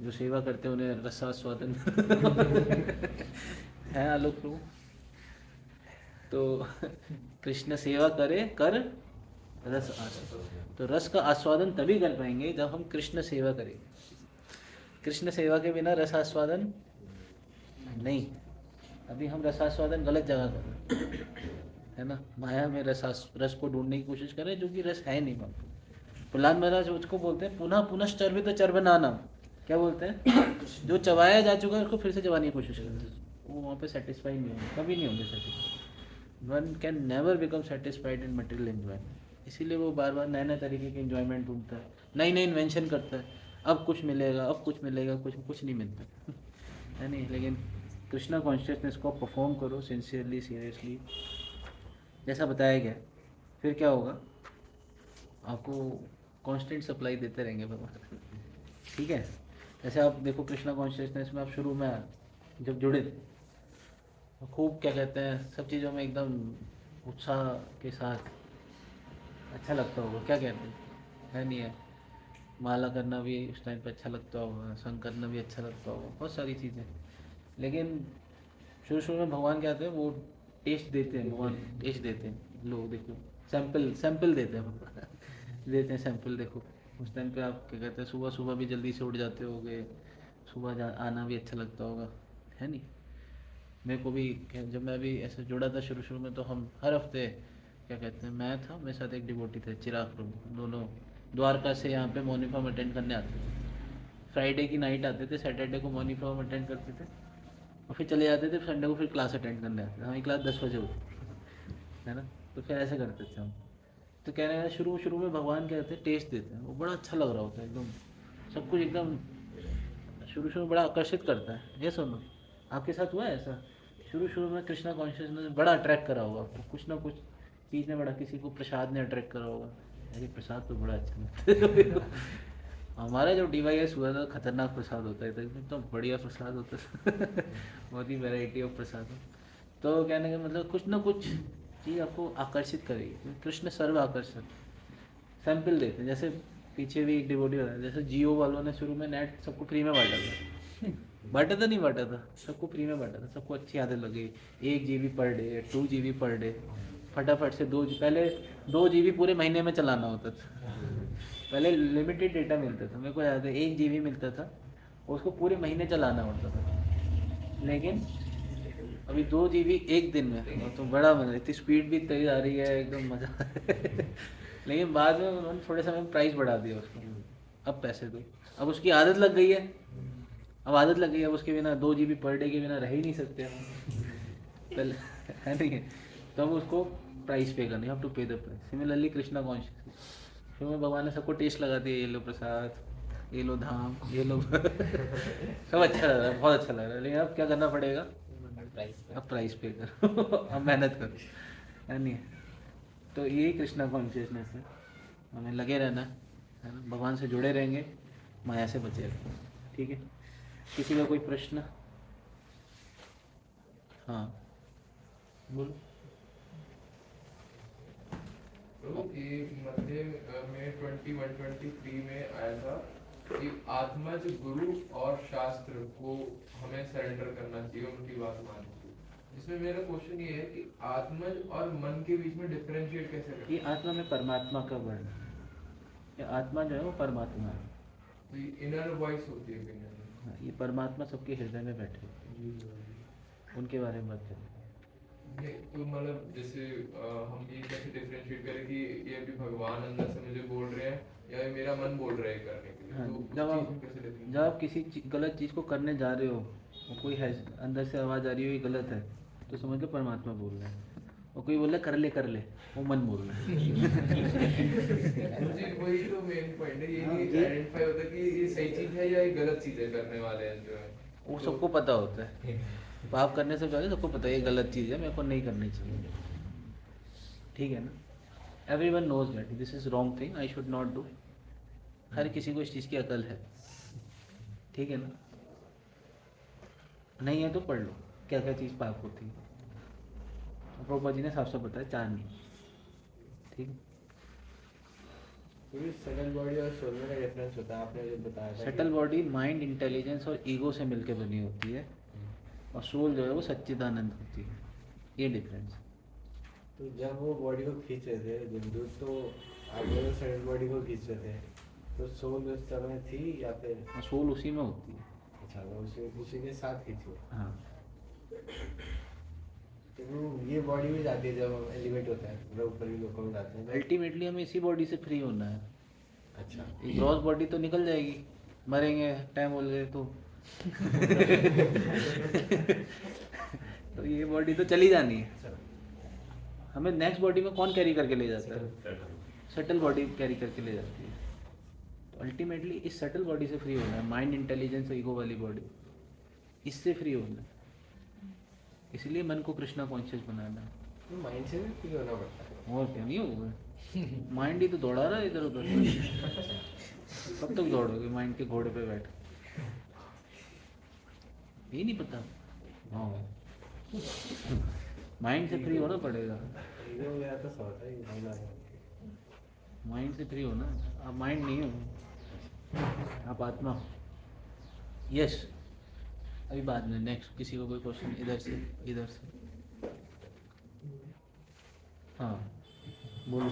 Speaker 1: जो सेवा करते हैं उन्हें रसास्वादन है आलोक प्रभु। तो कृष्ण सेवा करे कर रस आस्वादन, तो रस का आस्वादन तभी कर पाएंगे जब हम कृष्ण सेवा करेंगे। कृष्ण सेवा के बिना रस आस्वादन नहीं। अभी हम रसास्वादन गलत जगह कर रहे हैं, है ना। माया में रस को ढूंढने की कोशिश कर रहे हैं, जो कि रस है नहीं वहाँ। प्रहलाद महाराज उसको बोलते हैं पुनः पुनः चर्वित चर्वनाना, क्या बोलते हैं, जो चबाया जा चुका है उसको फिर से चबाने की कोशिश करते हैं, वो वहाँ पे सेटिस्फाई नहीं होंगे, कभी नहीं होंगे satisfy. One can never become satisfied in material enjoyment. इसीलिए वो बार बार नए नए तरीके के एंजॉयमेंट ढूंढता है, नई नई इन्वेंशन करता है, अब कुछ मिलेगा, अब कुछ मिलेगा, कुछ नहीं मिलता है नहीं। लेकिन कृष्णा कॉन्शियसनेस को परफॉर्म करो सिंसियरली, सीरियसली, जैसा बताया गया, फिर क्या होगा, आपको कांस्टेंट सप्लाई देते रहेंगे भगवान, ठीक है। जैसे आप देखो कृष्णा कॉन्शियसनेस में आप शुरू में जब जुड़े थे, खूब क्या कहते हैं, सब चीज़ों में एकदम उत्साह के साथ अच्छा लगता होगा, क्या कहते हैं, है नहीं है। माला करना भी उस टाइम पे अच्छा लगता होगा, संग करना भी अच्छा लगता होगा, बहुत सारी चीज़ें। लेकिन शुरू शुरू में भगवान क्या आते हैं, वो टेस्ट देते हैं, भगवान टेस्ट देते हैं, लो देखो सैंपल सैंपल देते हैं भगवान देते हैं सैंपल। देखो उस टाइम पे आप क्या कहते हैं, सुबह सुबह भी जल्दी से उठ जाते होगे, सुबह आना भी अच्छा लगता होगा, है नहीं। मेरे को भी जब मैं भी ऐसे जुड़ा था शुरू शुरू में, तो हम हर हफ्ते क्या कहते हैं, मैं था, मेरे साथ एक डिवोटी थे चिराग प्रभु, दोनों द्वारका से यहाँ पे मॉर्निंग फॉर्म अटेंड करने आते थे। फ्राइडे की नाइट आते थे, सैटरडे को मॉर्निंग फॉर्म अटेंड करते थे और फिर चले जाते थे, संडे को फिर क्लास अटेंड करने आते थे। हमारी क्लास 10 बजे होती है ना, तो फिर ऐसे करते थे हम। तो कहने लगा शुरू शुरू में भगवान क्या कहते हैं, टेस्ट देते हैं, वो बड़ा अच्छा लग रहा होता है एकदम, सब कुछ एकदम शुरू शुरू में बड़ा आकर्षित करता है। ये सुनो, आपके साथ हुआ है ऐसा? शुरू शुरू में कृष्णा कॉन्शियसनेस बड़ा अट्रैक्ट करा होगा आपको, कुछ ना कुछ चीज़ ने बड़ा, किसी को प्रसाद ने अट्रैक्ट करा होगा, अरे प्रसाद तो बड़ा अच्छा लगता है हमारा जो DYS हुआ था खतरनाक प्रसाद होता है, तो एकदम तो बढ़िया प्रसाद होता था बहुत ही वैरायटी ऑफ प्रसाद। तो कहने का मतलब कुछ ना कुछ चीज़ आपको आकर्षित करेगी। कृष्ण सर्व आकर्षक सैंपल देते हैं। जैसे पीछे भी एक डिवोटी होता है, जैसे जियो वालों ने शुरू में नेट सबको फ्री में बांटा था बांटा था नहीं बांटा था, सबको फ्री में बांटा था, सबको अच्छी आदत लगी 1 GB per day, 2 GB per day, फटाफट से पहले 2 GB पूरे महीने में चलाना होता था। पहले लिमिटेड डेटा मिलता था, मेरे को याद है 1 GB मिलता था, उसको पूरे महीने चलाना होता था। लेकिन अभी 2 GB एक दिन में, तो बड़ा मजा, इतनी स्पीड भी तेज आ रही है, एकदम मजा लेकिन बाद में उन्होंने थोड़े समय में प्राइस बढ़ा दिया उसको, अब पैसे दो, अब उसकी आदत लग गई है, अब आदत लग गई है, अब उसके बिना 2 GB पर डे के बिना रह ही नहीं सकते पहले है नहीं है, तो अब उसको प्राइस पे करनी, हैव टू पे the price. Similarly Krishna conscious, फिर में भगवान ने सबको टेस्ट लगा दिया, ये लो प्रसाद, ये लो धाम, ये लो सब अच्छा लग रहा है, बहुत अच्छा लग रहा है, लेकिन अब क्या करना पड़ेगा, अब प्राइस पे करो अब मेहनत करो, है नहीं। तो यही कृष्णा कॉन्शियसनेस है, हमें लगे रहना है ना, भगवान से जुड़े रहेंगे, माया से बचे रहेंगे। ठीक है, किसी का कोई प्रश्न? हाँ बोलो।
Speaker 4: प्रभु एक मध्य में 21-23 में आया था कि आत्मज गुरु और शास्त्र को हमें सरेंडर करना चाहिए, उनकी बात माननी चाहिए। इसमें मेरा क्वेश्चन ये है कि आत्मज और मन के बीच में डिफरेंशिएट कैसे करें?
Speaker 1: ये आत्मा में परमात्मा का वर्ण है, ये आत्मा जो है वो परमात्मा है,
Speaker 4: तो इनर वॉइस होती है कहीं ना कहीं।
Speaker 1: हाँ, ये परमात्मा सबके हृदय में बैठे हैं, उनके बारे में बात करें।
Speaker 4: नहीं, तो मतलब जैसे हम ये कैसे डिफरेंशिएट करें कि ये अभी भगवान अंदर से मुझे बोल रहे हैं या ये मेरा मन बोल रहा है करने के लिए,
Speaker 1: हाँ,
Speaker 4: तो उस
Speaker 1: जब
Speaker 4: चीज़
Speaker 1: आप
Speaker 4: में कैसे differentiate?
Speaker 1: जब आप किसी गलत चीज़ को करने जा रहे हो और कोई है अंदर से आवाज़ आ रही हो ये गलत है, तो समझ लो परमात्मा बोल रहा है, और कोई बोल रहा है कर ले, वो मन बोल रहा है
Speaker 4: मुझे वही तो मेन पॉइंट है,
Speaker 1: हाँ,
Speaker 4: ये आइडेंटिफाई होता है कि ये सही चीज है या ये गलत चीज है करने वाले हैं जो है।
Speaker 1: वो सबको पता होता है, पाप करने से पहले सबको पता है ये गलत चीज़ है, मेरे को नहीं करनी चाहिए, ठीक है ना। Everyone knows that this is wrong thing, I should not do. हर किसी को इस चीज़ की अकल है, ठीक है ना। नहीं है तो पढ़ लो क्या क्या चीज़ पाप होती है, प्रभुपाद जी ने साफ साफ बताया, 4 नहीं, ठीक है।
Speaker 3: सटल बॉडी और सोल में क्या डिफरेंस होता है, आपने जो बताया था?
Speaker 1: सटल बॉडी माइंड, इंटेलिजेंस और ईगो से मिलकर बनी होती है, और सोल जो है वो सच्चिदानंद होती है, ये डिफरेंस।
Speaker 3: तो जब वो बॉडी को खींच रहे थे बिंदु, तो आप लोग सटल बॉडी को खींच रहे थे, तो सोल उस समय थी या फिर?
Speaker 1: सोल उसी में होती है।
Speaker 3: अच्छा, वो उसी के साथ खींची।
Speaker 1: हाँ,
Speaker 3: तो वो ये बॉडी में जाती है जब हम एलिवेट होता है, मतलब ऊपर भी लोगों में जाते हैं तो?
Speaker 1: अल्टीमेटली हमें इसी बॉडी से फ्री होना है।
Speaker 3: अच्छा,
Speaker 1: ये ग्रॉस बॉडी तो निकल जाएगी, मरेंगे टाइम हो गए तो तो ये बॉडी तो चली जानी है, हमें नेक्स्ट बॉडी में कौन कैरी करके ले जाता है? सटल बॉडी कैरी करके ले जाती है। तो अल्टीमेटली इस सटल बॉडी से फ्री होना है, माइंड, इंटेलिजेंस, ईगो वाली बॉडी, इससे फ्री होना है। इसलिए मन को कृष्णा कॉन्शियस बनाना है।
Speaker 3: तो माइंड से भी फ्री होना पड़ता है।
Speaker 1: और क्या नहीं होगा, माइंड ही तो दौड़ा रहा है इधर उधर कब तक दौड़ोगे माइंड के घोड़े पे बैठ, ये नहीं पता। हाँ, माइंड से फ्री होना पड़ेगा,
Speaker 3: ईगो मेरा तो सोचता है कि होना है।
Speaker 1: माइंड से फ्री होना। आप माइंड नहीं हो, आप आत्मा हो। यस, अभी बाद में नेक्स्ट किसी को कोई क्वेश्चन इधर से हाँ बोलो।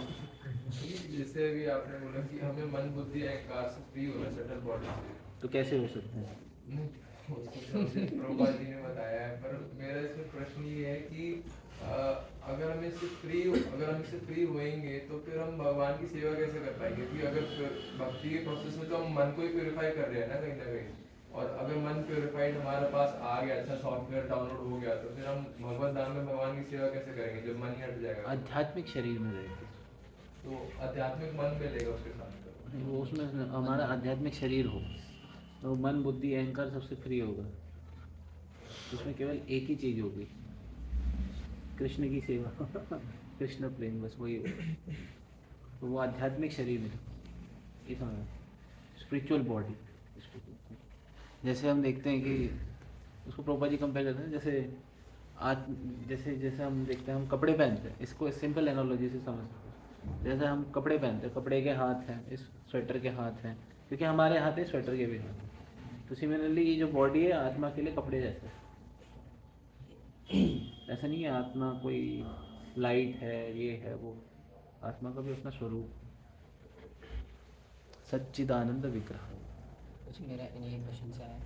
Speaker 4: जैसे अभी आपने बोला कि हमें मन बुद्धि अहंकार से फ्री होना सेटल बॉडी से,
Speaker 1: तो कैसे हो सकते हैं?
Speaker 4: प्रभुपाद जी ने बताया है, पर मेरा इसमें प्रश्न ये है कि अगर हम इससे फ्री होएंगे तो फिर हम भगवान की सेवा कैसे कर पाएंगे? क्योंकि अगर भक्ति के प्रोसेस में तो हम मन को ही प्योरीफाई कर रहे हैं ना कहीं, और अगर मन प्योरीफाइड हमारे पास आ गया, अच्छा सॉफ्टवेयर डाउनलोड हो गया, तो फिर हम भगवत धाम में भगवान की सेवा कैसे करेंगे जब मन ही हट जाएगा?
Speaker 1: आध्यात्मिक शरीर में रहेगी
Speaker 4: तो आध्यात्मिक मन मिलेगा उसके साथ,
Speaker 1: वो उसमें हमारा आध्यात्मिक शरीर हो तो मन बुद्धि अहंकार सबसे फ्री होगा। उसमें केवल एक ही चीज़ होगी, कृष्ण की सेवा कृष्ण प्रेम, बस वही होगा। तो वो आध्यात्मिक शरीर है, ये समझ, स्पिरिचुअल बॉडी। जैसे हम देखते हैं कि उसको प्रभुपाद जी कंपेयर करते हैं, जैसे हम देखते हैं, हम कपड़े पहनते हैं, इसको सिंपल एनालॉजी से समझ सकते हैं। जैसे हम कपड़े पहनते हैं, कपड़े के हाथ हैं, इस स्वेटर के हाथ हैं, क्योंकि हमारे हाथ है, स्वेटर के भी हाथ हैं। तो सिमिलरली ये जो बॉडी है आत्मा के लिए कपड़े जैसे है। ऐसा नहीं है आत्मा कोई लाइट है, ये है वो, आत्मा का भी अपना स्वरूप, सच्चिदानंद विग्रह।
Speaker 6: कुछ मेरा इन्हीं क्वेश्चन से आया,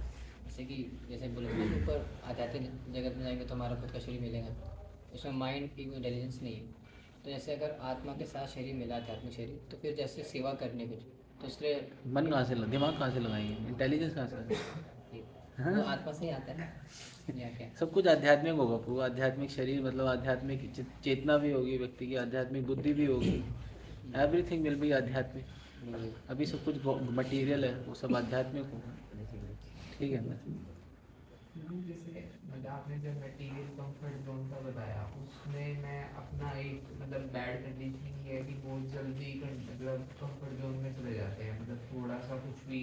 Speaker 6: जैसे कि जैसे बोले कि ऊपर आध्यात्मिक जगत में जाएंगे तो हमारा खुद का शरीर मिलेगा, उसमें माइंड की कोई इंटेलिजेंस नहीं है। तो जैसे अगर आत्मा के साथ शरीर मिला, आध्यात्मिक शरीर, तो फिर जैसे सेवा करने कुछ, तो इसलिए
Speaker 1: मन कहाँ से दिमाग कहाँ से लगाएंगे, इंटेलिजेंस कहाँ से लगाएंगे?
Speaker 6: वो आत्मा से ही आता है ना, या क्या?
Speaker 1: सब कुछ आध्यात्मिक होगा, पूरा आध्यात्मिक शरीर, मतलब आध्यात्मिक चेतना भी होगी व्यक्ति की, आध्यात्मिक बुद्धि भी होगी, एवरीथिंग विल बी आध्यात्मिक। अभी सब कुछ मटेरियल है, वो सब आध्यात्मिक होगा, ठीक है ना?
Speaker 7: जैसे मतलब आपने जब मटेरियल कंफर्ट जोन का बताया, उसमें मैं अपना एक मतलब बैड कंडीशनिंग ये है कि बहुत जल्दी मतलब कंफर्ट जोन में चले जाते हैं, मतलब थोड़ा सा कुछ भी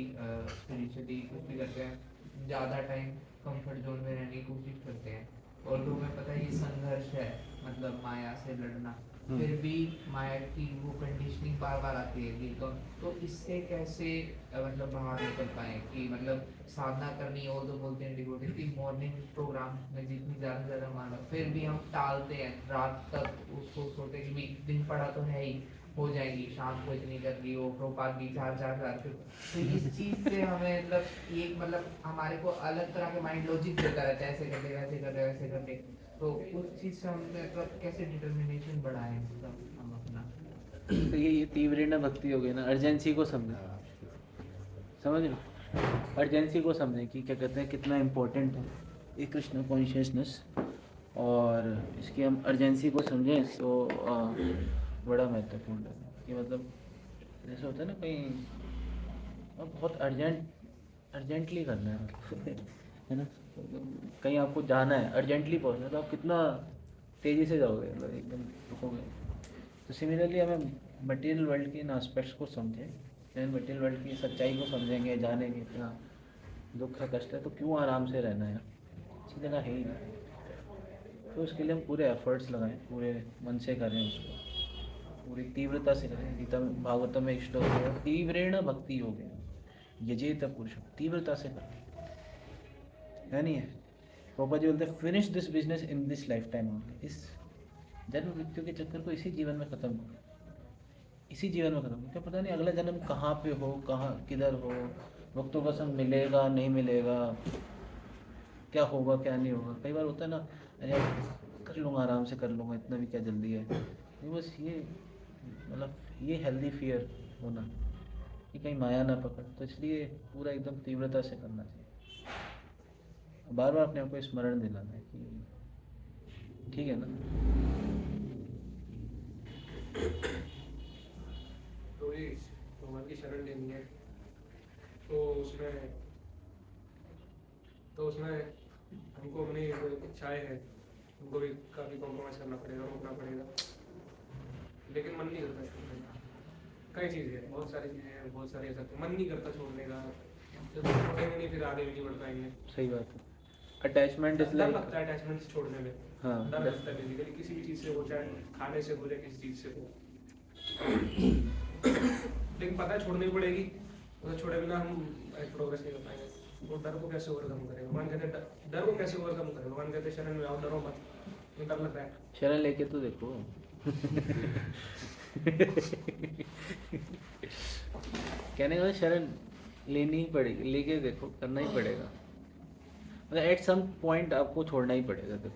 Speaker 7: स्पिरिचुअली कुछ भी करते हैं, ज़्यादा टाइम कंफर्ट जोन में रहने की कोशिश करते हैं, और तो हमें पता है ये संघर्ष है, मतलब माया से लड़ना, फिर भी माया की वो कंडीशनिंग बार बार आती है कि तो इससे कैसे मतलब बाहर निकल पाए कि मतलब साधना करनी हो तो बोलते हैं डिवोटी की मॉर्निंग प्रोग्राम में जितनी ज़्यादा से ज़्यादा माना, फिर भी हम टालते हैं, रात तक उसको सोचते हैं कि भी दिन पड़ा तो है ही, हो जाएगी, शाम को इतनी कर ली हो, प्रोपाल की 4-4 तो इस चीज़ से हमें मतलब ये मतलब हमारे को अलग तरह के माइंड लॉजिक देता रहता है, ऐसे कर ले वैसे कर ले वैसे कर ले, तो उस चीज़ से हम मतलब कैसे डिटर्मिनेशन बढ़ाएं, मतलब हम अपना
Speaker 1: तो ये तीव्र भक्ति हो गई ना, अर्जेंसी को समझें, समझ लो, अर्जेंसी को समझें कि क्या कहते हैं, कितना इम्पोर्टेंट है ये कृष्ण कॉन्शियसनेस, और इसकी हम अर्जेंसी को समझें तो बड़ा महत्वपूर्ण है कि मतलब जैसे होता है ना कहीं बहुत अर्जेंटली करना है ना, कहीं आपको जाना है, अर्जेंटली पहुंचना है, तो आप कितना तेज़ी से जाओगे, मतलब एकदम रुकोगे। तो सिमिलरली हमें मटेरियल वर्ल्ड के इन एस्पेक्ट्स को समझें, जब मटेरियल वर्ल्ड की सच्चाई को समझेंगे, जानेंगे इतना दुख है, कष्ट है, तो क्यों आराम से रहना है, अच्छी जगह है ही नहीं। तो उसके लिए हम पूरे एफर्ट्स लगाएं, पूरे मन से करें, उसको पूरी तीव्रता से करें। गीता में भागवतम में एक श्लोक है, तीव्रेण भक्ति योग यजेत पुरुषम, तीव्रता से करें, है नहीं है? पापा जी बोलते हैं finish this business in this life time only, इस जन्म मृत्यु के चक्कर को इसी जीवन में ख़त्म करो, इसी जीवन में ख़त्म करो, क्या पता नहीं अगला जन्म कहाँ पे हो, कहाँ किधर हो, वक्तों का संग मिलेगा नहीं मिलेगा, क्या होगा क्या नहीं होगा। कई बार होता है ना, अरे कर लूँगा, आराम से कर लूँगा, इतना भी क्या जल्दी है। नहीं, बस ये मतलब ये हेल्दी फियर होना कि कहीं माया ना पकड़, तो इसलिए पूरा एकदम तीव्रता से करना चाहिए, बार बार अपने आप को स्मरण दिलाना है कि ठीक है ना।
Speaker 5: तो ये भगवान की शरण लेनी है, तो उसमें हमको अपनी जो इच्छाएं हैं उनको भी काफ़ी कॉम्प्रोमाइज़ करना पड़ेगा, रोकना पड़ेगा, लेकिन मन नहीं करता छोड़ने का। कई चीज़ें हैं, बहुत सारी चीज़ें हैं, बहुत सारे ऐसा मन नहीं करता छोड़ने का, जब छोड़ेंगे नहीं फिर आगे भी नहीं बढ़ पाएंगे।
Speaker 1: सही बात है, अटैचमेंट इज
Speaker 5: डर
Speaker 1: लाइक,
Speaker 5: लगता है अटैचमेंट छोड़ने में,
Speaker 1: हाँ,
Speaker 5: डर लगता है बेसिकली किसी भी चीज़ से हो, चाहे खाने से हो जाए किसी चीज़ से हो, लेकिन पता है छोड़नी पड़ेगी, तो छोड़े बिना हम प्रोग्रेस नहीं कर पाएंगे।
Speaker 8: वो डर को कैसे ओवरकम करें? भगवान कहते हैं डर को कैसे ओवरकम करें? भगवान कहते हैं शरण में आओ, डरो मत, तो डर लग रहा है।
Speaker 1: शरण लेके तो देखो। कहने का मतलब शरण लेनी ही पड़ेगी, लेके देखो, करना ही पड़ेगा। मतलब एट सम पॉइंट आपको छोड़ना ही पड़ेगा, देखो,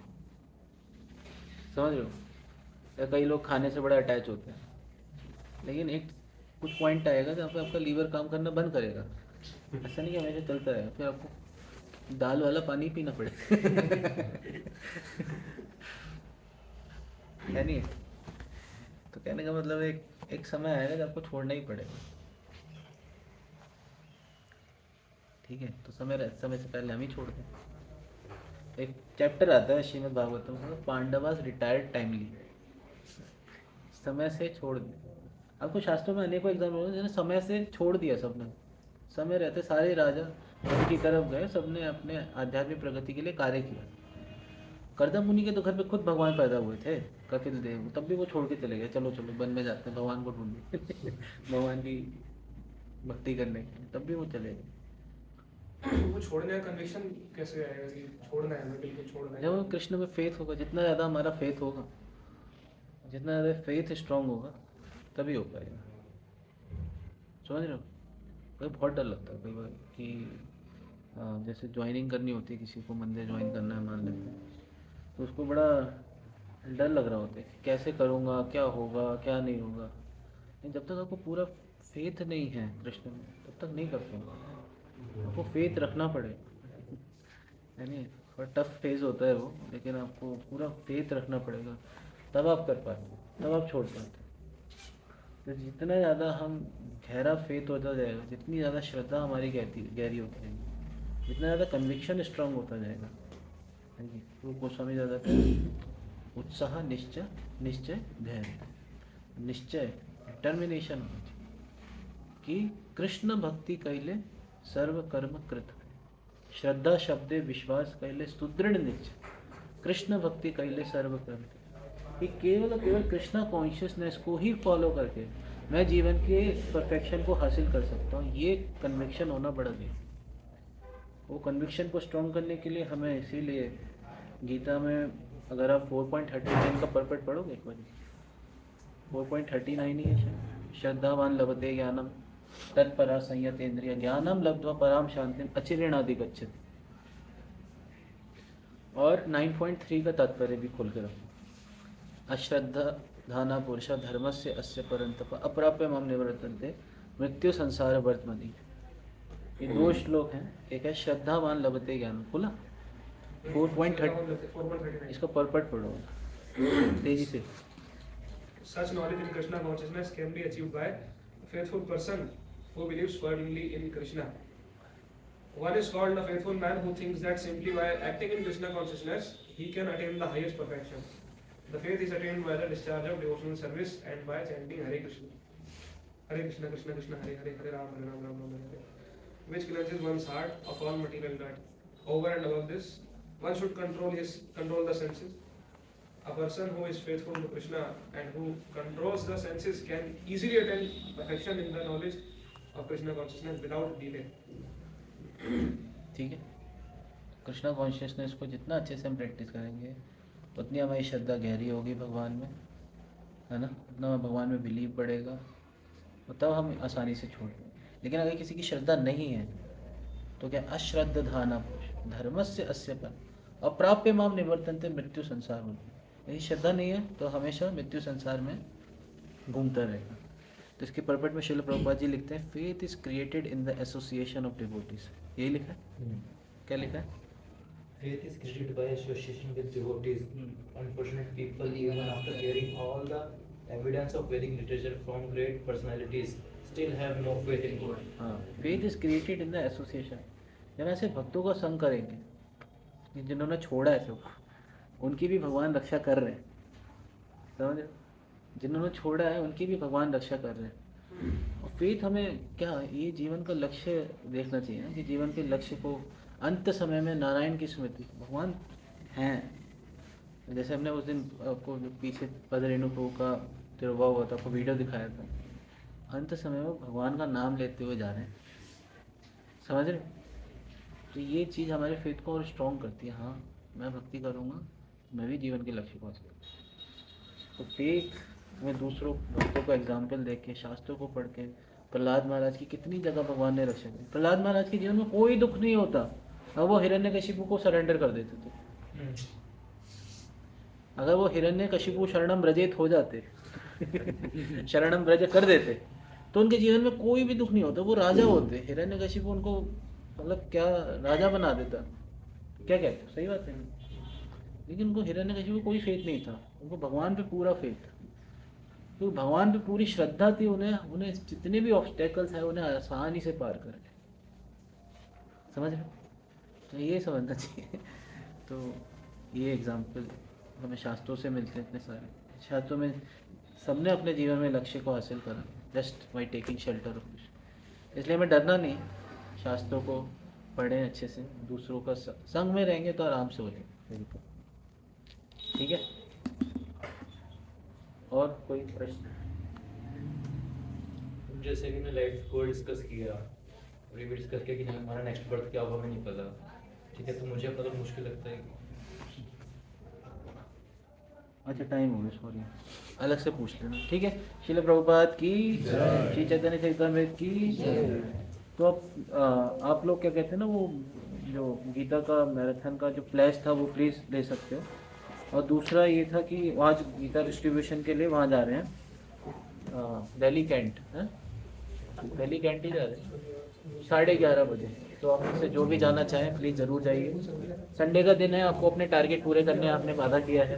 Speaker 1: समझ रहे हो? या कई लोग खाने से बड़ा अटैच होते हैं, लेकिन एक कुछ पॉइंट आएगा जहाँ पे आपका लीवर काम करना बंद करेगा। ऐसा नहीं कि हमेशा चलता रहेगा, फिर आपको दाल वाला पानी पीना पड़ेगा। है नहीं? तो कहने का मतलब एक समय आएगा जब आपको छोड़ना ही पड़ेगा। ठीक है, तो समय से पहले हम ही छोड़ दें। एक चैप्टर आता है श्रीमद् भागवतम में, पांडवास रिटायर्ड टाइमली, समय से छोड़ दिया। आपको शास्त्रों में अनेकों एग्जाम्पल होते हैं, समय से छोड़ दिया सबने। समय रहते सारे राजा वन की तरफ गए, सबने अपने आध्यात्मिक प्रगति के लिए कार्य किया। करदम मुनि के तो घर पे खुद भगवान पैदा हुए थे, कपिल देव, तब भी वो छोड़ के चले गए। चलो चलो वन में जाते हैं, भगवान को ढूंढने। भगवान की भक्ति करने के लिए, तब भी वो चले गए।
Speaker 8: वो छोड़ने का कन्विक्शन कैसे आएगा कि छोड़ना है, हमें बिल्कुल छोड़ना है?
Speaker 1: जब कृष्ण में फेथ होगा, जितना ज़्यादा हमारा फेथ होगा, जितना ज़्यादा फेथ स्ट्रांग होगा, तभी हो पाएगा। समझ रहे हो? भाई बहुत डर लगता है कई बार कि जैसे ज्वाइनिंग करनी होती है, किसी को मंदिर ज्वाइन करना है मान लेते हैं, तो उसको बड़ा डर लग रहा होता है कि कैसे करूँगा, क्या होगा, क्या नहीं होगा। लेकिन जब तक आपको पूरा फेथ नहीं है कृष्ण में, तब तक नहीं कर पाऊँगा। आपको फेथ रखना पड़ेगा, यानी थोड़ा टफ फेज होता है वो, लेकिन आपको पूरा फेथ रखना पड़ेगा, तब आप कर पाते, तब आप छोड़ पाते। तो जितना ज़्यादा हम गहरा फेथ होता जाएगा, जितनी ज़्यादा श्रद्धा हमारी गहरी होती जाएगी, जितना ज़्यादा कन्विक्शन स्ट्रांग होता जाएगा, हाँ जी, तो गोस्वामी ज़्यादा उत्साह, निश्चय, निश्चय धैर्य, निश्चय डिटर्मिनेशन होना चाहिए कि कृष्ण भक्ति कैले सर्व कर्म कृत, श्रद्धा शब्दे विश्वास कैले सुदृढ़ निश्चय, कृष्ण भक्ति कैले सर्व कर्म, कि केवल केवल कृष्णा कॉन्शियसनेस को ही फॉलो करके मैं जीवन के परफेक्शन को हासिल कर सकता हूँ। ये कन्विक्शन होना बड़ा जरूरी। वो कन्विक्शन को स्ट्रॉन्ग करने के लिए हमें, इसीलिए गीता में अगर आप 4.39 का परपट पढ़ोगे एक बार, 4.39 ही है, श्रद्धावान लभते ज्ञानम तत्परा संयतेन्द्रिय ज्ञानम लब्ध्वा पराम शांतिम अचिरेणादि गच्छति। और 9.3 का तात्पर्य भी खोल के रखो, अश्रद्धा धाना पुरुषा धर्मस्य अस्य परंतप अप्राप्य मम निवर्तन्ते मृत्यु संसार वर्तमनि। ये दो श्लोक हैं, एक है श्रद्धावान लभते ज्ञान, खुला 4.30, इसका परपट पढ़ो तेजी से।
Speaker 8: Such knowledge in Krishna consciousness can be achieved by a faithful person who believes firmly in Krishna. One is called a faithful man who thinks that simply by acting in Krishna consciousness he can attain the highest perfection. The faith is attained by the discharge of devotional service and by chanting Hare Krishna. Hare Krishna, Krishna Krishna, Hare Hare, Hare Ram, Hare Ram, Ram Ram, Hare Hare, which cleanses one's heart of all material dirt. Over and above this, one should control the senses. A person who is faithful to Krishna and who controls the senses can easily attain perfection in the knowledge of Krishna consciousness without delay.
Speaker 1: ठीक है, Krishna consciousness को जितना अच्छे से हम practice करेंगे, उतनी हमारी श्रद्धा गहरी होगी भगवान में, है ना, उतना भगवान में बिलीव बढ़ेगा, और तब हम आसानी से छोड़ देंगे। लेकिन अगर किसी की श्रद्धा नहीं है तो क्या अश्रद्ध धाना पुरुष धर्मस्य अस्य पर अप्राप्य माम निवर्तन्ते मृत्यु संसार में। यदि श्रद्धा नहीं है तो हमेशा मृत्यु संसार में घूमता रहेगा। तो इसके परपट में श्रील प्रभुपाद जी लिखते हैं, faith is created in the association of devotees. यही लिखा है, क्या लिखा है?
Speaker 9: Faith is created by association with devotees. Unfortunate people, even after hearing all the evidence of Vedic literature from great personalities, still have no faith in God.
Speaker 1: हाँ, faith is created in the association. जब ऐसे भक्तों का संग करेंगे जिन्होंने छोड़ा है सब, उनकी भी भगवान रक्षा कर रहे हैं, समझ रहे? जिन्होंने छोड़ा है उनकी भी भगवान रक्षा कर रहे हैं। और फेथ हमें क्या, ये जीवन का लक्ष्य देखना चाहिए ना, कि जीवन के लक्ष्य को अंत समय में नारायण की स्मृति, भगवान हैं। जैसे हमने उस दिन आपको पीछे पद रेणु प्रभु का तिरुवा हुआ था, आपको वीडियो दिखाया था, अंत समय में भगवान का नाम लेते हुए जा रहे हैं, समझ रहे? तो ये चीज़ हमारे फेथ को और स्ट्रॉन्ग करती है। हाँ, मैं भक्ति करूँगा, मैं भी जीवन के लक्ष्य को हासिल करूँगा। तो फेथ में दूसरों भक्तों का एग्जाम्पल देख के, शास्त्रों को पढ़ के, प्रहलाद महाराज की कितनी जगह भगवान ने रक्षा की। प्रहलाद महाराज के जीवन में कोई दुख नहीं होता, अब वो हिरण्यकशिपु को सरेंडर कर देते थे। अगर वो हिरण्यकशिपु शरणम ब्रजेत हो जाते शरणम ब्रज कर देते तो उनके जीवन में कोई भी दुख नहीं होता, वो राजा होते। हिरण्यकशिपु उनको मतलब क्या राजा बना देता, क्या कहते हो, सही बात है। लेकिन उनको हिरण्यकशिपु को कोई फेथ नहीं था, उनको भगवान पे पूरा फेथ था, तो भगवान पे पूरी श्रद्धा थी। उन्हें जितने भी ऑब्स्टेकल्स हैं उन्हें आसानी से पार कर गए, समझ रहे हो? तो ये समझना चाहिए। तो ये एग्जाम्पल हमें शास्त्रों से मिलते हैं इतने सारे। शास्त्रों में सबने अपने जीवन में लक्ष्य को हासिल करा just by taking shelter of Krishna. इसलिए हमें डरना नहीं, शास्त्रों को पढ़ें अच्छे से, दूसरों का संग में रहेंगे तो आराम से हो जाएंगे। ठीक है, और कोई प्रश्न?
Speaker 9: जैसे कि मैं लाइफ को डिस्कस किया, अभी भी डिस्कस किया कि हमारा नेक्स्ट बर्थ क्या होगा हमें नहीं पता, ठीक है, तो मुझे मतलब मुश्किल लगता है।
Speaker 1: अच्छा टाइम हो गया, सॉरी, अलग से पूछ लेना, ठीक है। श्रील प्रभुपाद की जय, श्री चैतन्य चरितामृत की जय। तो आप लोग क्या कहते हैं ना, वो जो गीता का मैराथन का जो प्लेस था वो प्लीज़ ले सकते हो। और दूसरा ये था कि वहाँ गीता डिस्ट्रीब्यूशन के लिए वहाँ जा रहे हैं, दिल्ली कैंट है, दिल्ली कैंट ही जा रहे हैं 11:30 बजे। तो आप में से जो भी जाना चाहें प्लीज़ ज़रूर जाइए। संडे का दिन है, आपको अपने टारगेट पूरे करने आपने वादा किया है।